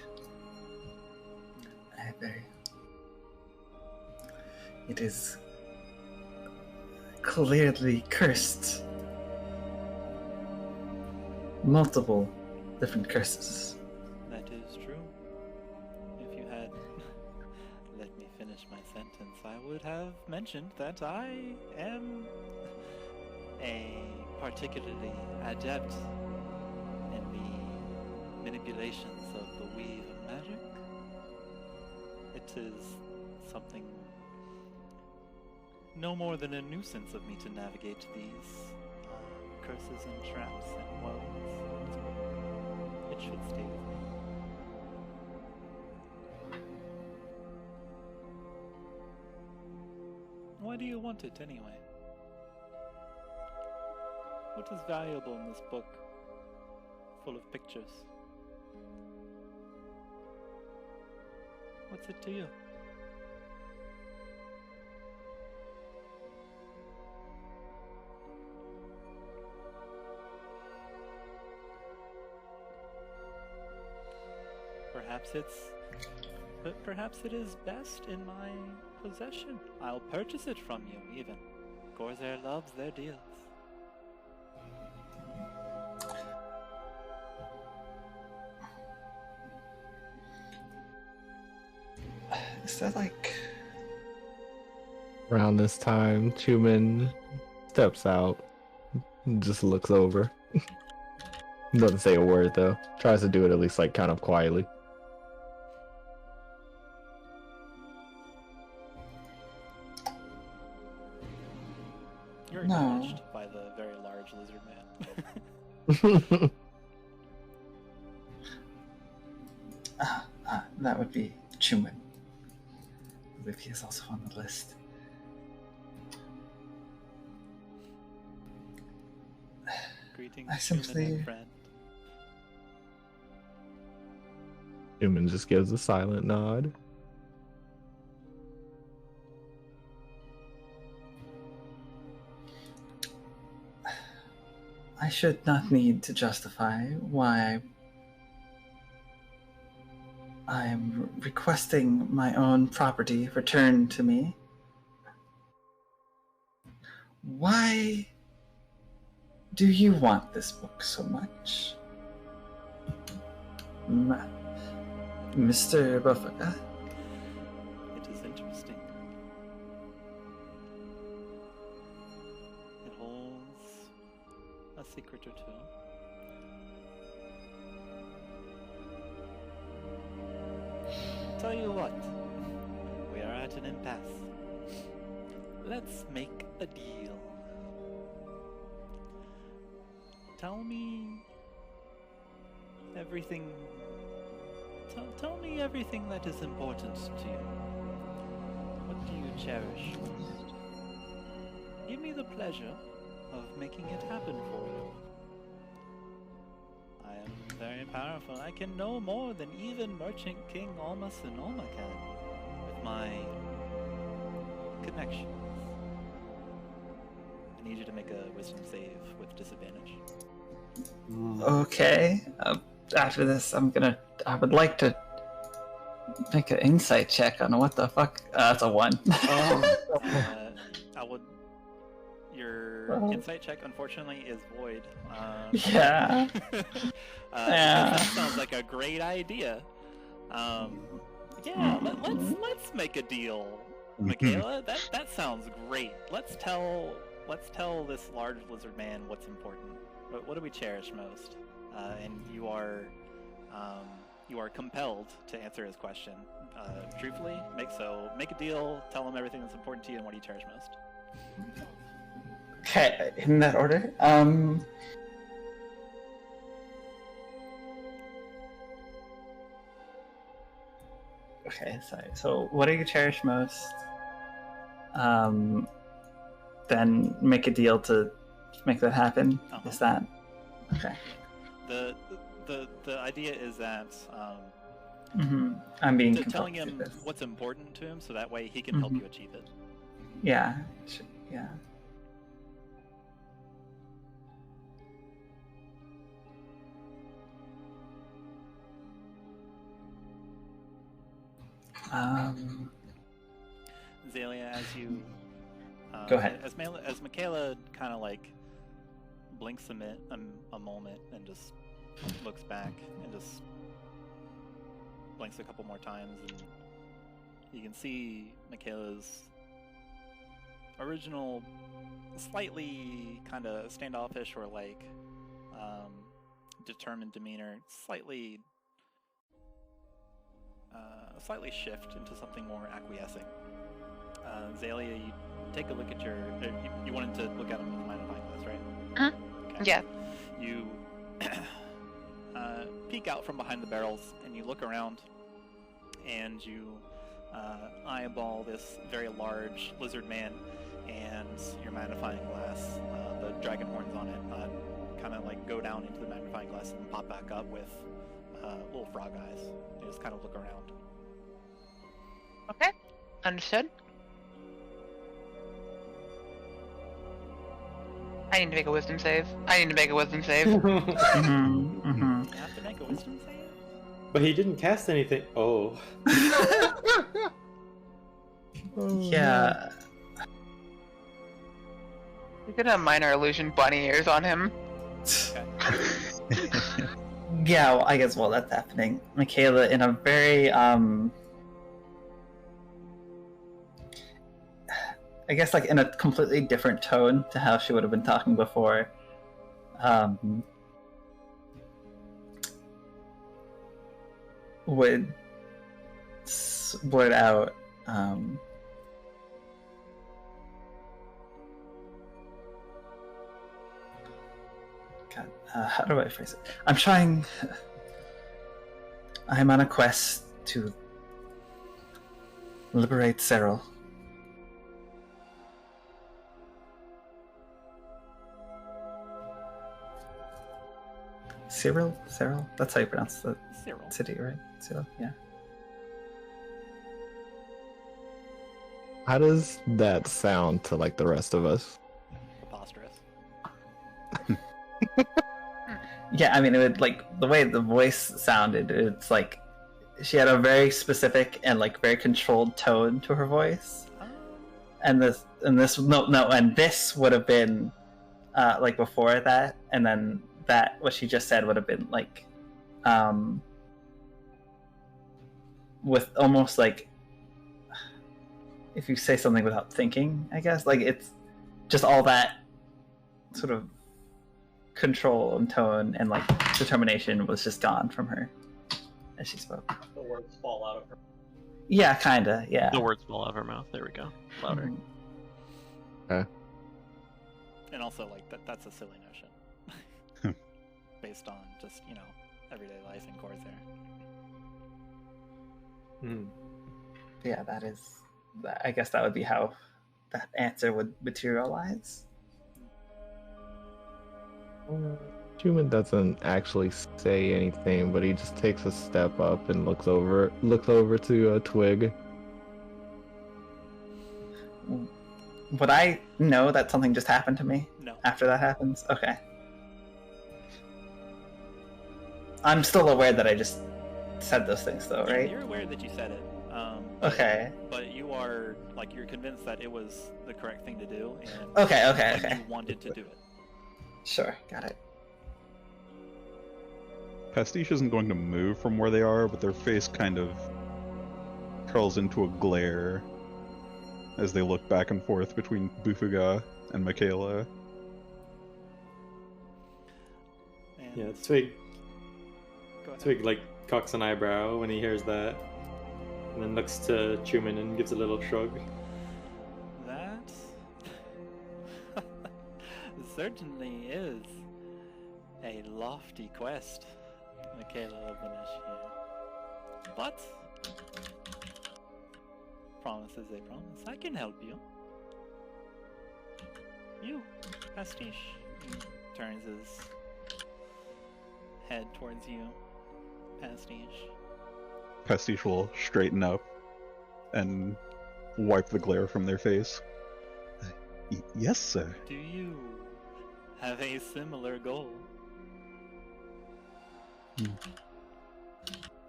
It is clearly cursed. Multiple different curses. That is true. If you had let me finish my sentence, I would have mentioned that I am a particularly adept in the manipulations of the weave of magic. It is something no more than a nuisance of me to navigate these curses and traps and woes. It should stay with me. Why do you want it anyway? What is valuable in this book, full of pictures? What's it to you? Perhaps it is best in my possession. I'll purchase it from you, even. Khorzaire loves their deals. Is that like... Around this time, Chuman steps out and just looks over. Doesn't say a word though. Tries to do it at least like kind of quietly. You're No. acknowledged by the very large lizard man. That would be Chuman. I believe he is also on the list. Greetings. Greetings, I human simply- and friend. Human just gives a silent nod. I should not need to justify why I am requesting my own property returned to me. Why do you want this book so much? Mr. Buffaga? It is interesting. It holds a secret or two. Tell you what, we are at an impasse. Let's make a deal. Tell me everything. Tell me everything that is important to you. What do you cherish most? Give me the pleasure of making it happen for you. I am very powerful. I can know more than even Merchant King Almas and Olma can with my connections. I need you to make a wisdom save with disadvantage. Okay. After this, I would like to make an insight check on what the fuck. That's a 1. I would. Your Well. insight check, unfortunately, is void. Yeah. That sounds like a great idea. Yeah, let's make a deal, Makayla. That sounds great. Let's tell this large lizard man what's important. What do we cherish most? And you are compelled to answer his question truthfully. Make a deal. Tell him everything that's important to you and what do you cherish most. Okay, in that order. Okay, sorry. So, what do you cherish most? Then make a deal to make that happen. Uh-huh. Is that okay? The idea is that I'm being telling compelled to do him this. what's important to him, so that way he can help you achieve it. Yeah, yeah. Xalia, as you Go ahead. As Makayla kind of like blinks a moment and just looks back and just blinks a couple more times, and you can see Makayla's original slightly kind of standoffish or like determined demeanor slightly shift into something more acquiescing. Xalia, you take a look at you wanted to look at him with a magnifying glass, right? Uh-huh. Yeah. You peek out from behind the barrels and you look around and you eyeball this very large lizard man, and your magnifying glass, the dragon horns on it, kind of like go down into the magnifying glass and pop back up with little frog eyes. You just kind of look around. Okay. Understood. I need to make a wisdom save. You have to make a wisdom save? But he didn't cast anything. Oh. Yeah. You're gonna have minor illusion bunny ears on him. Okay. Yeah, well, I guess while that's happening, Makayla, in a very, I guess, like, in a completely different tone to how she would have been talking before, would blurt out, God, how do I phrase it? I'm on a quest to liberate Cyril. Cyril? That's how you pronounce the Cyril. city, right? Cyril, yeah. How does that sound to like the rest of us? Preposterous. Yeah, I mean, it would like the way the voice sounded. It's like she had a very specific and like very controlled tone to her voice, and this would have been like before that, and then that what she just said would have been like with almost like if you say something without thinking, I guess, like it's just all that sort of control and tone and like determination was just gone from her as she spoke. The words fall out of her. Yeah, kinda. Yeah. The words fall out of her mouth. There we go. Louder. And also, like, that's a silly notion. Based on just, everyday life in Khorzaire. Yeah, that is. I guess that would be how that answer would materialize. Chuman doesn't actually say anything, but he just takes a step up and looks over to Twig. Would I know that something just happened to me? No. After that happens? Okay. I'm still aware that I just said those things, though, Yeah, right? you're aware that you said it. Okay. But you are, like, you're convinced that it was the correct thing to do, and Okay. you wanted to do it. Sure, got it. Pastiche isn't going to move from where they are, but their face kind of curls into a glare as they look back and forth between Bufuga and Makayla. And Yeah, Twig go ahead. Twig like cocks an eyebrow when he hears that, and then looks to Chuman and gives a little shrug. That certainly is a lofty quest, Makayla of Venetia. But promise is a promise. I can help you. You, Pastiche. He turns his head towards you, Pastiche. Pastiche will straighten up and wipe the glare from their face. Yes, sir. Do you have a similar goal?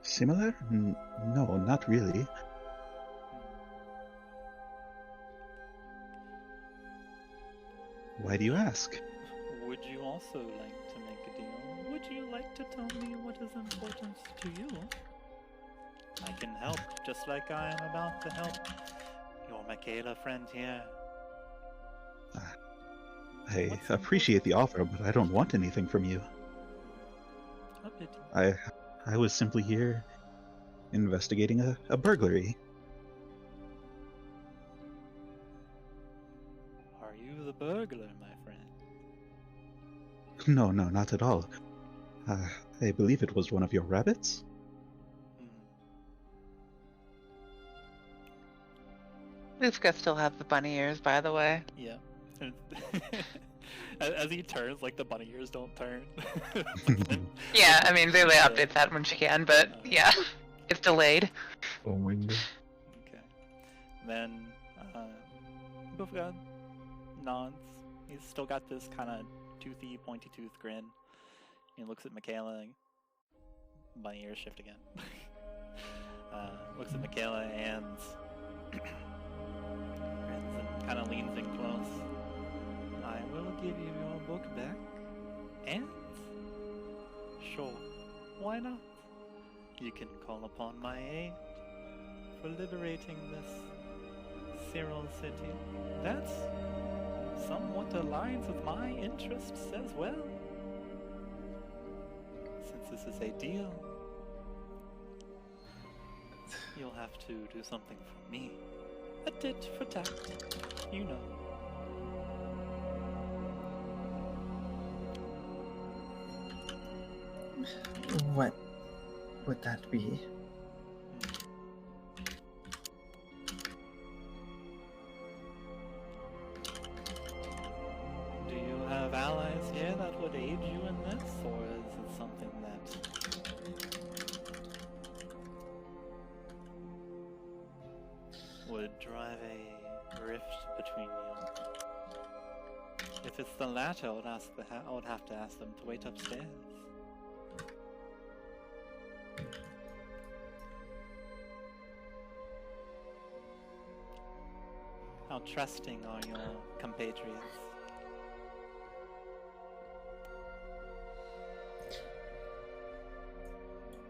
Similar? No, not really. Why do you ask? Would you also like to make a deal? Would you like to tell me what is important to you? I can help, just like I am about to help your Makayla friend here. I appreciate the offer, but I don't want anything from you. A pity. I was simply here investigating a burglary. Are you the burglar, my friend? No, not at all. I believe it was one of your rabbits? Lufka still have the bunny ears, by the way. Yeah. As he turns, like, the bunny ears don't turn. Yeah, I mean, Xalia updates that when she can, but yeah, it's delayed. Oh my god. Okay. Then, Bufuga nods. He's still got this kind of toothy, pointy tooth grin. He looks at Makayla, and bunny ears shift again. Looks at Makayla and kind of leans in close. I will give you your book back, and sure, why not? You can call upon my aid for liberating this Cyril city. That somewhat aligns with my interests as well. Since this is a deal, you'll have to do something for me. A tit for tat, you know. What would that be? Do you have allies here that would aid you in this, or is it something drive a rift between you. If it's the latter, I would have to ask them to wait upstairs. How trusting are your compatriots?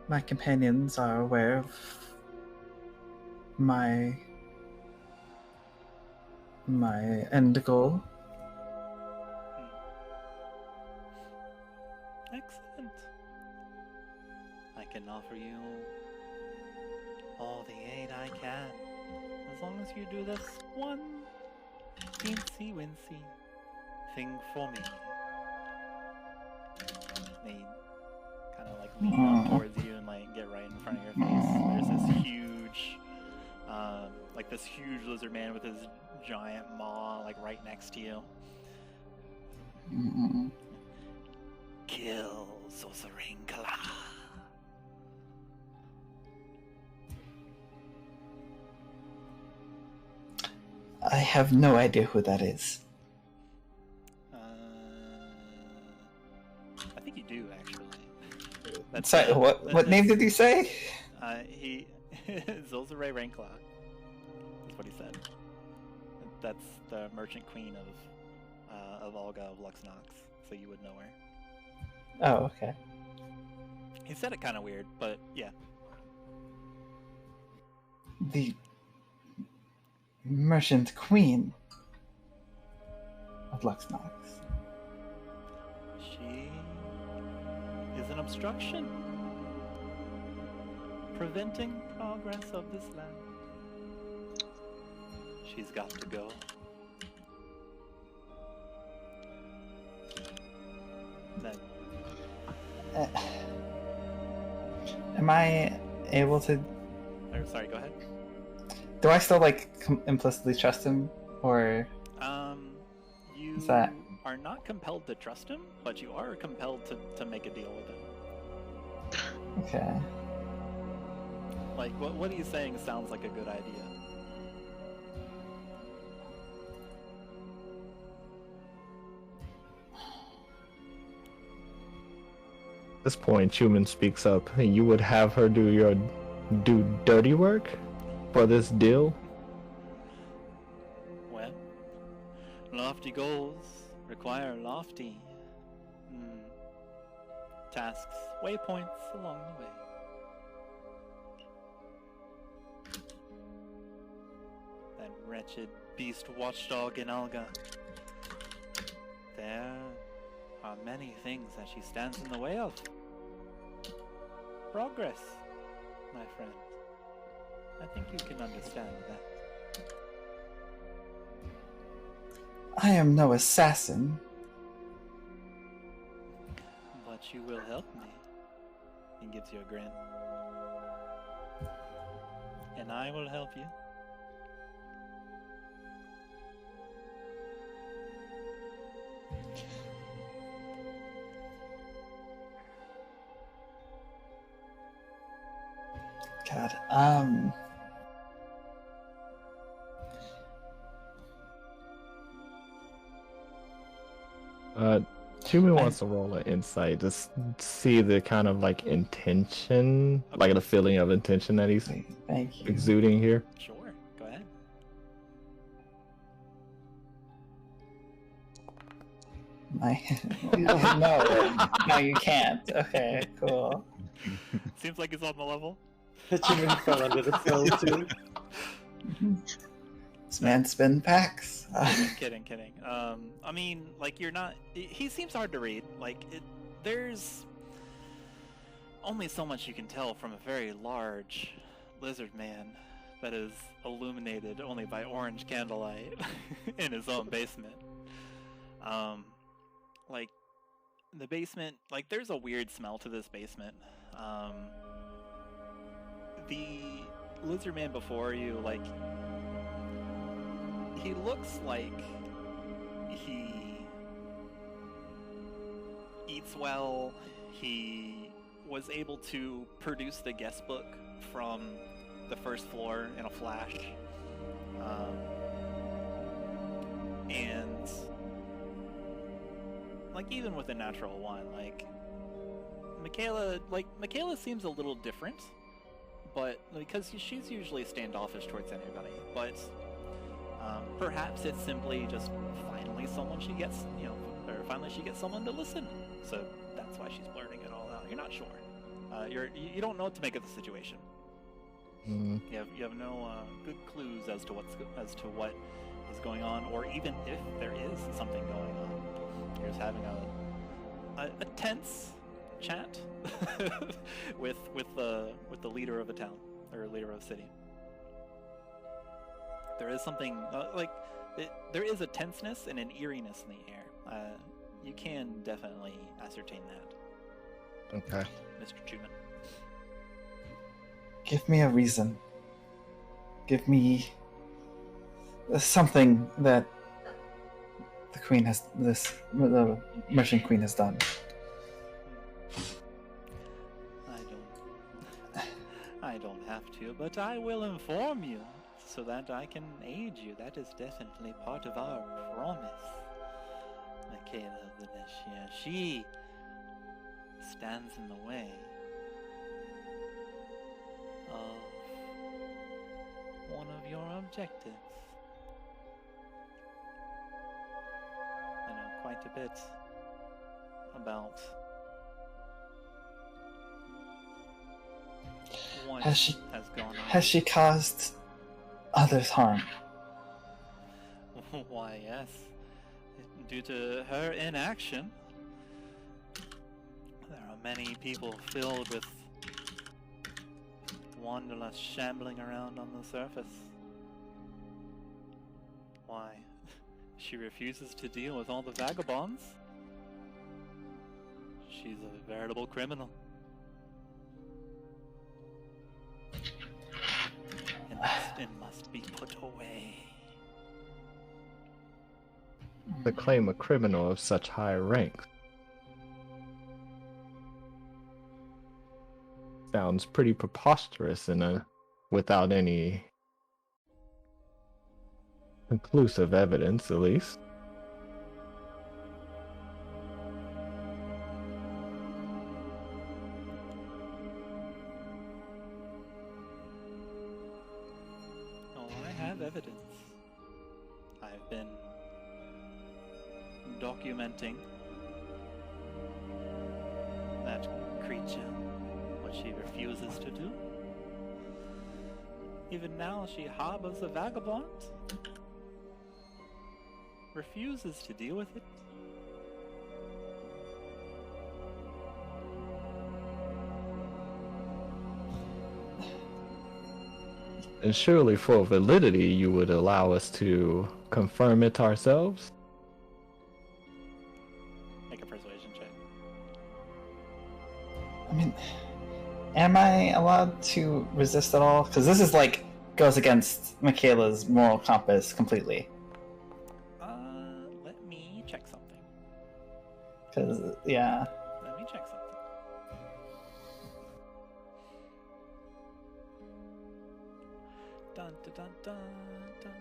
My companions are aware of my end goal. Excellent. I can offer you all the aid I can, as long as you do this one teensy-wincy thing for me. They kind of like lean up towards you and like get right in front of your face. There's this huge, like this huge lizard man with his giant maw like right next to you. Kill Raikel. I have no idea who that is. I think you do actually. Sorry, what name did you say? He Zolzare Raikel. That's what he said. That's the merchant queen of Olga of Luxnox, so you would know her. Oh, okay. He said it kind of weird, but yeah. The merchant queen of Luxnox. She is an obstruction, preventing progress of this land. She's got to go. Then. Am I able to? Sorry, go ahead. Do I still like implicitly trust him, or? You is that... are not compelled to trust him, but you are compelled to make a deal with him. Okay. Like, what he's saying sounds like a good idea. At this point, Chuman speaks up. You would have her do dirty work for this deal? Well, lofty goals require lofty tasks, waypoints along the way. That wretched beast watchdog in Olga. There are many things that she stands in the way of. Progress, my friend. I think you can understand that. I am no assassin. But you will help me. He gives you a grin. And I will help you. God, Chuman wants to roll an insight to see the kind of like intention, like the feeling of intention that he's exuding here. Sure, go ahead. No, you can't. Okay, cool. Seems like it's on the level. Chuman fell under the spell too. This man's spin packs. Kidding. I mean, like, you're not... He seems hard to read. Like, there's only so much you can tell from a very large lizard man that is illuminated only by orange candlelight in his own basement. Like, the basement... Like, there's a weird smell to this basement. The lizard man before you, like... He looks like he eats well. He was able to produce the guest book from the first floor in a flash. And like even with a natural one, like Makayla seems a little different, but because she's usually standoffish towards anybody, but perhaps it's simply just finally someone she gets, or finally she gets someone to listen. So that's why she's blurting it all out. You're not sure. You don't know what to make of the situation. Mm. You have no good clues as to what is going on, or even if there is something going on. You're just having a tense chat with the leader of a town or leader of a city. There is something there is a tenseness and an eeriness in the air. You can definitely ascertain that. Okay. Mr. Chuman. Give me a reason. Give me something that the merchant queen has done. I don't have to, but I will inform you so that I can aid you. That is definitely part of our promise. Makayla of the Neshia, she stands in the way of one of your objectives. I know quite a bit about what has gone on. Has she caused others harm? Why, yes. Due to her inaction, there are many people filled with wanderlust shambling around on the surface. Why? She refuses to deal with all the vagabonds. She's a veritable criminal. It must be put away. To claim a criminal of such high rank sounds pretty preposterous without any conclusive evidence, at least. Oh, I have evidence. I've been documenting that creature, what she refuses to do. Even now she harbors a vagabond, refuses to deal with it. And surely for validity you would allow us to confirm it ourselves? Make a persuasion check. I mean, am I allowed to resist at all? Because this is goes against Makayla's moral compass completely. Let me check something. Because, yeah. Let me check something. Dun, dun, dun, dun, dun, dun,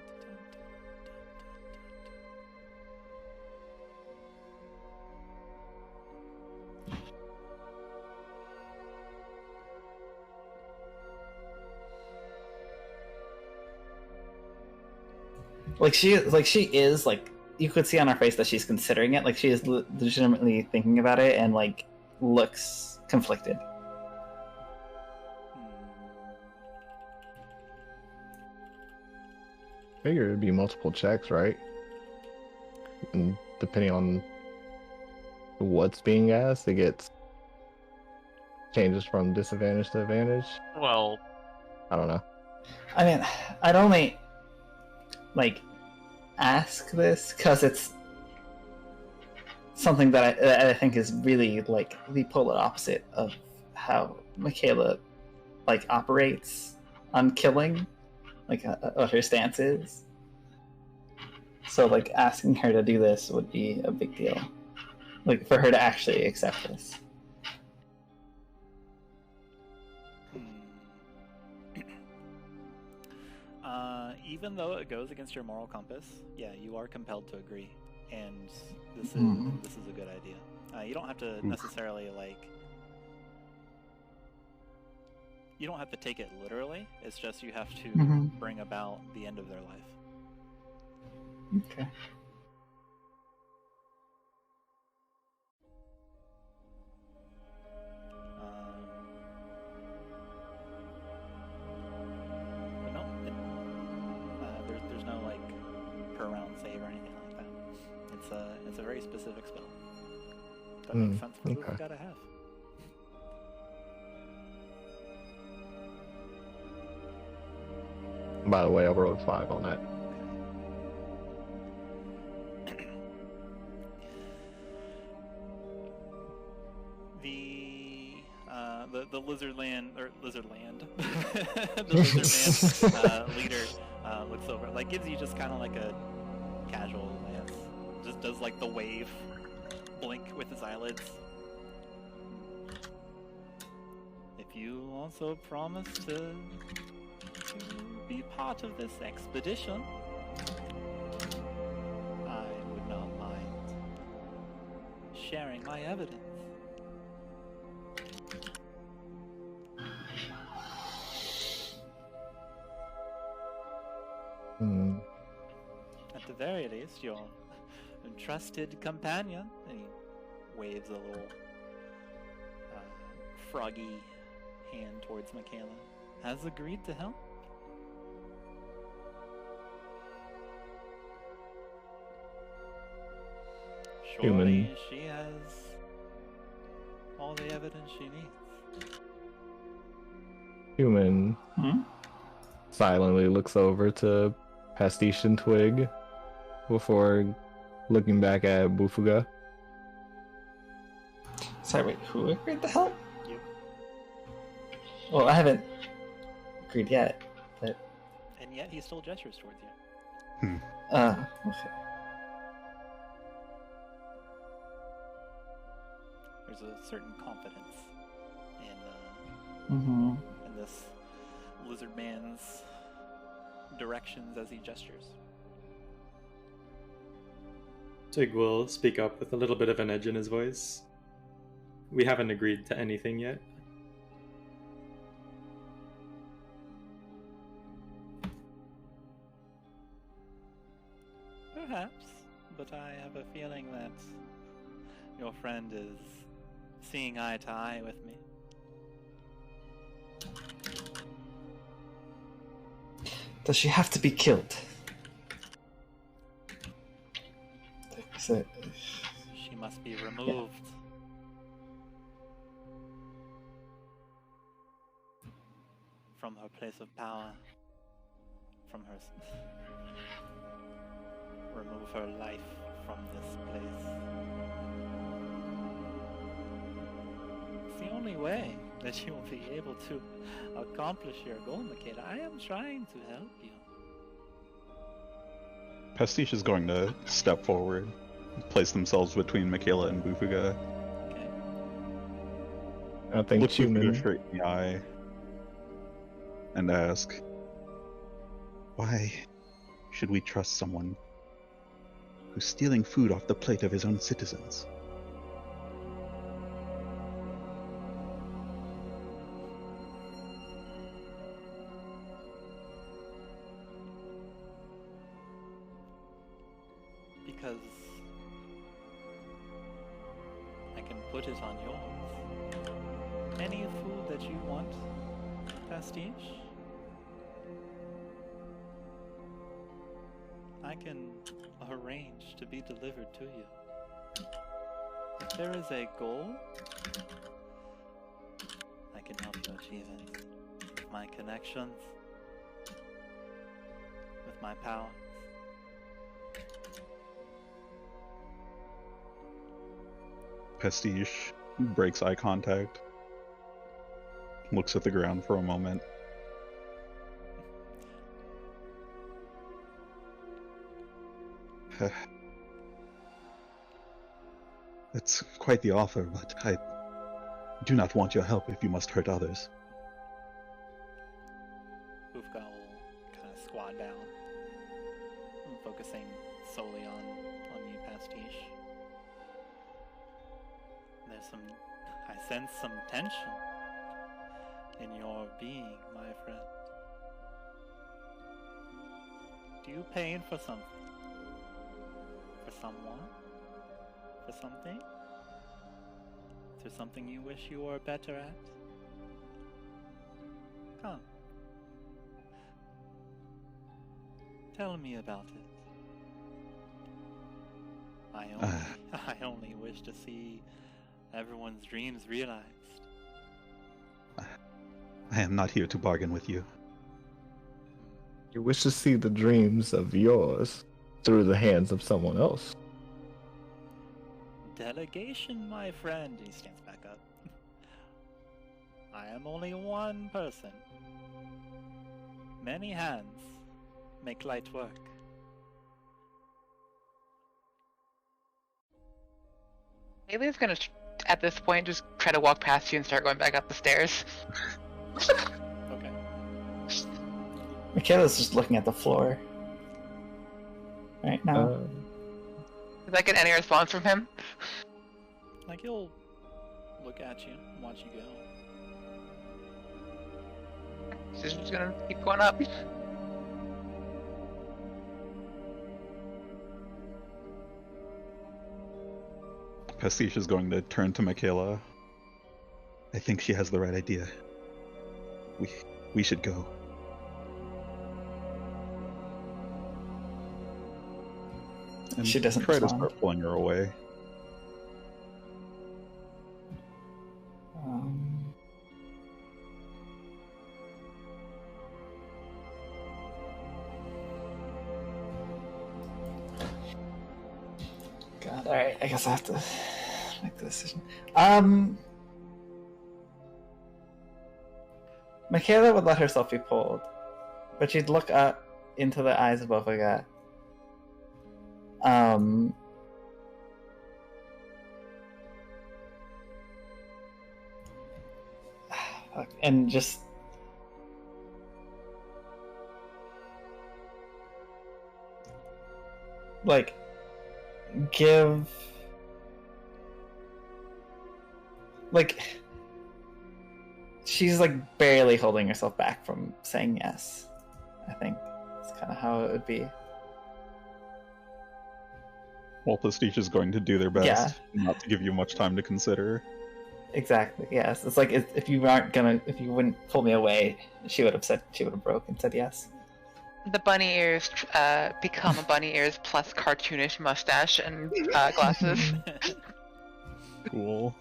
dun, She is you could see on her face that she's considering it. She is legitimately thinking about it and looks conflicted. Figure it'd be multiple checks, right? And depending on what's being asked, it gets changes from disadvantage to advantage. Well, I don't know. I mean, I'd only ask this because it's something that I think is really the polar opposite of how Makayla operates on killing, what her stance is. So asking her to do this would be a big deal, for her to actually accept this. even though it goes against your moral compass, yeah, you are compelled to agree, and this is a good idea. You don't have to necessarily you don't have to take it literally. It's just you have to bring about the end of their life. Okay. But no, there's no per round save or anything like that. It's a very specific spell. That makes sense for what we've got to have. By the way, I rolled 5 on that. The Lizardland the Lizardman leader looks over, gives you just kind of a casual glance, just does the wave blink with his eyelids. If you also promise to be part of this expedition, I would not mind sharing my evidence. At the very least, your trusted companion, and he waves a little froggy hand towards Makayla, has agreed to help. Surely she has all the evidence she needs. Chuman silently looks over to Pastiche and Twig before looking back at Bufuga. Sorry, wait, who agreed to help? You. Well, I haven't agreed yet, but... And yet he still gestures towards you. Okay. There's a certain confidence Mm-hmm. in this lizard man's directions as he gestures. Twig will speak up with a little bit of an edge in his voice. We haven't agreed to anything yet. Perhaps, but I have a feeling that your friend is seeing eye to eye with me. Does she have to be killed? So, She must be removed. From her place of power. From her... Remove her life from this place. It's the only way that you will be able to accomplish your goal, Makayla. I am trying to help you. Pastiche is going to step forward, place themselves between Makayla and Bufuga. Okay. I think Look Bufuga Chuman. straight in the eye and ask, why should we trust someone who's stealing food off the plate of his own citizens? Because I can put it on yours. Any food that you want, Pastiche, I can arrange to be delivered to you. If there is a goal, I can help you achieve it. With my connections, with my power. Pastiche breaks eye contact, looks at the ground for a moment. That's quite the offer, but I do not want your help if you must hurt others. Ufka will kind of squat down. I'm focusing solely on you, Pastiche. I sense some tension in your being, my friend. Do you pain for something? For someone? For something? Is there something you wish you were better at? Come. Tell me about it. I only wish to see everyone's dreams realized. I am not here to bargain with you. You wish to see the dreams of yours through the hands of someone else. Delegation, my friend. He stands back up. I am only one person. Many hands make light work. Ayla's gonna, at this point, just try to walk past you and start going back up the stairs. Okay. Makayla's just looking at the floor. Right now. Is that get any response from him? Like, he'll look at you and watch you go. She's just gonna keep going up. Pastiche is going to turn to Makayla. I think she has the right idea. We should go. And She doesn't try to respond. start pulling her away. God, alright, I guess I have to make the decision. Makayla would let herself be pulled, but she'd look up into the eyes of Buffaga. And just like give like she's like barely holding herself back from saying yes. I think that's kind of how it would be. Well, Pastiche is going to do their best not to give you much time to consider. Exactly. Yes. It's like if you wouldn't pull me away, she would have broke and said yes. The bunny ears become a bunny ears plus cartoonish mustache and glasses. Cool.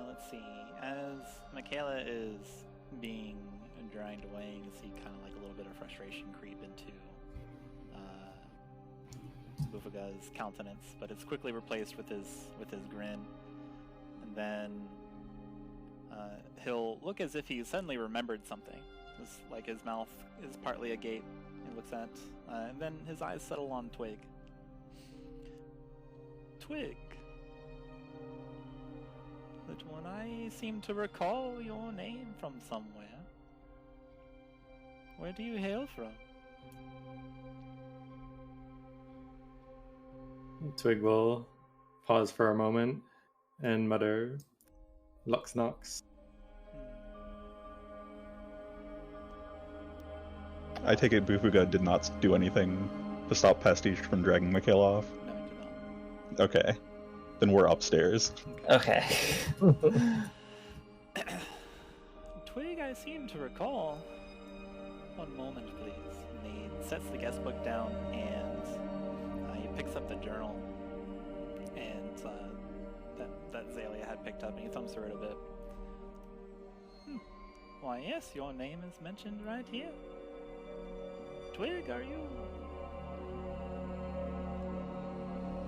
Let's see. As Makayla is being dragged away, you see kind of like a little bit of frustration creep into Bufaga's countenance, but it's quickly replaced with his grin, and then he'll look as if he suddenly remembered something. It's like his mouth is partly agape. He looks at, and then his eyes settle on Twig. Twig. But when I seem to recall your name from somewhere. Where do you hail from? Twig will pause for a moment and mutter, "Lux Nox." I take it Bufuga did not do anything to stop Pastiche from dragging Makayla off? No, I do not. Okay. Then we're upstairs. Okay. Twig, I seem to recall. One moment, please. And he sets the guest book down and he picks up the journal and that Xalia had picked up, and he thumbs through it a bit. Why, yes, your name is mentioned right here. Twig, are you?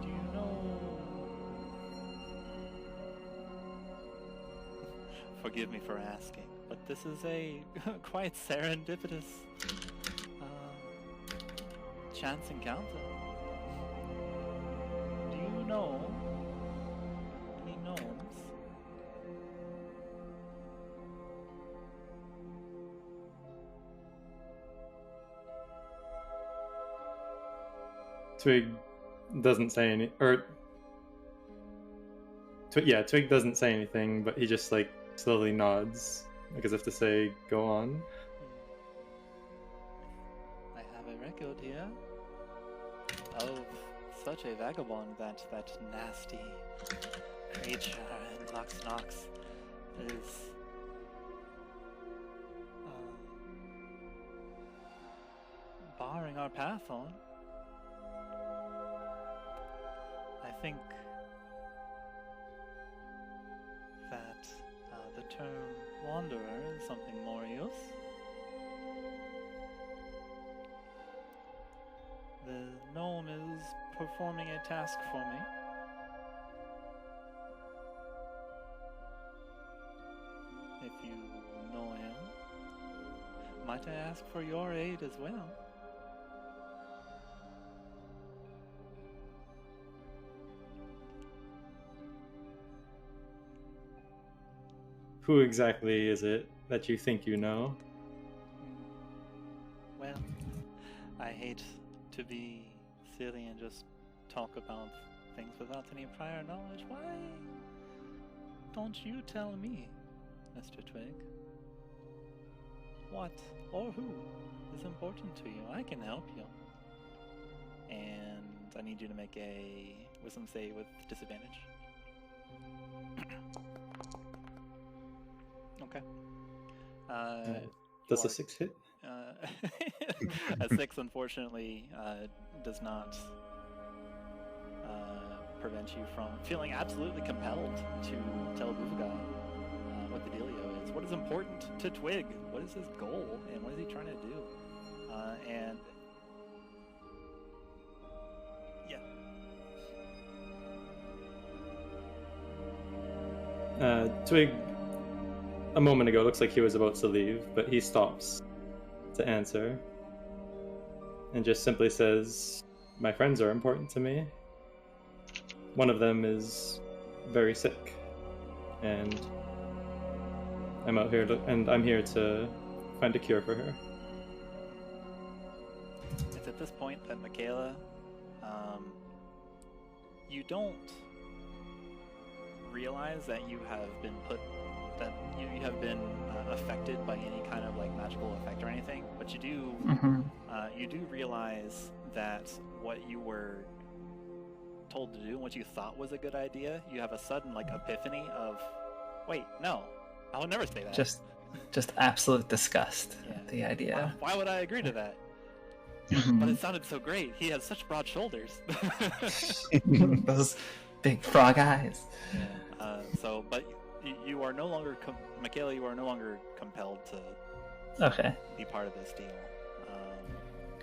Do you know? Forgive me for asking, but this is a quite serendipitous chance encounter. Do you know any gnomes? Twig doesn't say any, or Twig doesn't say anything, but he just like slowly nods, like as if to say, "Go on." I have a record here of such a vagabond that nasty creature in Lox Nox is barring our path on. I think that the term wanderer is something more use. The gnome is performing a task for me. If you know him, might I ask for your aid as well? Who exactly is it that you think you know? Well, I hate to be silly and just talk about things without any prior knowledge. Why don't you tell me, Mr. Twig? What or who is important to you? I can help you. And I need you to make a wisdom save with disadvantage. Okay. Does a 6 hit? A 6, unfortunately, does not prevent you from feeling absolutely compelled to tell Bufaga what the dealio is. What is important to Twig? What is his goal? And what is he trying to do? And... yeah. Twig, a moment ago, looks like he was about to leave, but he stops to answer and just simply says, "My friends are important to me. One of them is very sick, and I'm out here I'm here to find a cure for her." It's at this point that Makayla, you don't realize that you have been you have been affected by any kind of like magical effect or anything, but you do you do realize that what you were told to do and what you thought was a good idea, you have a sudden like epiphany of, wait, no, I would never say that. Just absolute disgust at the idea. Why would I agree to that? But it sounded so great. He has such broad shoulders. Those big frog eyes. Yeah. But you are no longer, Makayla, you are no longer compelled to be part of this deal.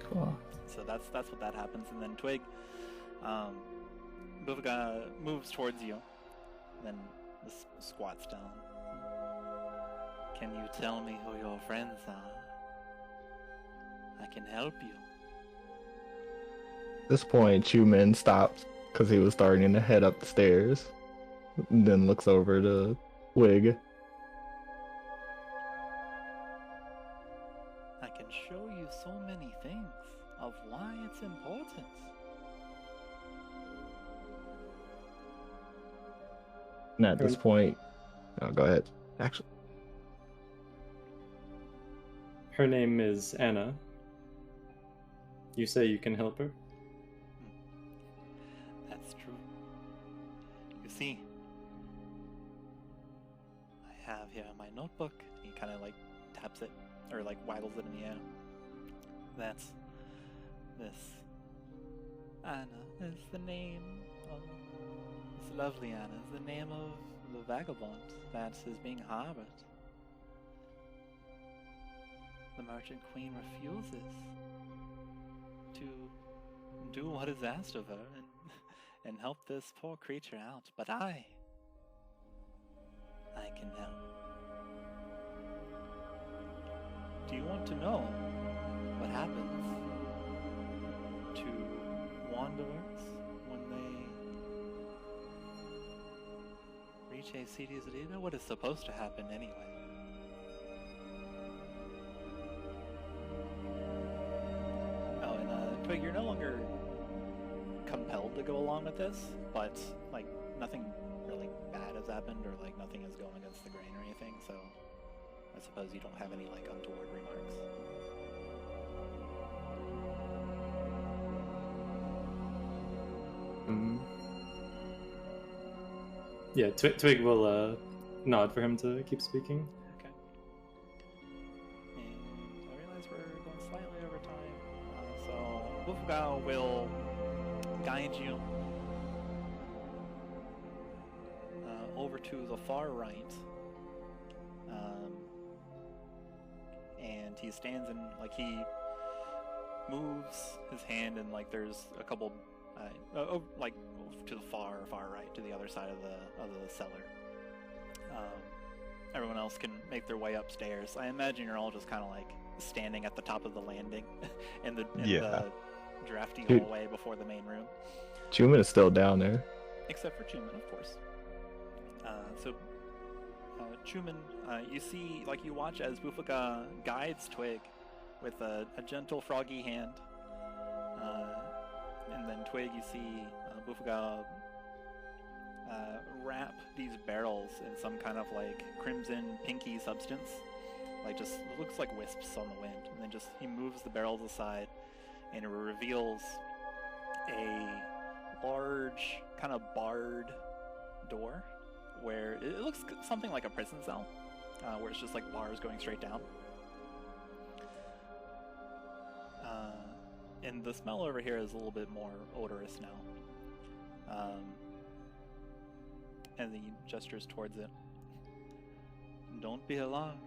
Cool. So that's what that happens, and then Twig, Bufaga moves towards you, then squats down. Can you tell me who your friends are? I can help you. At this point, Chuman stops because he was starting to head up the stairs, and then looks over to Twig. I can show you so many things of why it's important. And at this point, go ahead. Actually, Her name is Anna. You say you can help her? That's true. You see, I have here my notebook. He kind of like taps it, or like waggles it in the air. That's this. Anna is the name of this lovely Anna is the name of the vagabond that is being harbored. The merchant queen refuses to do what is asked of her and help this poor creature out, but I can help. Do you want to know what happens to wanderers when they reach a city's leader? What is supposed to happen anyway? Twig, you're no longer compelled to go along with this, but like nothing really bad has happened, or like nothing is going against the grain or anything. So I suppose you don't have any like untoward remarks. Yeah, Twig will nod for him to keep speaking. Okay. And I realize we're going slightly over time, so Wolfgau will guide you over to the far right, and he stands in, like, he moves his hand, and like there's a couple like to the far right, to the other side of the cellar. Everyone else can make their way upstairs. I imagine you're all just kind of like standing at the top of the landing in the drafty hallway before the main room. Chuman is still down there. Except for Chuman, of course. Chuman, you see, like, you watch as Bufaka guides Twig with a gentle froggy hand. And then Twig, you see Bufaka wrap these barrels in some kind of like crimson pinky substance. Like, just looks like wisps on the wind. And then just he moves the barrels aside, and it reveals a large kind of barred door where it looks something like a prison cell, where it's just like bars going straight down. And the smell over here is a little bit more odorous now. And he gestures towards it. Don't be alarmed.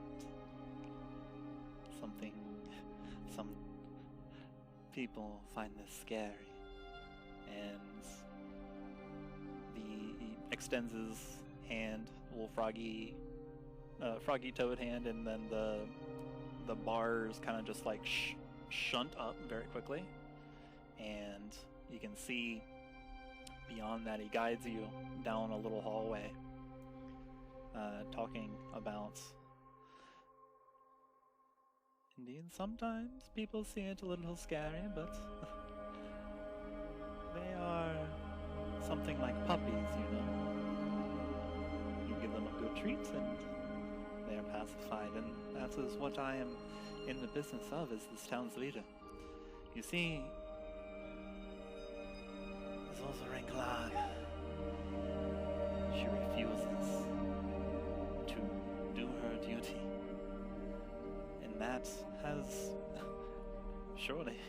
Some people find this scary. And he extends his hand, a little froggy toad hand, and then the bars kind of just like shunt up very quickly, and you can see beyond that he guides you down a little hallway, talking about, indeed, sometimes people see it a little scary, but they are something like puppies, you know. You give them a good treat and they are pacified, and that is what I am in the business of as this town's leader. You see, Raikel, she refuses to do her duty, and that has surely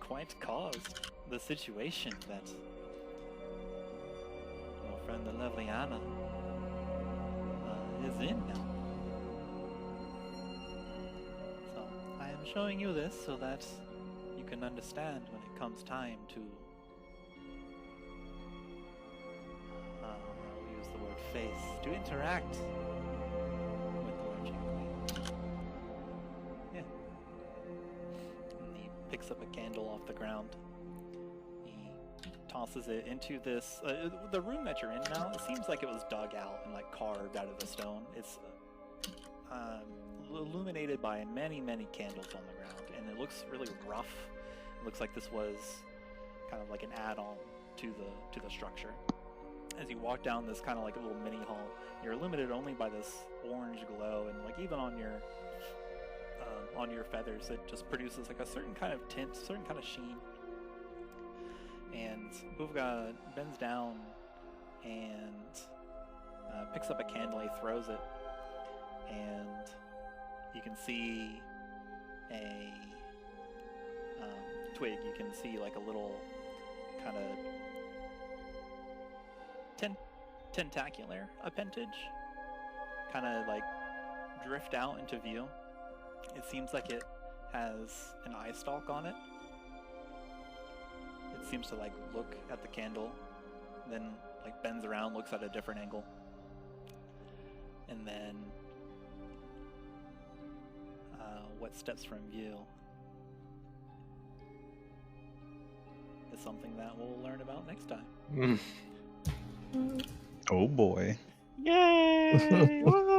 quite caused the situation that your friend the lovely Anna is in now. So I am showing you this so that you can understand when it comes time to I'll use the word face, to interact with the Lord Queen. Yeah. And he picks up a candle off the ground. He tosses it into this the room that you're in now. It seems like it was dug out and like carved out of the stone. It's illuminated by many candles on the ground, and it looks really rough. It looks like this was kind of like an add-on to the structure. As you walk down this kind of like a little mini hall, you're illuminated only by this orange glow, and like even on your feathers, it just produces like a certain kind of tint, certain kind of sheen. And Bufaka bends down and picks up a candle. He throws it, and you can see a twig. You can see like a little kind of tentacular appendage kind of like drift out into view. It seems like it has an eye stalk on it. It seems to like look at the candle, then like bends around, looks at a different angle, and then what steps from view is something that we'll learn about next time. Oh boy. Yay! Woo!